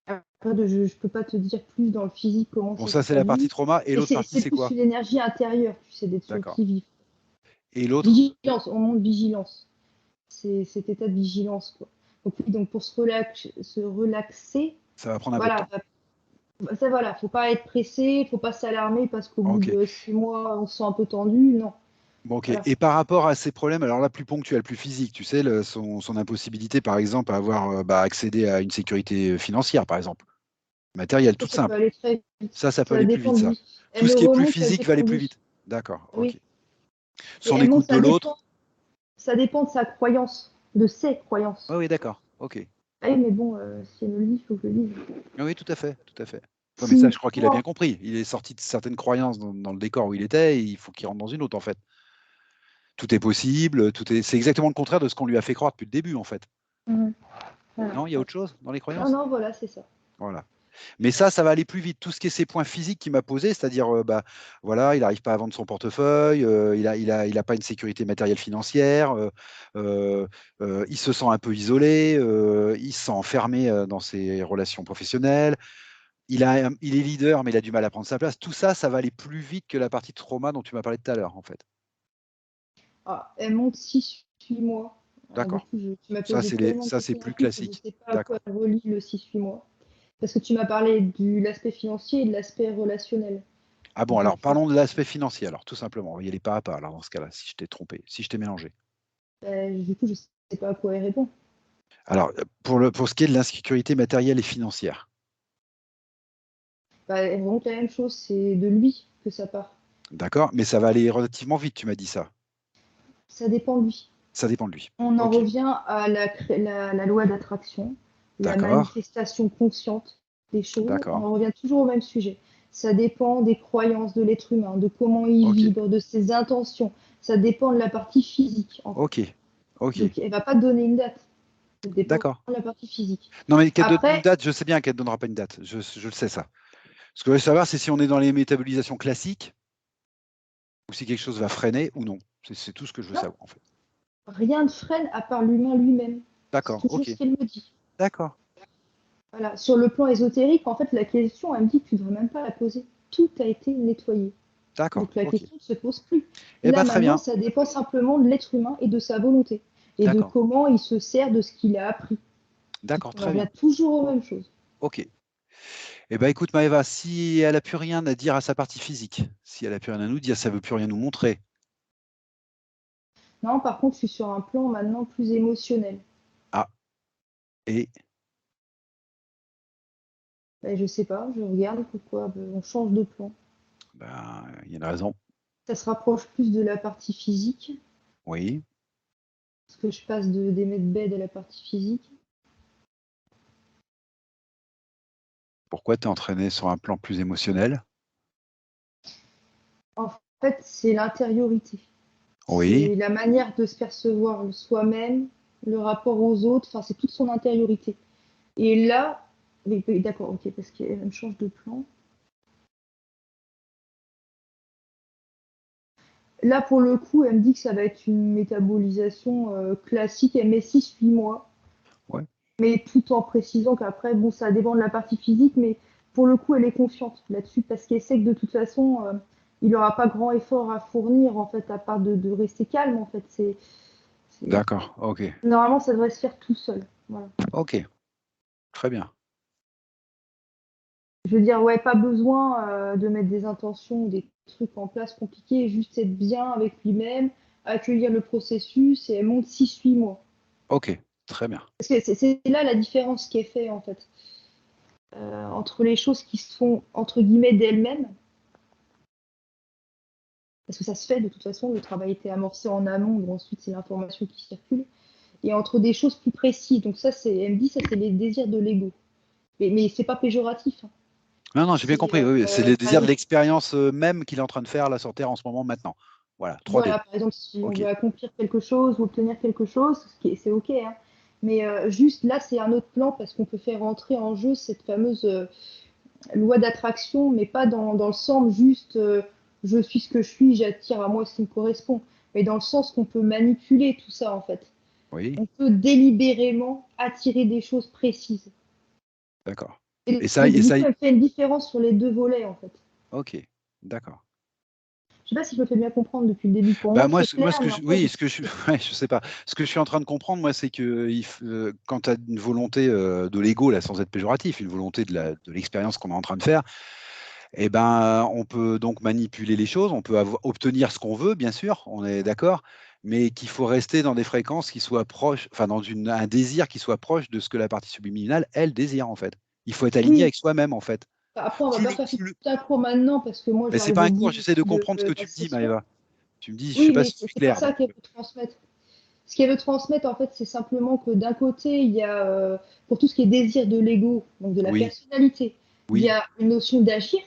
Après, je ne peux pas te dire plus dans le physique comment Bon, ça ça, se c'est la partie traduit. trauma. Et l'autre partie, C'est c'est plus quoi? une énergie intérieure, tu sais, d'être sur le D'accord. qui-vive. Et l'autre? Vigilance, on monte vigilance. C'est cet état de vigilance, quoi. Donc, oui, donc pour se relaxer, Ça va prendre un peu de voilà, temps. ça, voilà, faut pas être pressé, faut pas s'alarmer parce qu'au bout Ok. de 6 mois, on se sent un peu tendu. Non, Bon, ok. voilà. Et par rapport à ces problèmes, alors là, plus ponctuel, plus physique, tu sais, son impossibilité, par exemple, à avoir accédé à une sécurité financière, par exemple, matérielle, toute Ça peut simple. aller très vite. Ça peut Ça aller plus dépend vite, de ça. lui. Elle Tout ce me qui est plus remonte qu'elle physique va aller plus déconduit. vite. D'accord, ok. Oui. Et Son elle monte, écoute de l'autre. ça dépend de sa croyance, de ses croyances. Oui, oui, d'accord, ok. Ah oui, mais bon, si elle me le dit, il faut que je le dise. Oui, oui, tout à fait, tout à fait. Ouais, mais ça, Si je crois qu'il a bien toi, compris. Il est sorti de certaines croyances dans le décor où il était, et il faut qu'il rentre dans une autre, en fait. Tout est possible, c'est exactement le contraire de ce qu'on lui a fait croire depuis le début, en fait. mhm, voilà, Non, il y a ouais. autre chose dans les Non, croyances? non, voilà, c'est ça. Voilà. Mais ça va aller plus vite. Tout ce qui est ces points physiques qu'il m'a posé, c'est-à-dire, voilà, il n'arrive pas à vendre son portefeuille, il a pas une sécurité matérielle financière, euh, il se sent un peu isolé, il se sent enfermé dans ses relations professionnelles, il est leader, mais il a du mal à prendre sa place. Tout ça, ça va aller plus vite que la partie trauma dont tu m'as parlé tout à l'heure, en fait. Ah, elle monte 6-8 mois. Alors, du D'accord. coup, tu m'as posé tellement de Ça, c'est questions d'un plus coup que je ne classique. sais pas à quoi D'accord. elle relie le 6-8 mois. Parce que tu m'as parlé de l'aspect financier et de l'aspect relationnel. Ah bon, Donc, alors parlons de l'aspect financier, alors tout simplement. On va y aller pas à pas, alors dans ce cas-là, si je t'ai trompé, si je t'ai mélangé. du coup, je ne sais pas à quoi elle répond. Alors, pour ce qui est de l'insécurité matérielle et financière, Bah, elle remonte la même chose, c'est de lui que ça part. d'accord, mais ça va aller relativement vite, tu m'as dit ça. Ça dépend de lui. Ça dépend de lui. On en Ok, revient à la loi d'attraction, la d'accord, manifestation consciente des choses. On d'accord, en revient toujours au même sujet. Ça dépend des croyances de l'être humain, de comment il ok, vibre, de ses intentions. Ça dépend de la partie physique, en fait. ok, ok, Donc, elle ne va pas te donner une date. Ça dépend d'accord. de la partie physique. Non, mais qu'elle donne une Après, date, je sais bien qu'elle ne donnera pas une date, je le sais ça. Ce que je veux savoir, c'est si on est dans les métabolisations classiques ou si quelque chose va freiner ou non. C'est tout ce que je veux non, savoir, en fait. rien ne freine à part l'humain lui-même. C'est D'accord, toujours ok, ce qu'elle me dit. d'accord, Voilà. Sur le plan ésotérique, en fait, la question, elle me dit que tu ne devrais même pas la poser. Tout a été nettoyé. d'accord, Donc la ok. question ne se pose plus. Eh Là, bien, très maintenant, bien, ça dépend simplement de l'être humain et de sa volonté. Et de d'accord, comment il se sert de ce qu'il a appris. Donc d'accord, on en très bien, revient toujours aux mêmes choses. ok. Eh ben, écoute, Maëva, si elle n'a plus rien à dire à sa partie physique, si elle n'a plus rien à nous dire, ça ne veut plus rien nous montrer. Non, par contre, je suis sur un plan maintenant plus émotionnel. Ah, et Ben, je sais pas, je regarde pourquoi on change de plan. ben, il y a une raison. Ça se rapproche plus de la partie physique, Oui. parce que je passe des mètres baies de la partie physique. Pourquoi t'es entraîné sur un plan plus émotionnel? En fait, c'est l'intériorité. Oui. C'est la manière de se percevoir soi-même, le rapport aux autres, enfin, c'est toute son intériorité. Et là, oui, oui, d'accord, ok, parce qu'elle me change de plan. Là, pour le coup, elle me dit que ça va être une métabolisation classique, elle met 6-8 mois, Ouais. mais tout en précisant qu'après, bon, ça dépend de la partie physique, mais pour le coup, elle est confiante là-dessus, parce qu'elle sait que de toute façon, il n'aura pas grand effort à fournir, en fait, à part de rester calme, en fait. C'est- D'accord. Ok. Normalement, ça devrait se faire tout seul. Voilà. Ok. Très bien. Je veux dire, ouais, pas besoin de mettre des intentions, des trucs en place compliqués, juste être bien avec lui-même, accueillir le processus et montre si suis-moi. Ok, très bien. Parce que c'est là la différence qui est faite en fait entre les choses qui se font entre guillemets d'elles-mêmes, parce que ça se fait de toute façon, le travail était amorcé en amont, donc ensuite c'est l'information qui circule, et entre des choses plus précises. Donc ça, elle me dit, ça c'est les désirs de l'ego. Mais c'est pas péjoratif. Hein. Non, non, j'ai bien C'est compris. Oui, oui. C'est les par désirs de exemple, l'expérience même qu'il est en train de faire là sur Terre en ce moment, maintenant. Voilà, 3D. voilà, par exemple, si on Ok. veut accomplir quelque chose ou obtenir quelque chose, c'est ok. Hein. Mais juste là, c'est un autre plan parce qu'on peut faire entrer en jeu cette fameuse loi d'attraction, mais pas dans le sens juste je suis ce que je suis, j'attire à moi ce qui me correspond, mais dans le sens qu'on peut manipuler tout ça en fait. Oui, On peut délibérément attirer des choses précises. d'accord. Et Et ça, donc et du ça, coup, elle fait une différence sur les deux volets en fait. ok, d'accord. Je sais pas si je me fais bien comprendre depuis le début. Pour Bah moi, moi, c'est moi, clair, mais en fait, oui, ouais, je sais pas. Ce que je suis en train de comprendre, moi, c'est que quand tu as une volonté de l'ego, là, sans être péjoratif, une volonté de l'expérience qu'on est en train de faire, eh ben, on peut donc manipuler les choses, on peut obtenir ce qu'on veut, bien sûr, on est d'accord, mais qu'il faut rester dans des fréquences qui soient proches, enfin, dans un désir qui soit proche de ce que la partie subliminale, elle, désire, en fait. Il faut être aligné oui. avec soi-même, en fait. Après, on va Plus pas le, faire tout plus le- un cours maintenant parce que moi, Mais c'est j'arrive pas au un cours, bout j'essaie de aussi comprendre ce que de tu la me dis, session. Maëva. Tu me dis, je sais Oui, pas mais si je suis c'est pas clair, ça donc. qu'elle veut transmettre. Ce qu'elle veut transmettre, en fait, c'est simplement que d'un côté, il y a, pour tout ce qui est désir de l'ego, donc de la Oui, personnalité, il y oui, a une notion d'agir,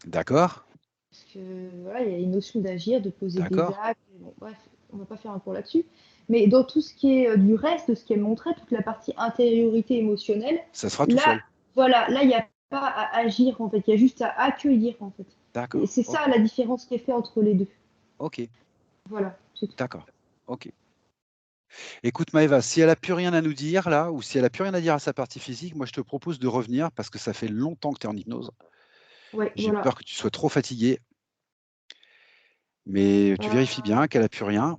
d'accord, parce que voilà, il y a une notion d'agir, de poser des d'accord. actes. Bon, bref, on va pas faire un cours là-dessus. Mais dans tout ce qui est du reste, de ce qu'elle montrait, toute la partie intériorité émotionnelle, Ça se fera tout là, seul. voilà, là, il n'y a pas à agir, en fait, il y a juste à accueillir, en fait. Et D'accord, c'est ok, ça la différence qui est faite entre les deux. ok, Voilà, c'est tout. d'accord, ok. Écoute, Maëva, si elle a plus rien à nous dire là, ou si elle a plus rien à dire à sa partie physique, moi je te propose de revenir parce que ça fait longtemps que tu es en hypnose. Ouais, J'ai peur voilà. que tu sois trop fatigué, mais tu Euh, vérifies bien qu'elle a plus rien.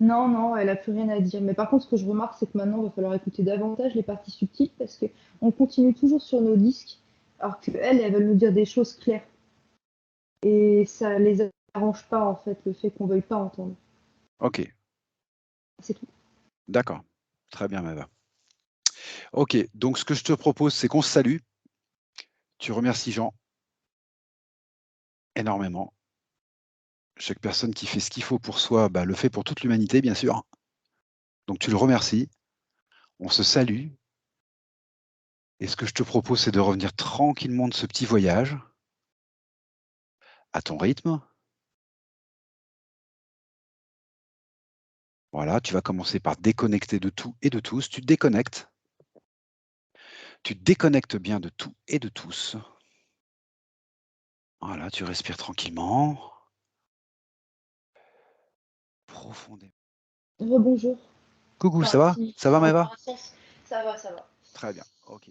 non, non, elle a plus rien à dire. Mais par contre, ce que je remarque, c'est que maintenant, il va falloir écouter davantage les parties subtiles parce que on continue toujours sur nos disques, alors qu'elles, elles veulent nous dire des choses claires. Et ça les arrange pas, en fait, le fait qu'on veuille pas entendre. Ok, C'est tout. d'accord, très bien, Maëva. Ok, donc ce que je te propose, c'est qu'on se salue. Tu remercies Jean énormément. Chaque personne qui fait ce qu'il faut pour soi, bah, le fait pour toute l'humanité, bien sûr. Donc tu le remercies. On se salue. Et ce que je te propose, c'est de revenir tranquillement de ce petit voyage, à ton rythme. Voilà, tu vas commencer par déconnecter de tout et de tous. Tu te déconnectes bien de tout et de tous. Voilà, tu respires tranquillement, profondément. Rebonjour. Coucou, ça Enfin, va? si, Ça va, dans Maëva? un sens, ça va, ça va. Très bien, ok.